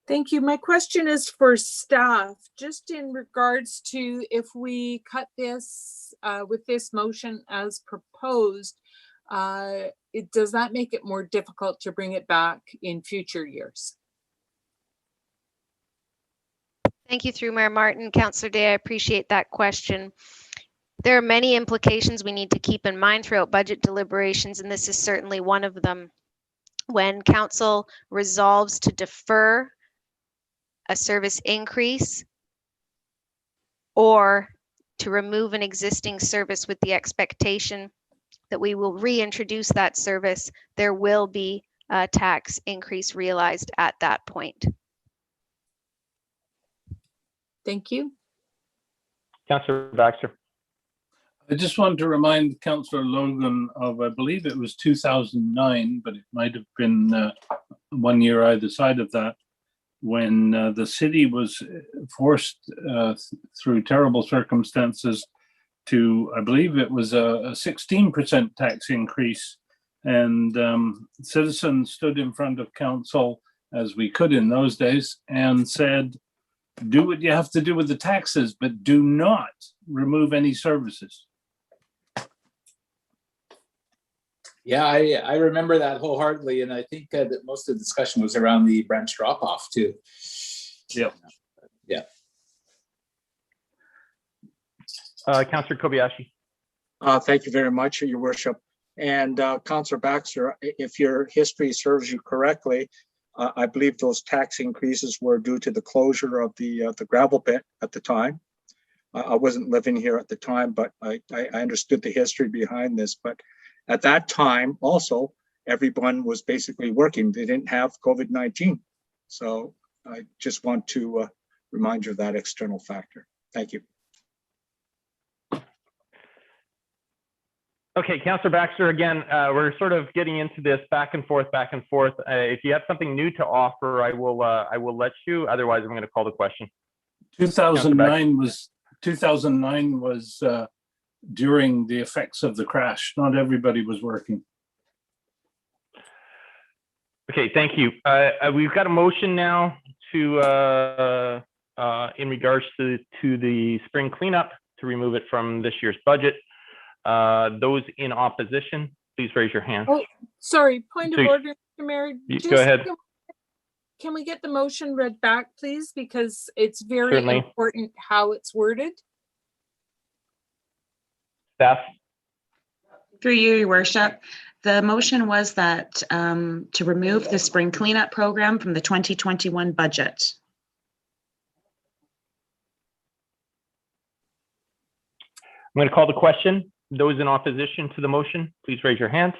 I: Thank you. My question is for staff, just in regards to if we cut this with this motion as proposed, does that make it more difficult to bring it back in future years?
E: Thank you, through Mayor Martin. Councillor Day, I appreciate that question. There are many implications we need to keep in mind throughout budget deliberations, and this is certainly one of them. When council resolves to defer a service increase or to remove an existing service with the expectation that we will reintroduce that service, there will be a tax increase realized at that point.
I: Thank you.
A: Councillor Baxter.
F: I just wanted to remind Councillor Logan of, I believe it was 2009, but it might have been 1 year either side of that, when the city was forced through terrible circumstances to, I believe it was a 16% tax increase. And citizens stood in front of council, as we could in those days, and said, do what you have to do with the taxes, but do not remove any services.
H: Yeah, I remember that wholeheartedly, and I think that most of the discussion was around the branch drop-off too.
F: Yeah.
H: Yeah.
A: Councillor Kobayashi.
C: Thank you very much, Your Worship. And Councillor Baxter, if your history serves you correctly, I believe those tax increases were due to the closure of the gravel pit at the time. I wasn't living here at the time, but I understood the history behind this. But at that time, also, everyone was basically working. They didn't have COVID-19. So I just want to remind you of that external factor. Thank you.
A: Okay, Councillor Baxter, again, we're sort of getting into this back and forth. If you have something new to offer, I will let you. Otherwise, I'm going to call the question.
F: 2009 was during the effects of the crash. Not everybody was working.
A: Okay, thank you. We've got a motion now to in regards to the spring cleanup to remove it from this year's budget. Those in opposition, please raise your hand.
I: Oh, sorry, point of order, Mr. Mayor.
A: Go ahead.
I: Can we get the motion read back, please? Because it's very
A: Certainly.
I: important how it's worded.
A: Staff.
B: Through you, Your Worship, the motion was that to remove the spring cleanup program from the 2021 budget.
A: I'm going to call the question. Those in opposition to the motion, please raise your hands.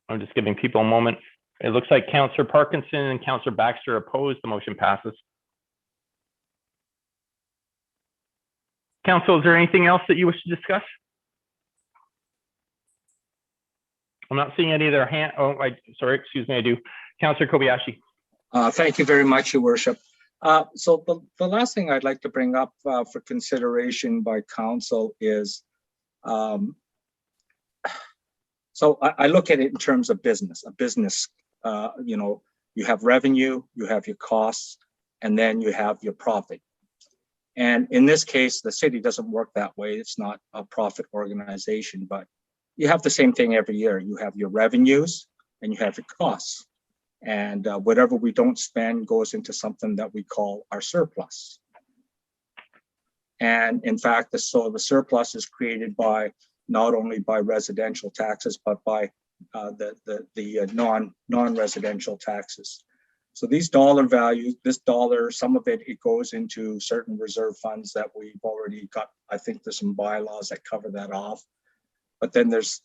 A: I'm just giving people a moment. It looks like Councillor Parkinson and Councillor Baxter opposed. The motion passes. Council, is there anything else that you wish to discuss? I'm not seeing any of their hand. Oh, sorry, excuse me, I do. Councillor Kobayashi.
C: Thank you very much, Your Worship. So the last thing I'd like to bring up for consideration by council is, so I look at it in terms of business. A business, you have revenue, you have your costs, and then you have your profit. And in this case, the city doesn't work that way. It's not a profit organization, but you have the same thing every year. You have your revenues and you have your costs. And whatever we don't spend goes into something that we call our surplus. And in fact, the surplus is created by not only by residential taxes, but by the non-residential taxes. So these dollar values, this dollar, some of it goes into certain reserve funds that we've already got. I think there's some bylaws that cover that off. But then there's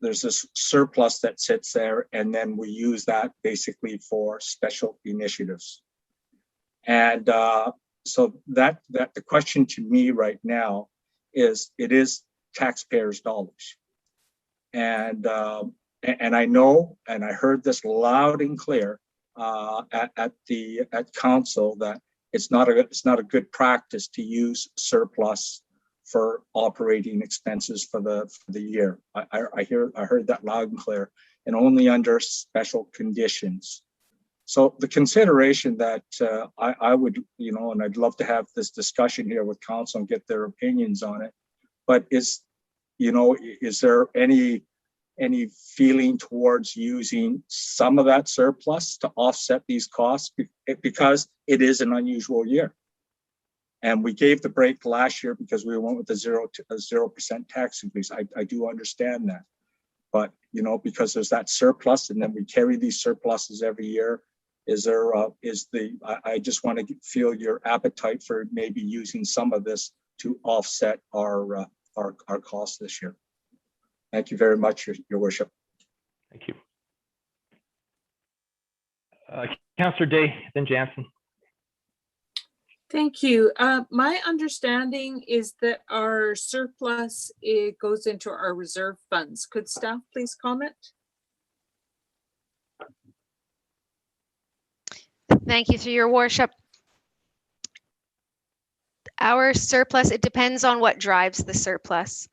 C: this surplus that sits there, and then we use that basically for special initiatives. And the question to me right now is, it is taxpayers' dollars. And I know, and I heard this loud and clear at council, that it's not a good practice to use surplus for operating expenses for the year. I heard that loud and clear, and only under special conditions. So the consideration that I would, and I'd love to have this discussion here with council and get their opinions on it, but is there any feeling towards using some of that surplus to offset these costs, because it is an unusual year? And we gave the break last year because we went with a 0% tax increase. I do understand that, but because there's that surplus, and then we carry these surpluses every year. I just want to feel your appetite for maybe using some of this to offset our costs this year. Thank you very much, Your Worship.
A: Thank you. Councillor Day, then Jansen.
I: Thank you. My understanding is that our surplus, it goes into our reserve funds. Could staff please comment?
E: Thank you, through your worship. Our surplus, it depends on what drives the surplus.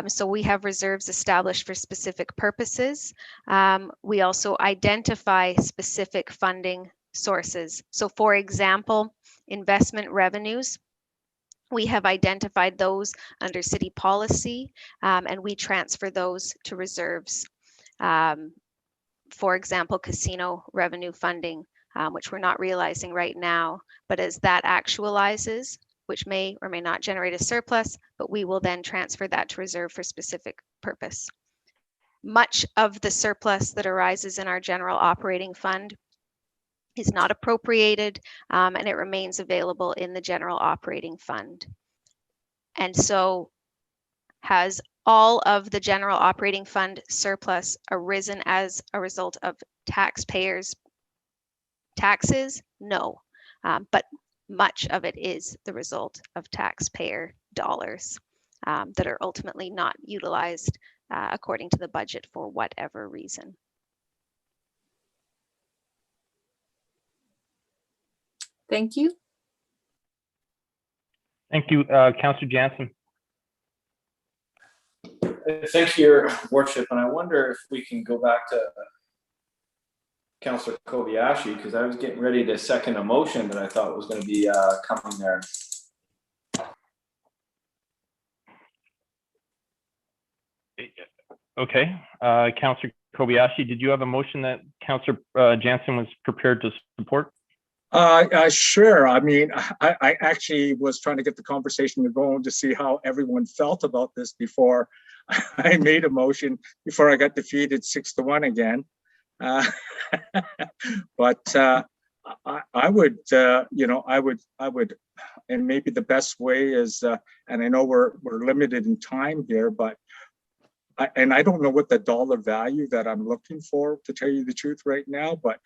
E: So we have reserves established for specific purposes. We also identify specific funding sources. So for example, investment revenues, we have identified those under city policy, and we transfer those to reserves. For example, casino revenue funding, which we're not realizing right now, but as that actualizes, which may or may not generate a surplus, but we will then transfer that to reserve for specific purpose. Much of the surplus that arises in our general operating fund is not appropriated, and it remains available in the general operating fund. And so has all of the general operating fund surplus arisen as a result of taxpayers' taxes? No, but much of it is the result of taxpayer dollars that are ultimately not utilized according to the budget for whatever reason.
I: Thank you.
A: Thank you, Councillor Jansen.
G: Thank you, Your Worship, and I wonder if we can go back to Councillor Kobayashi, because I was getting ready to second a motion that I thought was going to be coming there.
A: Okay, Councillor Kobayashi, did you have a motion that Councillor Jansen was prepared to support?
C: Sure. I mean, I actually was trying to get the conversation going to see how everyone felt about this before I made a motion, before I got defeated 6-1 again. But I would, I would, and maybe the best way is, and I know we're limited in time here, but I don't know what the dollar value that I'm looking for, to tell you the truth right now, but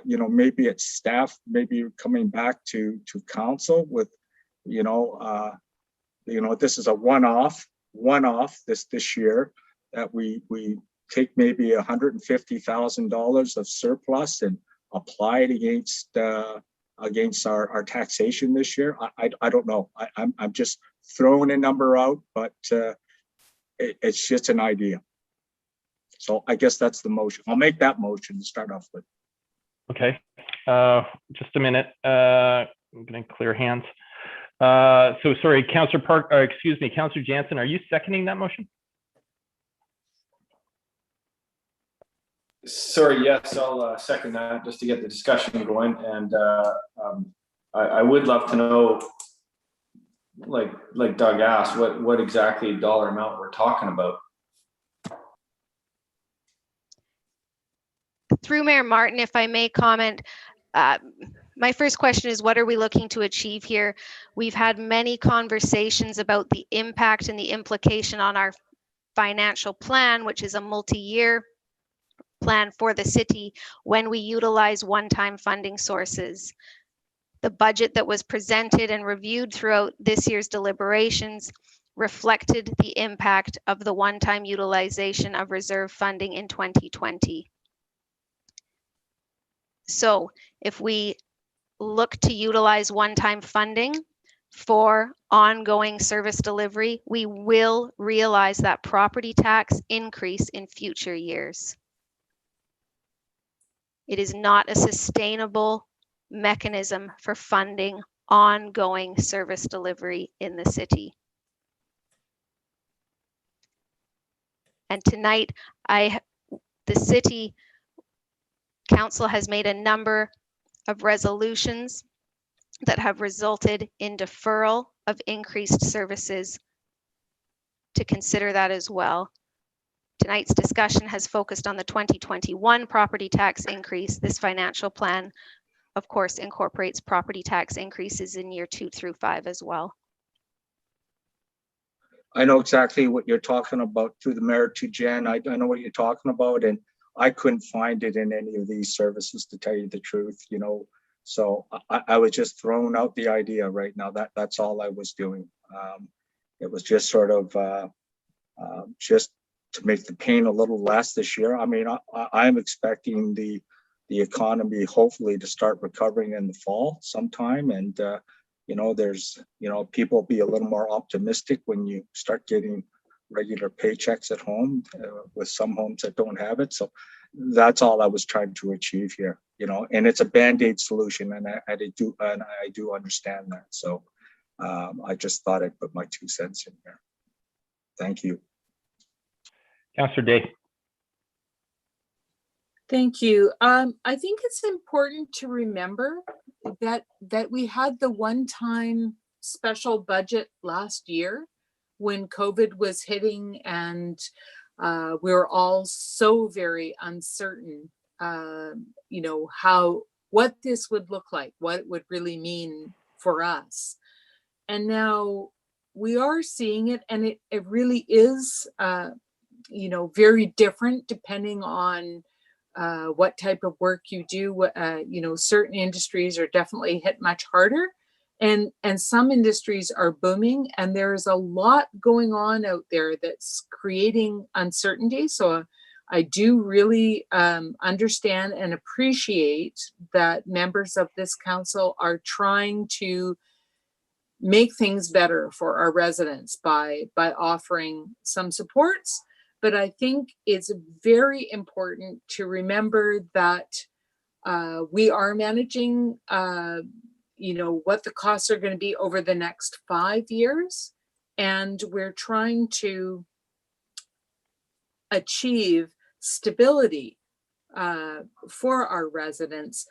C: maybe it's staff, maybe coming back to council with, this is a one-off this year, that we take maybe $150,000 of surplus and apply it against our taxation this year. I don't know. I'm just throwing a number out, but it's just an idea. So I guess that's the motion. I'll make that motion to start off with.
A: Okay, just a minute. I'm going to clear hands. So sorry, Councillor Councillor Jansen, are you seconding that motion?
G: Sorry, yes, I'll second that just to get the discussion going. And I would love to know, like Doug asked, what exactly dollar amount we're talking about.
E: Through Mayor Martin, if I may comment, my first question is, what are we looking to achieve here? We've had many conversations about the impact and the implication on our financial plan, which is a multi-year plan for the city when we utilize one-time funding sources. The budget that was presented and reviewed throughout this year's deliberations reflected the impact of the one-time utilization of reserve funding in 2020. So if we look to utilize one-time funding for ongoing service delivery, we will realize that property tax increase in future years. It is not a sustainable mechanism for funding ongoing service delivery in the city. And tonight, the city council has made a number of resolutions that have resulted in deferral of increased services to consider that as well. Tonight's discussion has focused on the 2021 property tax increase. This financial plan, of course, incorporates property tax increases in year 2 through 5 as well.
C: I know exactly what you're talking about through the mayor to Jen. I know what you're talking about, and I couldn't find it in any of these services, to tell you the truth, you know. So I was just throwing out the idea right now. That's all I was doing. It was just sort of just to make the pain a little less this year. I mean, I'm expecting the economy hopefully to start recovering in the fall sometime, and you know, there's, you know, people be a little more optimistic when you start getting regular paychecks at home, with some homes that don't have it. So that's all I was trying to achieve here, you know, and it's a Band-Aid solution, and I do understand that. So I just thought I'd put my 2 cents in there. Thank you.
A: Councillor Day.
I: Thank you. I think it's important to remember that we had the one-time special budget last year when COVID was hitting, and we were all so very uncertain, you know, what this would look like, what it would really mean for us. And now we are seeing it, and it really is, you know, very different depending on what type of work you do. You know, certain industries are definitely hit much harder, and some industries are booming, and there's a lot going on out there that's creating uncertainty. So I do really understand and appreciate that members of this council are trying to make things better for our residents by offering some supports. But I think it's very important to remember that we are managing, you know, what the costs are going to be over the next 5 years. And we're trying to achieve stability for our residents,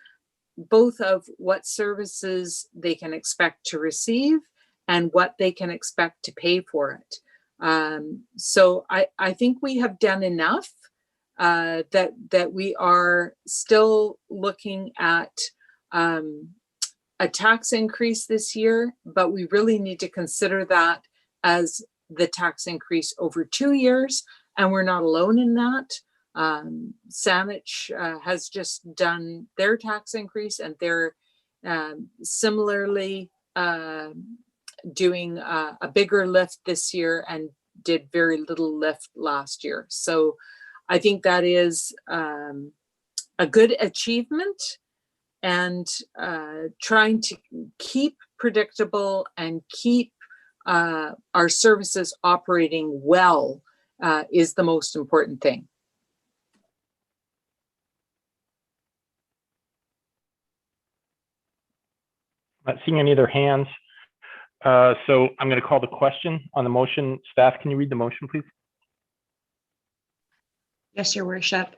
I: both of what services they can expect to receive and what they can expect to pay for it. So I think we have done enough, that we are still looking at a tax increase this year, but we really need to consider that as the tax increase over 2 years, and we're not alone in that. Saanich has just done their tax increase, and they're similarly doing a bigger lift this year and did very little lift last year. So I think that is a good achievement, and trying to keep predictable and keep our services operating well is the most important thing.
A: Not seeing any other hands. So I'm going to call the question on the motion. Staff, can you read the motion, please?
B: Yes, Your Worship.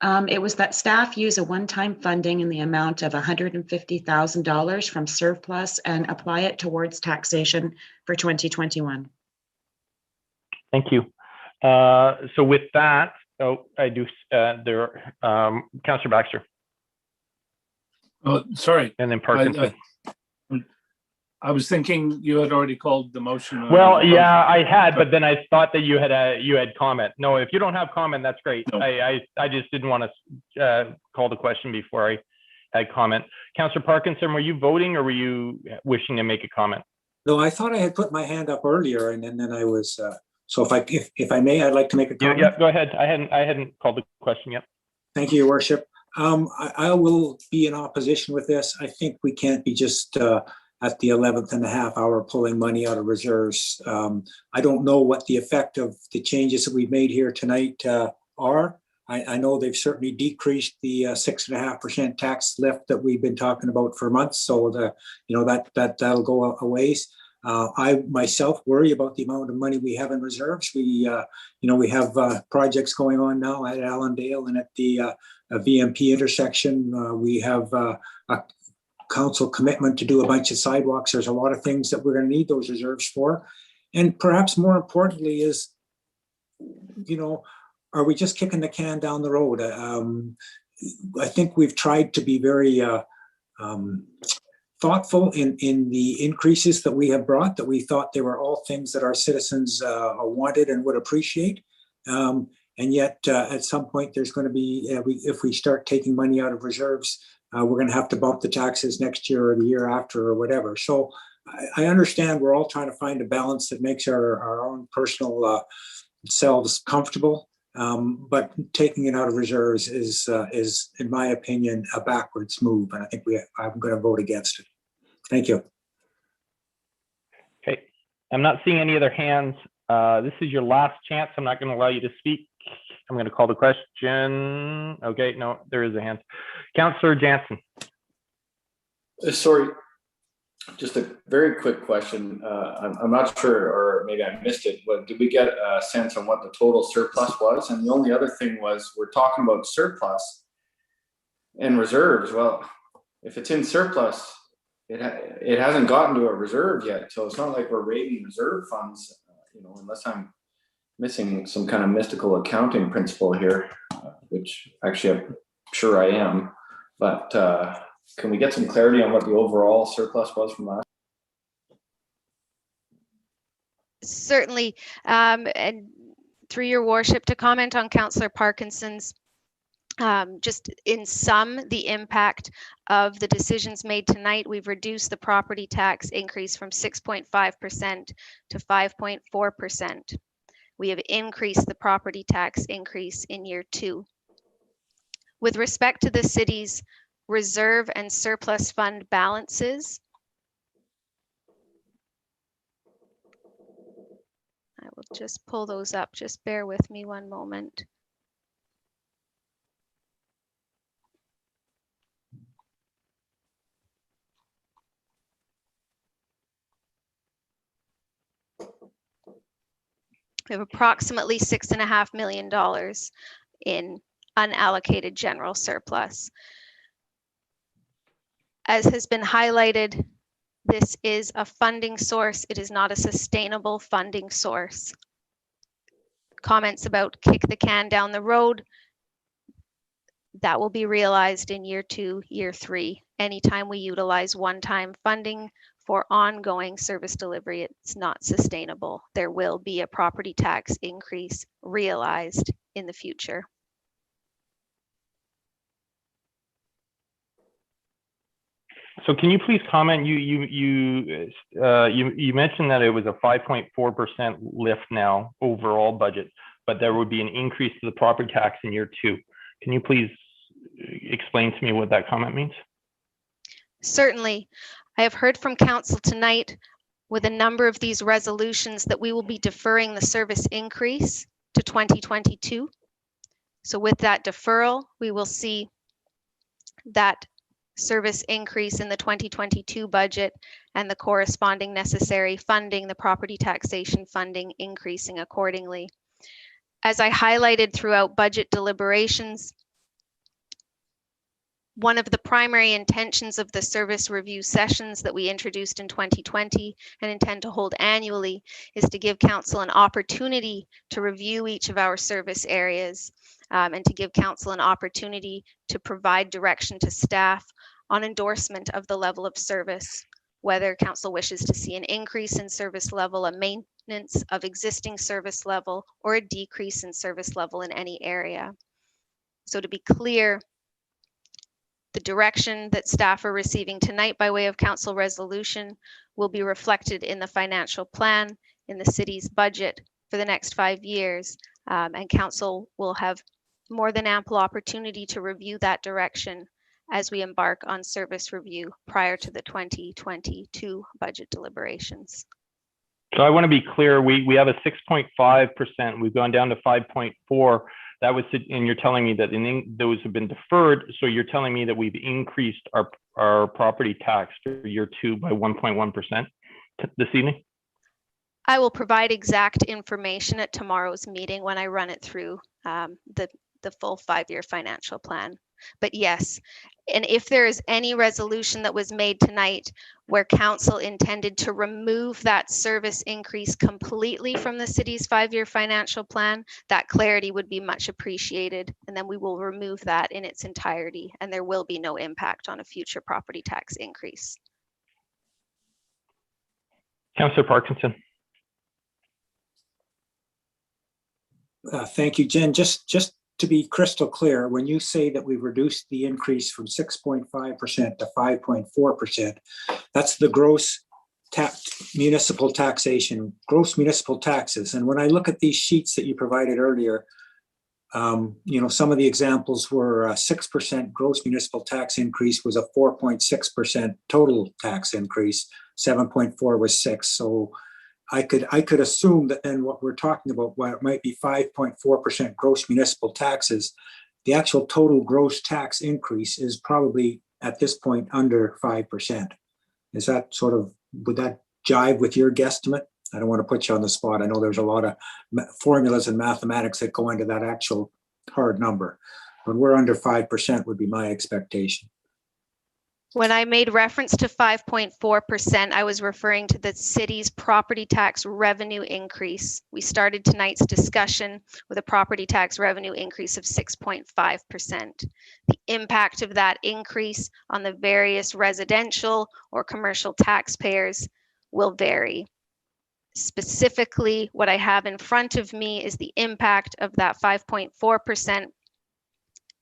B: It was that staff use a one-time funding in the amount of $150,000 from surplus and apply it towards taxation for 2021.
A: Thank you. So with that, Councillor Baxter.
F: Oh, sorry.
A: And then Parkinson.
F: I was thinking you had already called the motion.
A: Well, yeah, I had, but then I thought that you had comment. No, if you don't have comment, that's great. No. I just didn't want to call the question before I add comment. Councillor Parkinson, were you voting or were you wishing to make a comment?
D: No, I thought I had put my hand up earlier and then I was, so if I may, I'd like to make a comment.
A: Yeah, go ahead. I hadn't called the question yet.
D: Thank you, Your Worship. I will be in opposition with this. I think we can't be just at the 11th and a half hour pulling money out of reserves. I don't know what the effect of the changes that we've made here tonight are. I know they've certainly decreased the 6.5% tax lift that we've been talking about for months. So that'll go a ways. I myself worry about the amount of money we have in reserves. We have projects going on now at Allendale and at the VMP intersection. We have a council commitment to do a bunch of sidewalks. There's a lot of things that we're going to need those reserves for. And perhaps more importantly is, are we just kicking the can down the road? I think we've tried to be very thoughtful in the increases that we have brought, that we thought they were all things that our citizens wanted and would appreciate. And yet at some point there's going to be, if we start taking money out of reserves, we're going to have to bump the taxes next year or the year after or whatever. So I understand we're all trying to find a balance that makes our own personal selves comfortable. But taking it out of reserves is, in my opinion, a backwards move. And I think I'm going to vote against it. Thank you.
A: Okay, I'm not seeing any other hands. This is your last chance. I'm not going to allow you to speak. I'm going to call the question. Okay, no, there is a hand. Councillor Jansen.
G: Sorry, just a very quick question. I'm not sure, or maybe I missed it, but did we get a sense on what the total surplus was? And the only other thing was, we're talking about surplus and reserves. Well, if it's in surplus, it hasn't gotten to a reserve yet. So it's not like we're raiding reserve funds, unless I'm missing some kind of mystical accounting principle here, which actually I'm sure I am. But can we get some clarity on what the overall surplus was from last?
E: Certainly, and through your worship, to comment on Councillor Parkinson's, just in sum, the impact of the decisions made tonight, we've reduced the property tax increase from 6.5% to 5.4%. We have increased the property tax increase in year 2. With respect to the city's reserve and surplus fund balances, I will just pull those up. Just bear with me one moment. We have approximately $6.5 million in unallocated general surplus. As has been highlighted, this is a funding source. It is not a sustainable funding source. Comments about kick the can down the road, that will be realized in year 2, year 3. Anytime we utilize one-time funding for ongoing service delivery, it's not sustainable. There will be a property tax increase realized in the future.
A: So can you please comment? You mentioned that it was a 5.4% lift now overall budget, but there would be an increase to the property tax in year 2. Can you please explain to me what that comment means? Certainly. I have heard from council tonight with a number of these resolutions that we will be deferring the service increase to 2022. So with that deferral, we will see that service increase in the 2022 budget and the corresponding necessary funding, the property taxation funding, increasing accordingly. As I highlighted throughout budget deliberations, one of the primary intentions of the service review sessions that we introduced in 2020 and intend to hold annually is to give council an opportunity to review each of our service areas and to give council an opportunity to provide direction to staff on endorsement of the level of service, whether council wishes to see an increase in service level, a maintenance of existing service level, or a decrease in service level in any area. So to be clear,
E: The direction that staff are receiving tonight by way of council resolution will be reflected in the financial plan, in the city's budget for the next 5 years, and council will have more than ample opportunity to review that direction as we embark on service review prior to the 2022 budget deliberations.
A: So I want to be clear, we have a 6.5%, we've gone down to 5.4. That was, and you're telling me that those have been deferred. So you're telling me that we've increased our property tax for year 2 by 1.1% this evening?
E: I will provide exact information at tomorrow's meeting when I run it through the full 5-year financial plan. But yes, and if there is any resolution that was made tonight where council intended to remove that service increase completely from the city's 5-year financial plan, that clarity would be much appreciated. And then we will remove that in its entirety, and there will be no impact on a future property tax increase.
A: Councillor Parkinson.
D: Thank you, Jen. Just to be crystal clear, when you say that we've reduced the increase from 6.5% to 5.4%, that's the gross municipal taxation, gross municipal taxes. And when I look at these sheets that you provided earlier, some of the examples were 6% gross municipal tax increase was a 4.6% total tax increase, 7.4 was 6. So I could assume that then what we're talking about, while it might be 5.4% gross municipal taxes, the actual total gross tax increase is probably at this point under 5%. Is that would that jive with your guesstimate? I don't want to put you on the spot. I know there's a lot of formulas and mathematics that go into that actual hard number, but we're under 5% would be my expectation.
E: When I made reference to 5.4%, I was referring to the city's property tax revenue increase. We started tonight's discussion with a property tax revenue increase of 6.5%. The impact of that increase on the various residential or commercial taxpayers will vary. Specifically, what I have in front of me is the impact of that 5.4%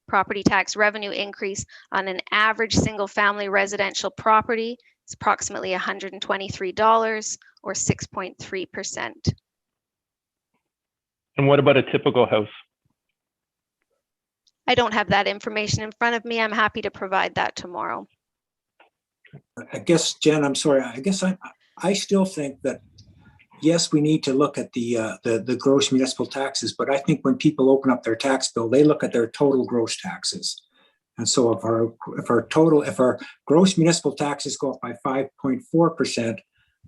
E: property tax revenue increase on an average single family residential property. It's approximately $123 or 6.3%.
A: And what about a typical house?
E: I don't have that information in front of me. I'm happy to provide that tomorrow.
D: I guess, Jen, I'm sorry. I guess I still think that yes, we need to look at the gross municipal taxes, but I think when people open up their tax bill, they look at their total gross taxes. And so if our gross municipal taxes go up by 5.4%,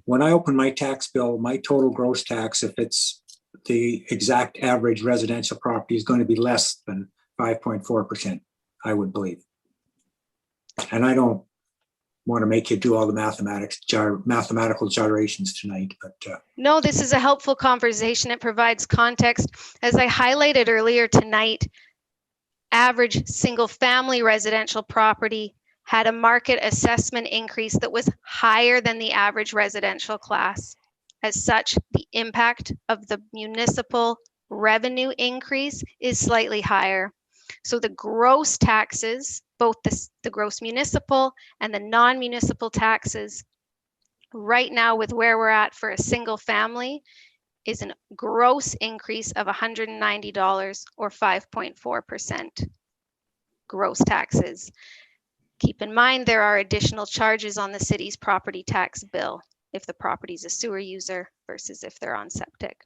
D: when I open my tax bill, my total gross tax, if it's the exact average residential property, is going to be less than 5.4%, I would believe. And I don't want to make you do all the mathematical gyrations tonight, but
E: no, this is a helpful conversation. It provides context. As I highlighted earlier tonight, average single family residential property had a market assessment increase that was higher than the average residential class. As such, the impact of the municipal revenue increase is slightly higher. So the gross taxes, both the gross municipal and the non-municipal taxes, right now with where we're at for a single family, is a gross increase of $190 or 5.4% gross taxes. Keep in mind, there are additional charges on the city's property tax bill if the property is a sewer user versus if they're on septic.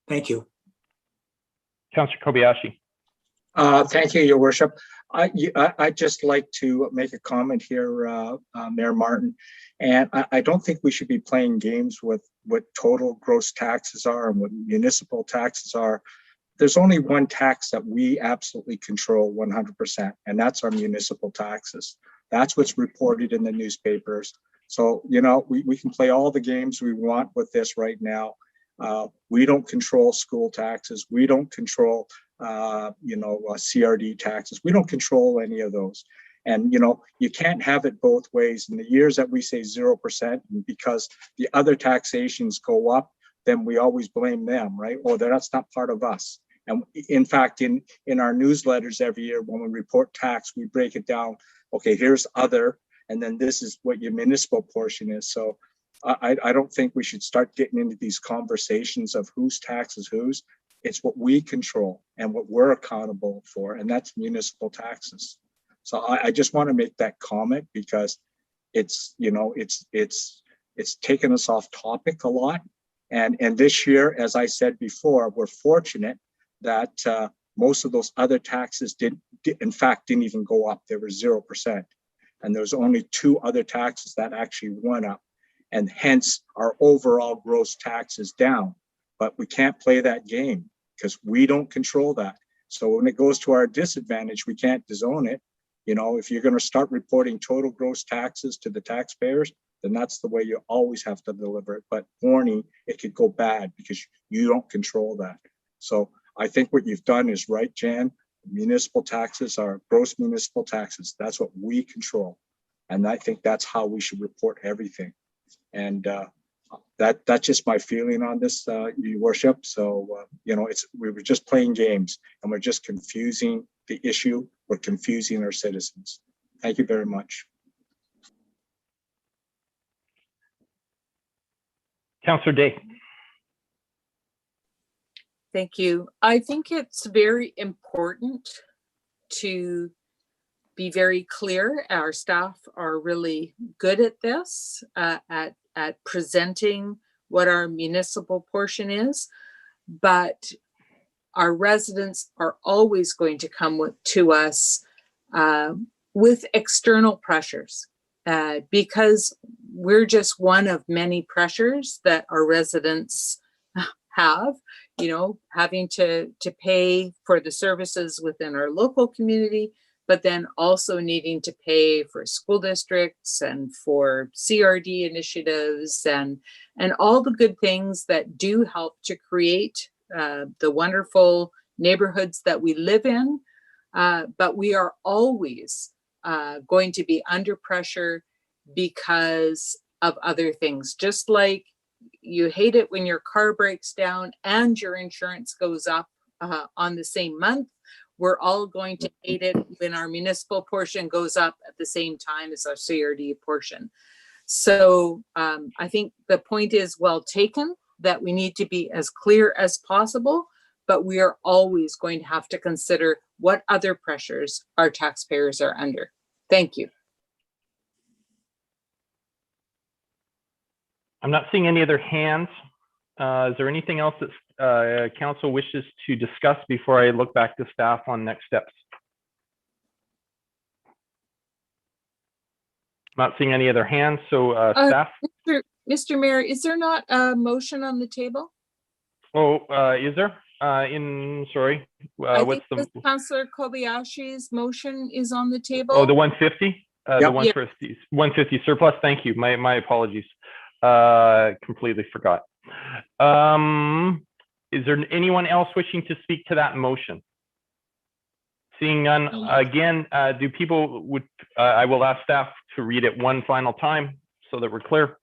D: thank you.
A: Councillor Kobayashi.
C: Thank you, Your Worship. I'd just like to make a comment here, Mayor Martin, and I don't think we should be playing games with what total gross taxes are and what municipal taxes are. There's only one tax that we absolutely control 100%, and that's our municipal taxes. That's what's reported in the newspapers. So, we can play all the games we want with this right now. We don't control school taxes. We don't control CRD taxes. We don't control any of those. And, you can't have it both ways. In the years that we say 0%, because the other taxations go up, then we always blame them, right? Or that's not part of us. And in fact, in our newsletters every year, when we report tax, we break it down. Okay, here's other, and then this is what your municipal portion is. So I don't think we should start getting into these conversations of whose tax is whose. It's what we control and what we're accountable for, and that's municipal taxes. So I just want to make that comment because it's, you know, it's taken us off topic a lot. And this year, as I said before, we're fortunate that most of those other taxes in fact didn't even go up. They were 0%. And there's only 2 other taxes that actually went up. And hence our overall gross tax is down. But we can't play that game because we don't control that. So when it goes to our disadvantage, we can't disown it. You know, if you're going to start reporting total gross taxes to the taxpayers, then that's the way you always have to deliver it. But warning, it could go bad because you don't control that. So I think what you've done is right, Jan. Municipal taxes are gross municipal taxes. That's what we control. And I think that's how we should report everything. And that's just my feeling on this, Your Worship. So, you know, we were just playing games and we're just confusing the issue. We're confusing our citizens. Thank you very much.
A: Councillor Day.
I: Thank you. I think it's very important to be very clear. Our staff are really good at this, at presenting what our municipal portion is, but our residents are always going to come to us with external pressures because we're just one of many pressures that our residents have, you know, having to pay for the services within our local community, but then also needing to pay for school districts and for CRD initiatives and all the good things that do help to create the wonderful neighborhoods that we live in. But we are always going to be under pressure because of other things. Just like you hate it when your car breaks down and your insurance goes up on the same month, we're all going to hate it when our municipal portion goes up at the same time as our CRD portion. So I think the point is well taken, that we need to be as clear as possible, but we are always going to have to consider what other pressures our taxpayers are under. Thank you.
A: I'm not seeing any other hands. Is there anything else that council wishes to discuss before I look back to staff on next steps? Not seeing any other hands, so staff.
I: Mr. Mayor, is there not a motion on the table?
A: Oh, is there? Sorry, what's the?
I: Councillor Kobayashi's motion is on the table.
A: Oh, the 150?
C: Yep.
A: The 150 surplus. Thank you. My apologies. Completely forgot. Is there anyone else wishing to speak to that motion? Seeing none, again, do people I will ask staff to read it one final time so that we're clear.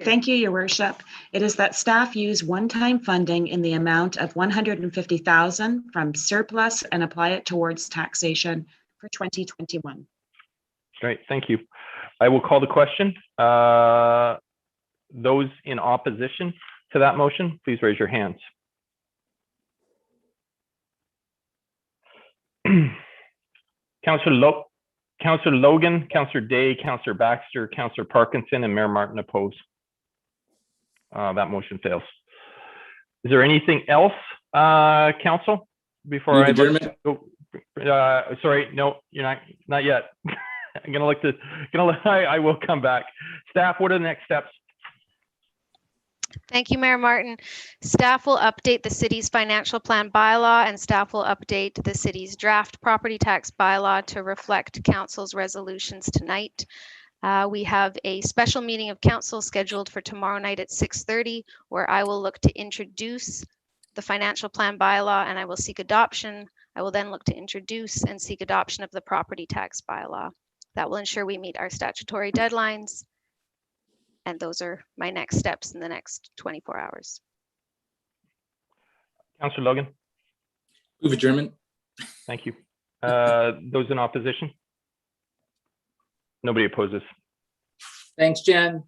B: Thank you, Your Worship. It is that staff use one-time funding in the amount of $150,000 from surplus and apply it towards taxation for 2021.
A: Great, thank you. I will call the question. Those in opposition to that motion, please raise your hands. Councillor Logan, Councillor Day, Councillor Baxter, Councillor Parkinson, and Mayor Martin oppose. That motion fails. Is there anything else, council? Before I look, sorry, no, you're not yet. I'm I will come back. Staff, what are the next steps?
E: Thank you, Mayor Martin. Staff will update the city's financial plan bylaw and staff will update the city's draft property tax bylaw to reflect council's resolutions tonight. We have a special meeting of council scheduled for tomorrow night at 6:30, where I will look to introduce the financial plan bylaw and I will seek adoption. I will then look to introduce and seek adoption of the property tax bylaw. That will ensure we meet our statutory deadlines. And those are my next steps in the next 24 hours.
A: Councillor Logan,
H: Move adjournment.
A: thank you. Those in opposition? Nobody opposes.
H: Thanks, Jen.